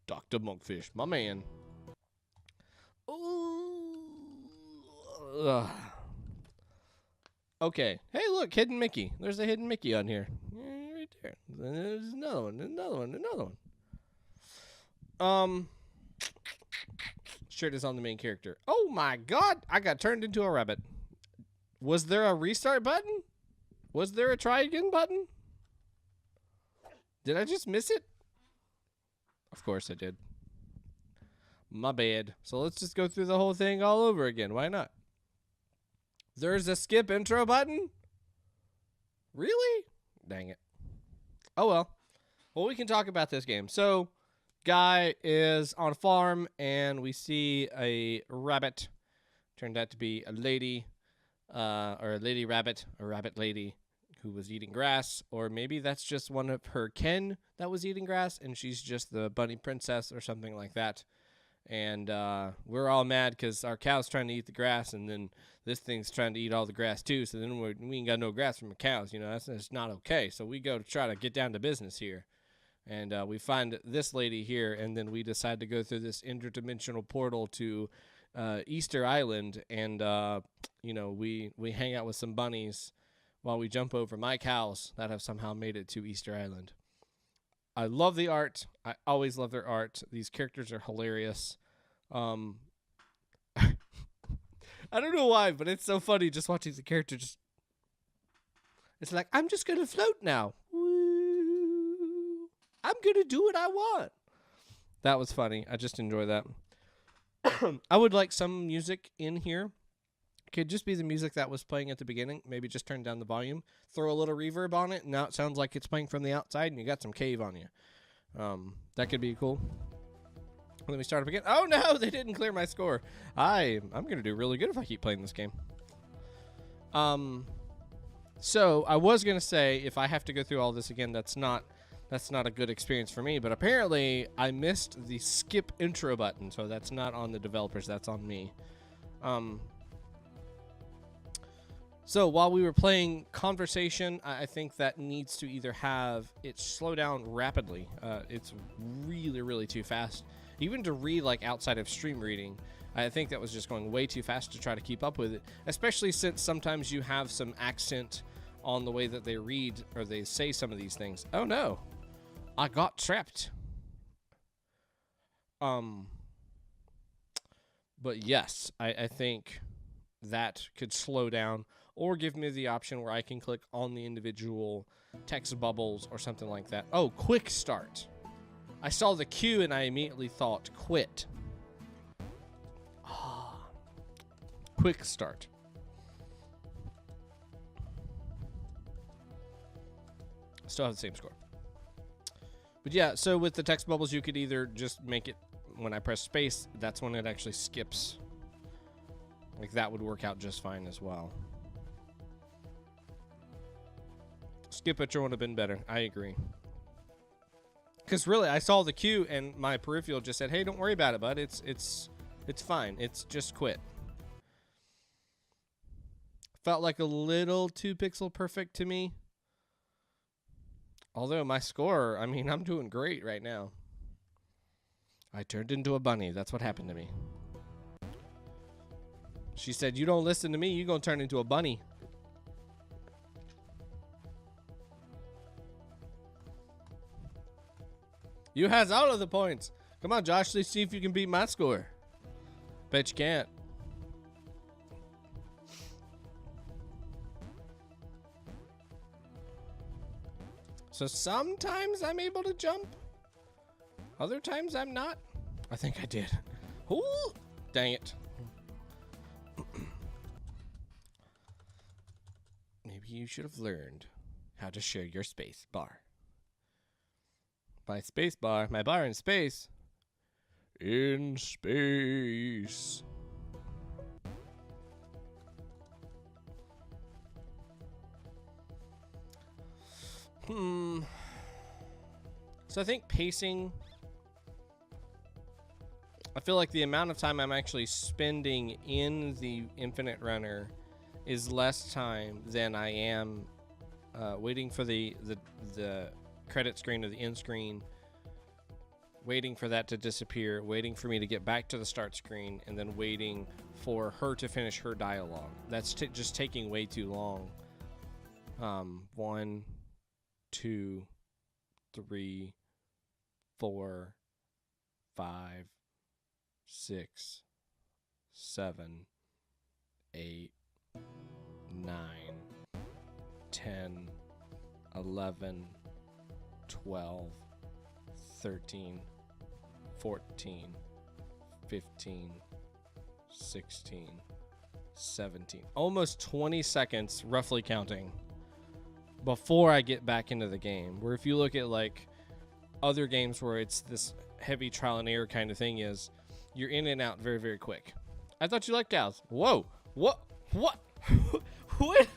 [SPEAKER 1] Dr. Monkfish, my man. Ugh. Okay. Hey, look, hidden Mickey. There's a hidden Mickey on here. Right there. There's another one. Shirt is on the main character. Oh my god, I got turned into a rabbit. Was there a restart button? Was there a try again button? Did I just miss it? Of course I did. My bad. So let's just go through the whole thing all over again. Why not? There's a skip intro button? Really? Dang it. Oh well. Well, we can talk about this game. So, guy is on a farm, and we see a rabbit. Turned out to be a lady, or a lady rabbit, a rabbit lady who was eating grass. Or maybe that's just one of her kin that was eating grass, and she's just the bunny princess or something like that. And we're all mad because our cow's trying to eat the grass, and then this thing's trying to eat all the grass too. So then we ain't got no grass from the cows. You know, that's not okay. So we go to try to get down to business here. And we find this lady here, and then we decide to go through this interdimensional portal to Easter Island. And, you know, we hang out with some bunnies while we jump over my cows that have somehow made it to Easter Island. I love the art. I always love their art. These characters are hilarious. I don't know why, but it's so funny just watching the character just... It's like, I'm just going to float now. Woo. I'm going to do what I want. That was funny. I just enjoy that. I would like some music in here. Could just be the music that was playing at the beginning. Maybe just turn down the volume. Throw a little reverb on it. And now it sounds like it's playing from the outside and you got some cave on you. That could be cool. Let me start up again. Oh, no, they didn't clear my score. I'm going to do really good if I keep playing this game. So I was going to say, if I have to go through all this again, that's not a good experience for me. But apparently, I missed the skip intro button. So that's not on the developers. That's on me. So while we were playing Conversation, I think that needs to either have it slow down rapidly. It's really, really too fast. Even to read like outside of stream reading, I think that was just going way too fast to try to keep up with it. Especially since sometimes you have some accent on the way that they read or they say some of these things. Oh no, I got trapped. But yes, I think that could slow down. Or give me the option where I can click on the individual text bubbles or something like that. Oh, quick start. I saw the Q and I immediately thought quit. Quick start. Still have the same score. But yeah, so with the text bubbles, you could either just make it when I press space, that's when it actually skips. Like that would work out just fine as well. Skip picture would have been better. I agree. Because really, I saw the cue and my peripheral just said, "Hey, don't worry about it, bud. It's fine. It's just quit." Felt like a little too pixel perfect to me. Although my score, I mean, I'm doing great right now. I turned into a bunny. That's what happened to me. She said, "You don't listen to me, you're going to turn into a bunny." You has all of the points. Come on, Josh. Let's see if you can beat my score. Bet you can't. So sometimes I'm able to jump. Other times I'm not. I think I did. Ooh, dang it. Maybe you should have learned how to share your space bar. My space bar, my bar in space. In space. So I think pacing, I feel like the amount of time I'm actually spending in the infinite runner is less time than I am waiting for the credit screen or the end screen, waiting for that to disappear, waiting for me to get back to the start screen, and then waiting for her to finish her dialogue. That's just taking way too long. 1, 2, 3, 4, 5, 6, 7, 8, 9, 10, 11, 12, 13, 14, 15, 16, 17. Almost 20 seconds, roughly counting, before I get back into the game. Where if you look at like other games where it's this heavy trial and error kind of thing, is you're in and out very, very quick. I thought you liked cows. Whoa. What? Wait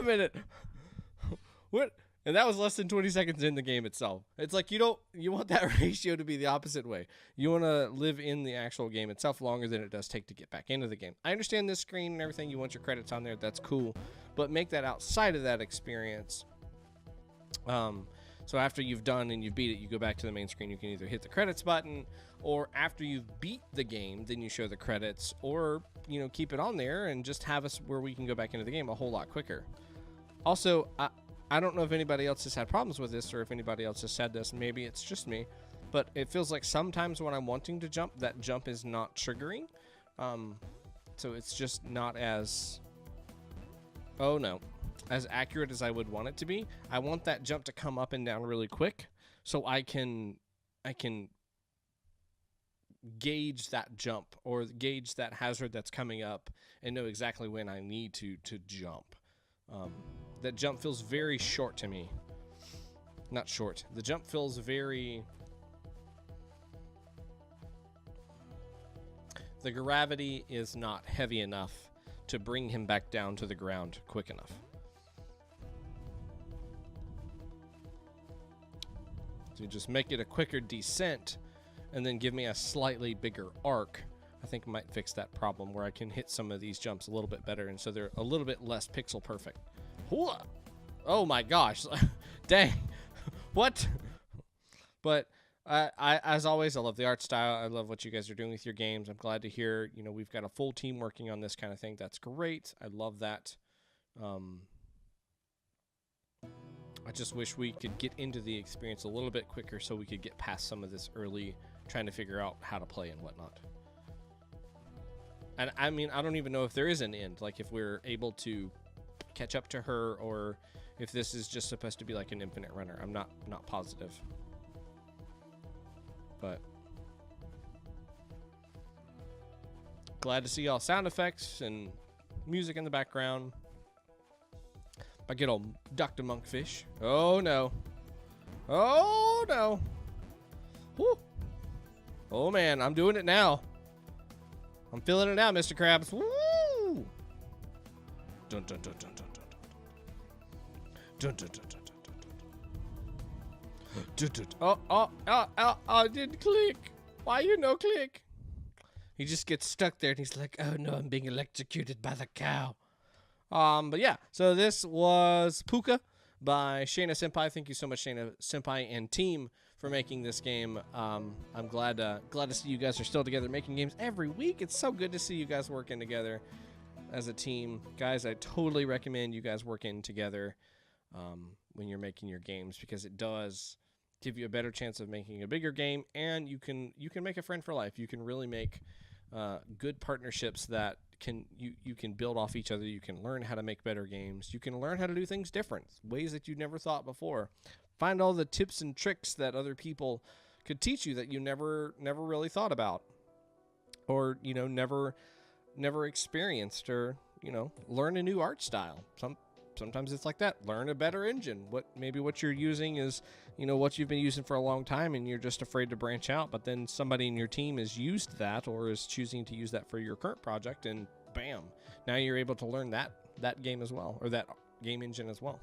[SPEAKER 1] a minute. What? And that was less than 20 seconds in the game itself. It's like you want that ratio to be the opposite way. You want to live in the actual game itself longer than it does take to get back into the game. I understand this screen and everything. You want your credits on there. That's cool. But make that outside of that experience. So after you've done and you've beat it, you go back to the main screen. You can either hit the credits button, or after you've beat the game, then you show the credits, or, you know, keep it on there and just have us where we can go back into the game a whole lot quicker. Also, I don't know if anybody else has had problems with this or if anybody else has said this. Maybe it's just me, but it feels like sometimes when I'm wanting to jump, that jump is not triggering. So it's just not as, as accurate as I would want it to be. I want that jump to come up and down really quick so I can gauge that jump or gauge that hazard that's coming up and know exactly when I need to jump. That jump feels very short to me. Not short. The jump feels very... The gravity is not heavy enough to bring him back down to the ground quick enough. So you just make it a quicker descent and then give me a slightly bigger arc. I think might fix that problem where I can hit some of these jumps a little bit better, and so they're a little bit less pixel perfect. Oh my gosh. Dang. What? But I as always, I love the art style. I love what you guys are doing with your games. I'm glad to hear, you know, we've got a full team working on this kind of thing. That's great. I love that. I just wish we could get into the experience a little bit quicker so we could get past some of this early trying to figure out how to play and whatnot. And I mean, I don't even know if there is an end, like if we're able to catch up to her or if this is just supposed to be like an infinite runner. I'm not positive. But glad to see all sound effects and music in the background. My good old Dr. Monkfish. Oh no. Oh, no. Woo. Oh, man. I'm doing it now. I'm feeling it now, Mr. Krabs. Woo! Dun, dun, dun, dun, dun, dun, dun, dun, dun, dun, dun, dun, dun. Oh, it didn't click. Why you no click? He just gets stuck there and he's like, oh no, I'm being electrocuted by the cow. But yeah, so this was Púca by ShainaSenpaii. Thank you so much, ShainaSenpaii and team, for making this game. I'm glad to see you guys are still together making games every week. It's so good to see you guys working together as a team. Guys, I totally recommend you guys working together when you're making your games, because it does give you a better chance of making a bigger game, and you can make a friend for life. You can really make good partnerships that you can build off each other. You can learn how to make better games. You can learn how to do things different, ways that you never thought before. Find all the tips and tricks that other people could teach you that you never really thought about, or never experienced, or learn a new art style. Sometimes it's like that. Learn a better engine. Maybe what you're using is what you've been using for a long time, and you're just afraid to branch out, but then somebody in your team has used that or is choosing to use that for your current project, and bam, now you're able to learn that game as well, or that game engine as well.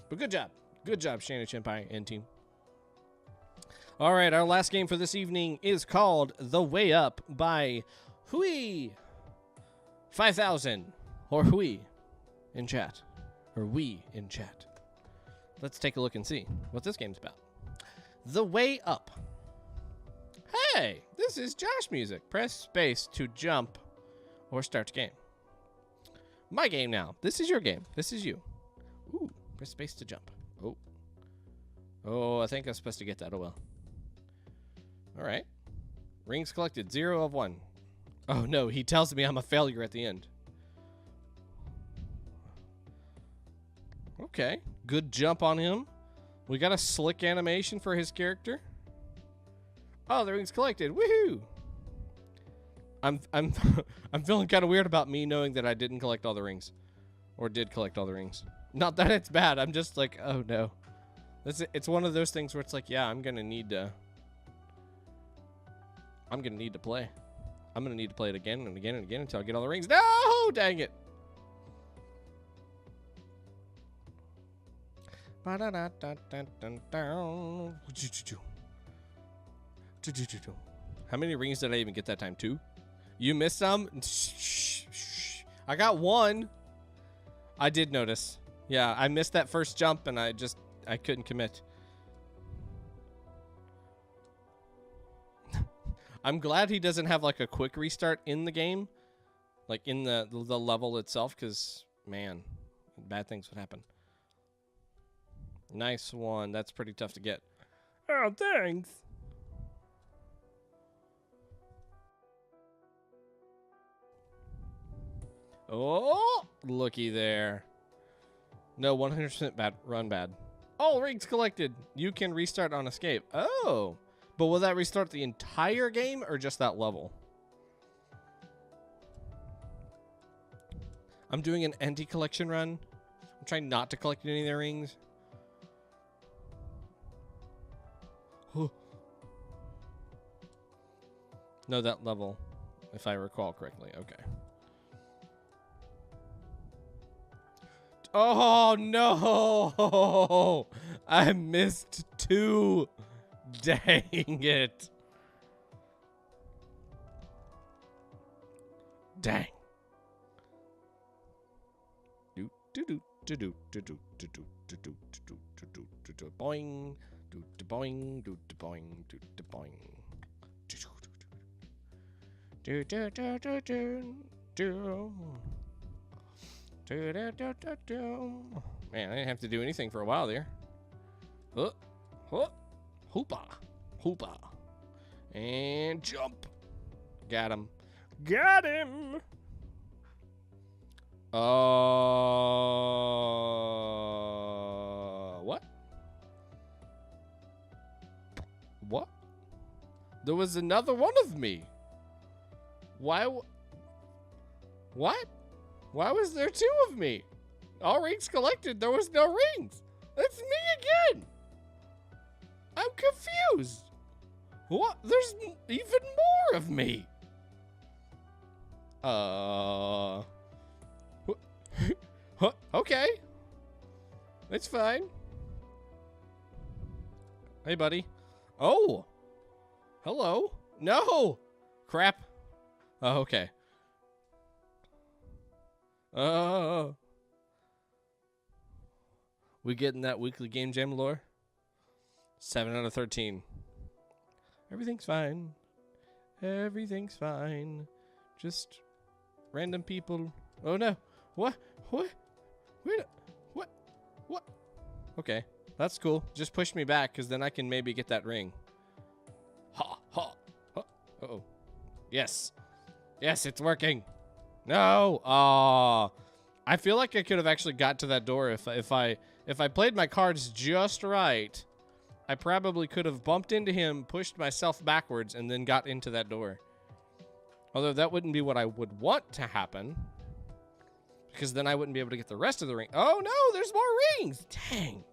[SPEAKER 1] But good job ShainaSenpaii and team. All right, our last game for this evening is called The Way Up by Hui 5000, or Hui in chat, or we in chat. Let's take a look and see what this game's about. The Way Up. Hey, this is Josh music. Press space to jump or start game. My game now. This is your game. This is you. Ooh, press space to jump. Oh, I think I'm supposed to get that. Oh, well. All right. Rings collected. 0 of 1. Oh, no. He tells me I'm a failure at the end. Okay. Good jump on him. We got a slick animation for his character. Oh, the rings collected. Woohoo! I'm feeling kind of weird about me knowing that I didn't collect all the rings, or did collect all the rings. Not that it's bad. I'm just like, oh no. It's one of those things where it's like, yeah, I'm gonna need to play. I'm gonna need to play it again and again and again until I get all the rings. No, dang it. How many rings did I even get that time? 2? You missed some? I got 1. I did notice. Yeah, I missed that first jump and I couldn't commit. I'm glad he doesn't have like a quick restart in the game, like in the level itself, because man, bad things would happen. Nice one. That's pretty tough to get. Oh, thanks. Oh, looky there. No, 100% bad. Run bad. All rings collected. You can restart on escape. Oh, but will that restart the entire game or just that level? I'm doing an anti-collection run. I'm trying not to collect any of their rings. No, that level, if I recall correctly. Okay. Oh, no. I missed 2. Dang it. Dang. Boing. Boing. Boing. Boing. Man, I didn't have to do anything for a while there. Hoopa. Hoopa. And jump. Got him. Got him. What? What? There was another one of me. Why? What? Why was there 2 of me? All rings collected. There was no rings. That's me again. I'm confused. What? There's even more of me. Okay. It's fine. Hey, buddy. Oh. Hello. No. Crap. Oh, okay. We getting that weekly game jam lore? 7 out of 13. Everything's fine. Everything's fine. Just random people. Oh no. What? What? Where? What? What? Okay. That's cool. Just push me back, because then I can maybe get that ring. Ha! Ha! Ha! Uh-oh. Yes. Yes, it's working. No. I feel like I could have actually got to that door if I played my cards just right. I probably could have bumped into him, pushed myself backwards, and then got into that door. Although that wouldn't be what I would want to happen, because then I wouldn't be able to get the rest of the ring. Oh no, there's more rings. Dang.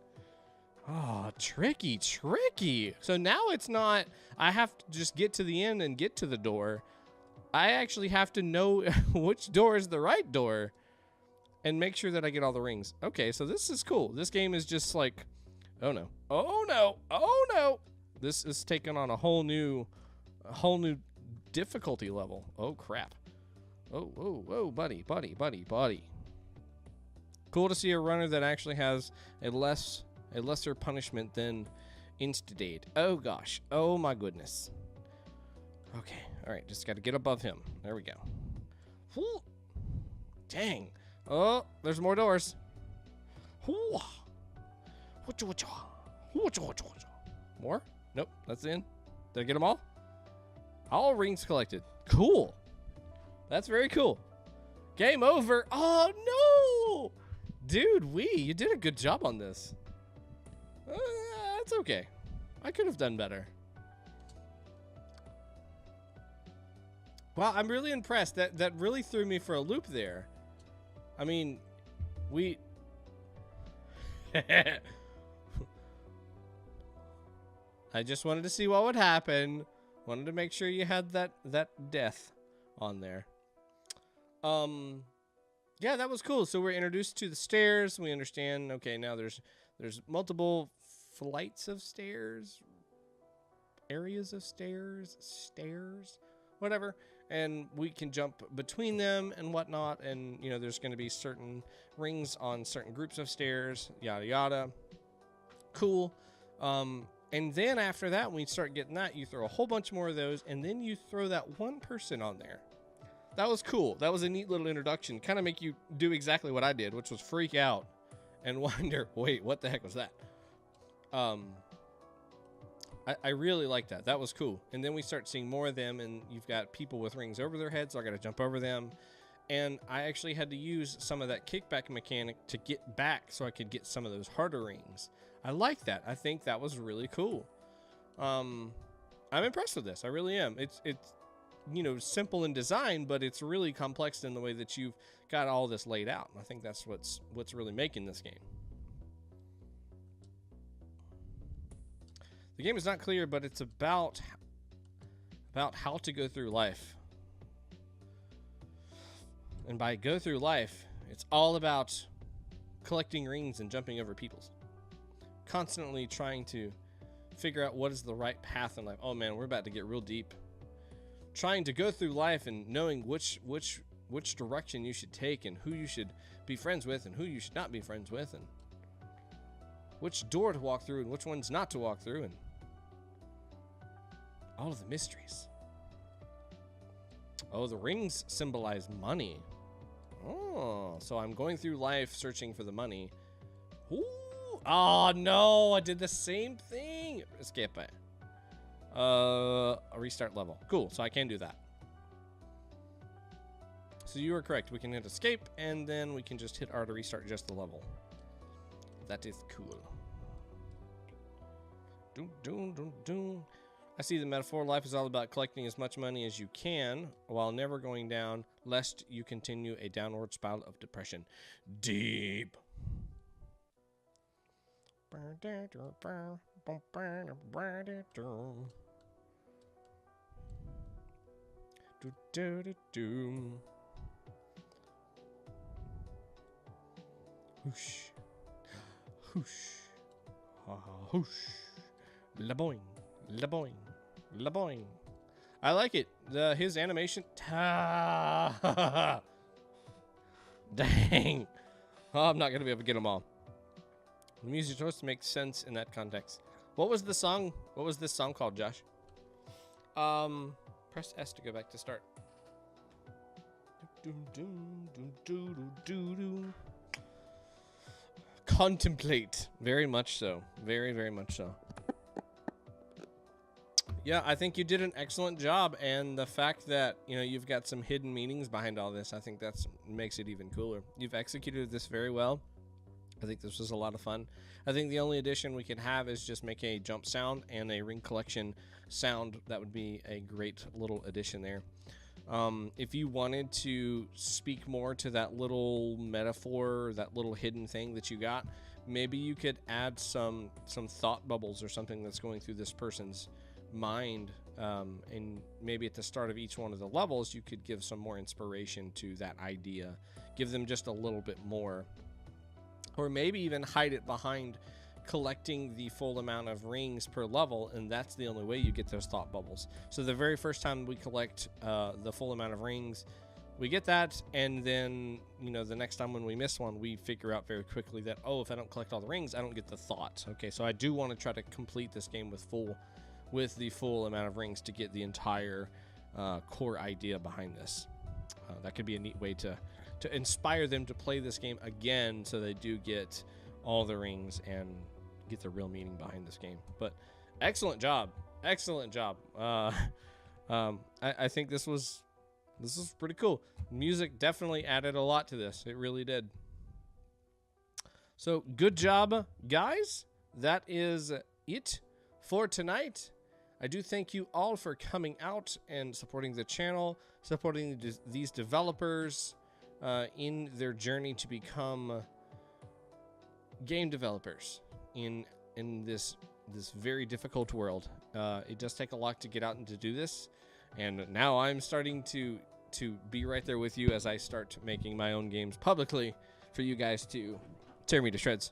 [SPEAKER 1] Oh, tricky, tricky. So now it's not, I have to just get to the end and get to the door. I actually have to know which door is the right door and make sure that I get all the rings. Okay, so this is cool. This game is just like, oh no, oh no, oh no. This is taking on a whole new difficulty level. Oh crap. Oh, buddy. Cool to see a runner that actually has a lesser punishment than Instadate. Oh gosh. Oh my goodness. Okay. All right. Just got to get above him. There we go. Whew. Dang. Oh, there's more doors. Whew. More? Nope. That's the end. Did I get them all? All rings collected. Cool. That's very cool. Game over. Oh no. Dude, you did a good job on this. That's okay. I could have done better. Wow, I'm really impressed. That really threw me for a loop there. I mean, I just wanted to see what would happen. Wanted to make sure you had that death on there. Yeah, that was cool. So we're introduced to the stairs. We understand, okay, now there's multiple flights of stairs, areas of stairs, whatever. And we can jump between them and whatnot. And, you know, there's going to be certain rings on certain groups of stairs, yada, yada. Cool. And then after that, when you start getting that, you throw a whole bunch more of those. And then you throw that one person on there. That was cool. That was a neat little introduction. Kind of make you do exactly what I did, which was freak out and wonder, wait, what the heck was that? I really like that. That was cool. And then we start seeing more of them, and you've got people with rings over their heads, so I got to jump over them. And I actually had to use some of that kickback mechanic to get back so I could get some of those harder rings. I like that. I think that was really cool. I'm impressed with this. I really am. It's you know, simple in design, but it's really complex in the way that you've got all this laid out. And I think that's what's really making this game. The game is not clear, but it's about how to go through life. And by go through life, it's all about collecting rings and jumping over peoples. Constantly trying to figure out what is the right path in life. Oh man, we're about to get real deep. Trying to go through life and knowing which direction you should take and who you should be friends with and who you should not be friends with and which door to walk through and which ones not to walk through and all of the mysteries. Oh, the rings symbolize money. Oh, so I'm going through life searching for the money. Ooh. Oh no, I did the same thing. Escape it. A restart level. Cool, so I can do that. So you are correct. We can hit escape, and then we can just hit R to restart just the level. That is cool. Doom, doom, doom, doom. I see the metaphor. Life is all about collecting as much money as you can while never going down, lest you continue a downward spiral of depression. Deep. Whoosh. Whoosh. Whoosh. Laboing. Laboing. Laboing. I like it. His animation. Dang. Oh, I'm not going to be able to get them all. The music choice makes sense in that context. What was the song? What was this song called, Josh? Press S to go back to start. Contemplate. Very much so. Very, very much so. Yeah, I think you did an excellent job, and the fact that, you know, you've got some hidden meanings behind all this, I think that's makes it even cooler. You've executed this very well. I think this was a lot of fun. I think the only addition we could have is just make a jump sound and a ring collection sound. That would be a great little addition there. If you wanted to speak more to that little metaphor, that little hidden thing that you got, maybe you could add some thought bubbles or something that's going through this person's mind, and maybe at the start of each one of the levels you could give some more inspiration to that idea, give them just a little bit more, or maybe even hide it behind collecting the full amount of rings per level, and that's the only way you get those thought bubbles. So the very first time we collect the full amount of rings, we get that, and then, you know, the next time when we miss one, we figure out very quickly that, oh, if I don't collect all the rings, I don't get the thought. Okay, so I do want to try to complete this game with the full amount of rings to get the entire core idea behind this. That could be a neat way to inspire them to play this game again, so they do get all the rings and get the real meaning behind this game. But excellent job. I think this was pretty cool. Music definitely added a lot to this. It really did. So good job, guys. That is it for tonight. I do thank you all for coming out and supporting the channel, supporting these developers in their journey to become game developers in this very difficult world. It does take a lot to get out and to do this, and now I'm starting to be right there with you as I start making my own games publicly for you guys to tear me to shreds.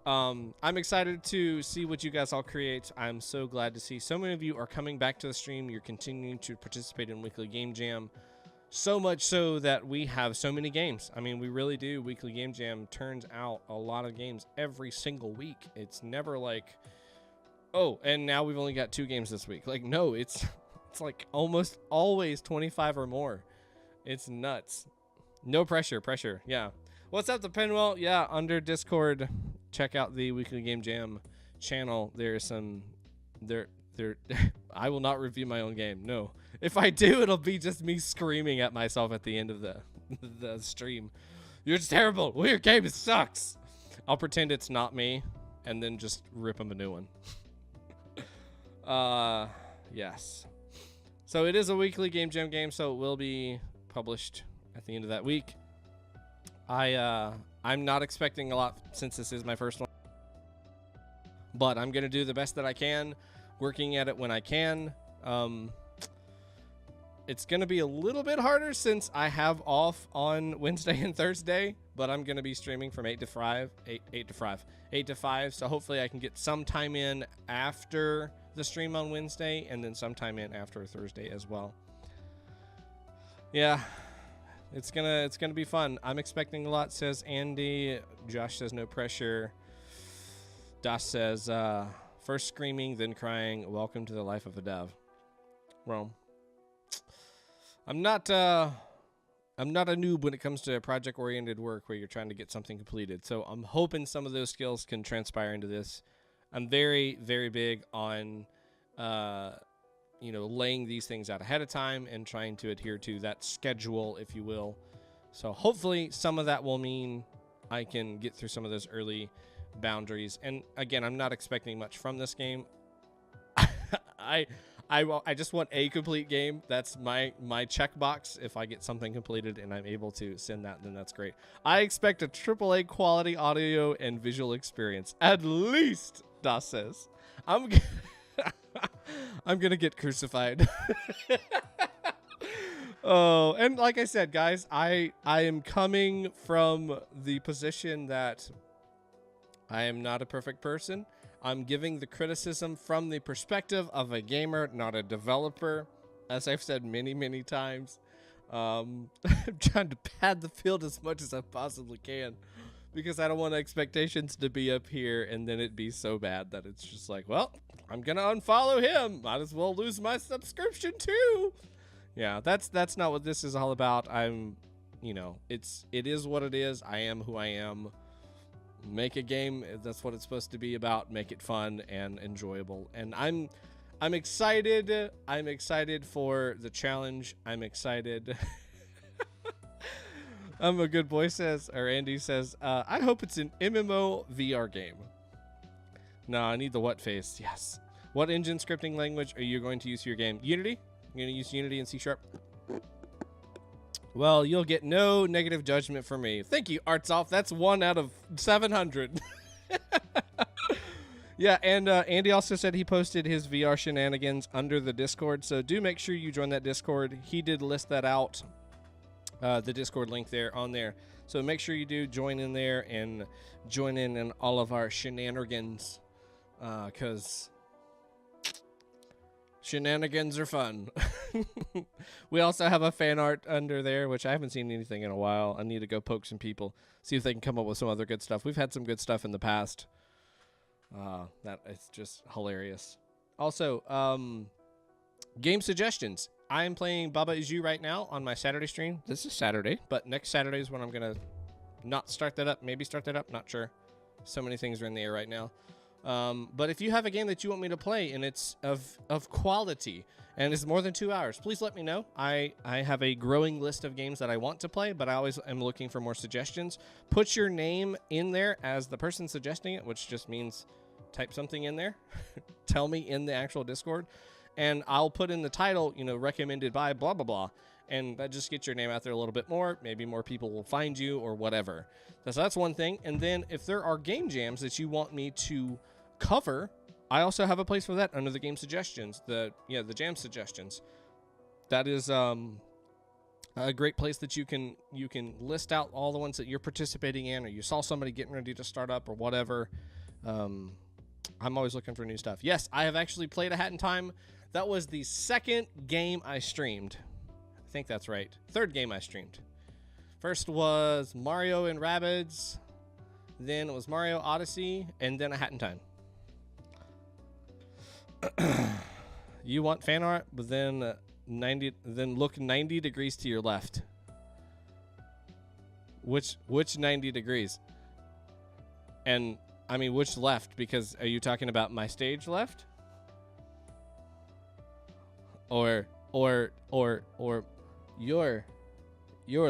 [SPEAKER 1] I'm excited to see what you guys all create. I'm so glad to see so many of you are coming back to the stream. You're continuing to participate in Weekly Game Jam, so much so that we have so many games. I mean, we really do. Weekly Game Jam turns out a lot of games every single week. It's never like, oh, and now we've only got 2 games this week. Like, no, it's like almost always 25 or more. It's nuts. No pressure. Yeah. What's up, the Pinwheel? Yeah, under Discord, check out the Weekly Game Jam channel. There's some I will not review my own game. No. If I do, it'll be just me screaming at myself at the end of the stream. You're terrible. Well, your game sucks. I'll pretend it's not me and then just rip him a new one. Yes. So it is a weekly Game Jam game, so it will be published at the end of that week. I'm not expecting a lot since this is my first one, but I'm gonna do the best that I can, working at it when I can. It's gonna be a little bit harder since I have off on Wednesday and Thursday, but I'm gonna be streaming from 8 to 5. So hopefully I can get some time in after the stream on Wednesday, and then some time in after Thursday as well. Yeah. It's gonna be fun. I'm expecting a lot, says Andy. Josh says no pressure. Das says first screaming, then crying. Welcome to the life of a dev. Well, I'm not a noob when it comes to project-oriented work where you're trying to get something completed. So I'm hoping some of those skills can transpire into this. I'm very, very big on laying these things out ahead of time and trying to adhere to that schedule, if you will. So hopefully some of that will mean I can get through some of those early boundaries. And again, I'm not expecting much from this game. I just want a complete game. That's my checkbox. If I get something completed and I'm able to send that, then that's great. I expect a AAA quality audio and visual experience. At least, Das says. I'm I'm gonna get crucified. Oh, and like I said, guys, I am coming from the position that I am not a perfect person. I'm giving the criticism from the perspective of a gamer, not a developer, as I've said many, many times. I'm trying to pad the field as much as I possibly can because I don't want expectations to be up here and then it be so bad that it's just like, well, I'm going to unfollow him. Might as well lose my subscription too. Yeah, that's not what this is all about. It is what it is. I am who I am. Make a game. That's what it's supposed to be about. Make it fun and enjoyable. And I'm excited. I'm excited for the challenge. I'm excited. I'm a good boy says, or Andy says, I hope it's an MMO VR game. No, I need the what face. Yes. What engine scripting language are you going to use for your game? Unity? You're going to use Unity and C#? Well, you'll get no negative judgment from me. Thank you, Artsoft. That's 1 out of 700. Yeah, and Andy also said he posted his VR shenanigans under the Discord, so do make sure you join that Discord. He did list that out, the Discord link there on there. So make sure you do join in there and join in all of our shenanigans, because shenanigans are fun. We also have a fan art under there, which I haven't seen anything in a while. I need to go poke some people, see if they can come up with some other good stuff. We've had some good stuff in the past. That it's just hilarious. Also, game suggestions. I am playing Baba Is You right now on my Saturday stream. This is Saturday, but next Saturday is when I'm gonna not start that up. Maybe start that up. Not sure. So many things are in the air right now. But if you have a game that you want me to play and it's of quality and it's more than 2 hours, please let me know. I have a growing list of games that I want to play, but I always am looking for more suggestions. Put your name in there as the person suggesting it, which just means type something in there. Tell me in the actual Discord, and I'll put in the title, recommended by blah, blah, blah. And that just gets your name out there a little bit more. Maybe more people will find you or whatever. So that's one thing. And then if there are game jams that you want me to cover, I also have a place for that under the game suggestions, the jam suggestions. That is a great place that you can list out all the ones that you're participating in, or you saw somebody getting ready to start up or whatever. I'm always looking for new stuff. Yes, I have actually played A Hat in Time. That was the second game I streamed. I think that's right. Third game I streamed. First was Mario and Rabbids, then it was Mario Odyssey, and then A Hat in Time. You want fan art, but then look 90 degrees to your left. Which 90 degrees? And I mean, which left? Because are you talking about my stage left? Or your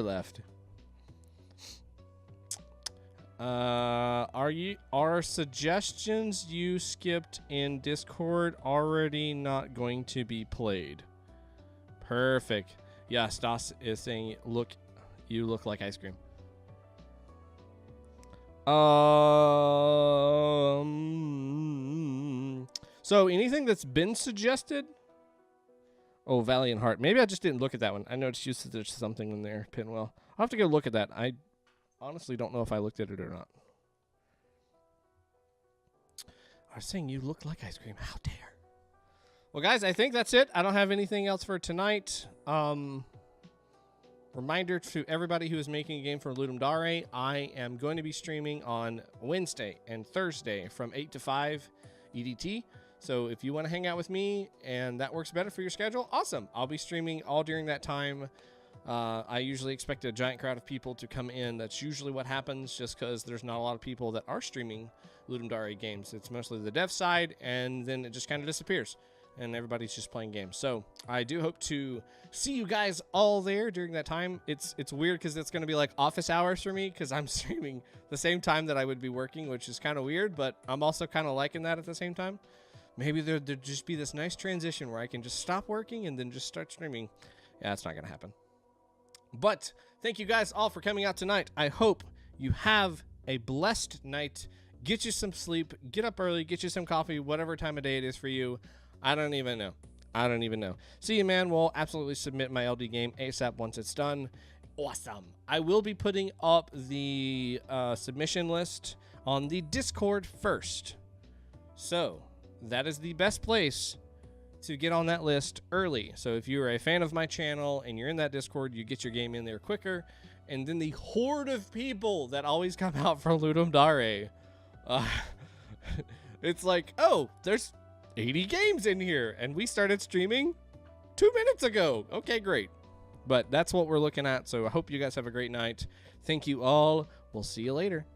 [SPEAKER 1] left? Are suggestions you skipped in Discord already not going to be played? Perfect. Yeah, Stas is saying, you look like ice cream. So anything that's been suggested? Oh, Valiant Heart. Maybe I just didn't look at that one. I noticed you said there's something in there, Pinwell. I'll have to go look at that. I honestly don't know if I looked at it or not. I was saying you look like ice cream. How dare. Well, guys, I think that's it. I don't have anything else for tonight. Reminder to everybody who is making a game for Ludum Dare, I am going to be streaming on Wednesday and Thursday from 8 to 5 EDT. So if you want to hang out with me and that works better for your schedule, awesome. I'll be streaming all during that time. I usually expect a giant crowd of people to come in. That's usually what happens, just because there's not a lot of people that are streaming Ludum Dare games. It's mostly the dev side, and then it just kind of disappears, and everybody's just playing games. So I do hope to see you guys all there during that time. It's weird because it's going to be like office hours for me, because I'm streaming the same time that I would be working, which is kind of weird, but I'm also kind of liking that at the same time. Maybe there'd just be this nice transition where I can just stop working and then just start streaming. Yeah, it's not going to happen. But thank you guys all for coming out tonight. I hope you have a blessed night get you some sleep, get up early, get you some coffee, whatever time of day it is for you. I don't even know. See you, man. We'll absolutely submit my LD game ASAP once it's done. Awesome. I will be putting up the submission list on the Discord first. So that is the best place to get on that list early. So if you're a fan of my channel and you're in that Discord, you get your game in there quicker. And then the horde of people that always come out for Ludum Dare, it's like, oh, there's 80 games in here, and we started streaming 2 minutes ago. Okay, great. But that's what we're looking at, so I hope you guys have a great night. Thank you all. We'll see you later.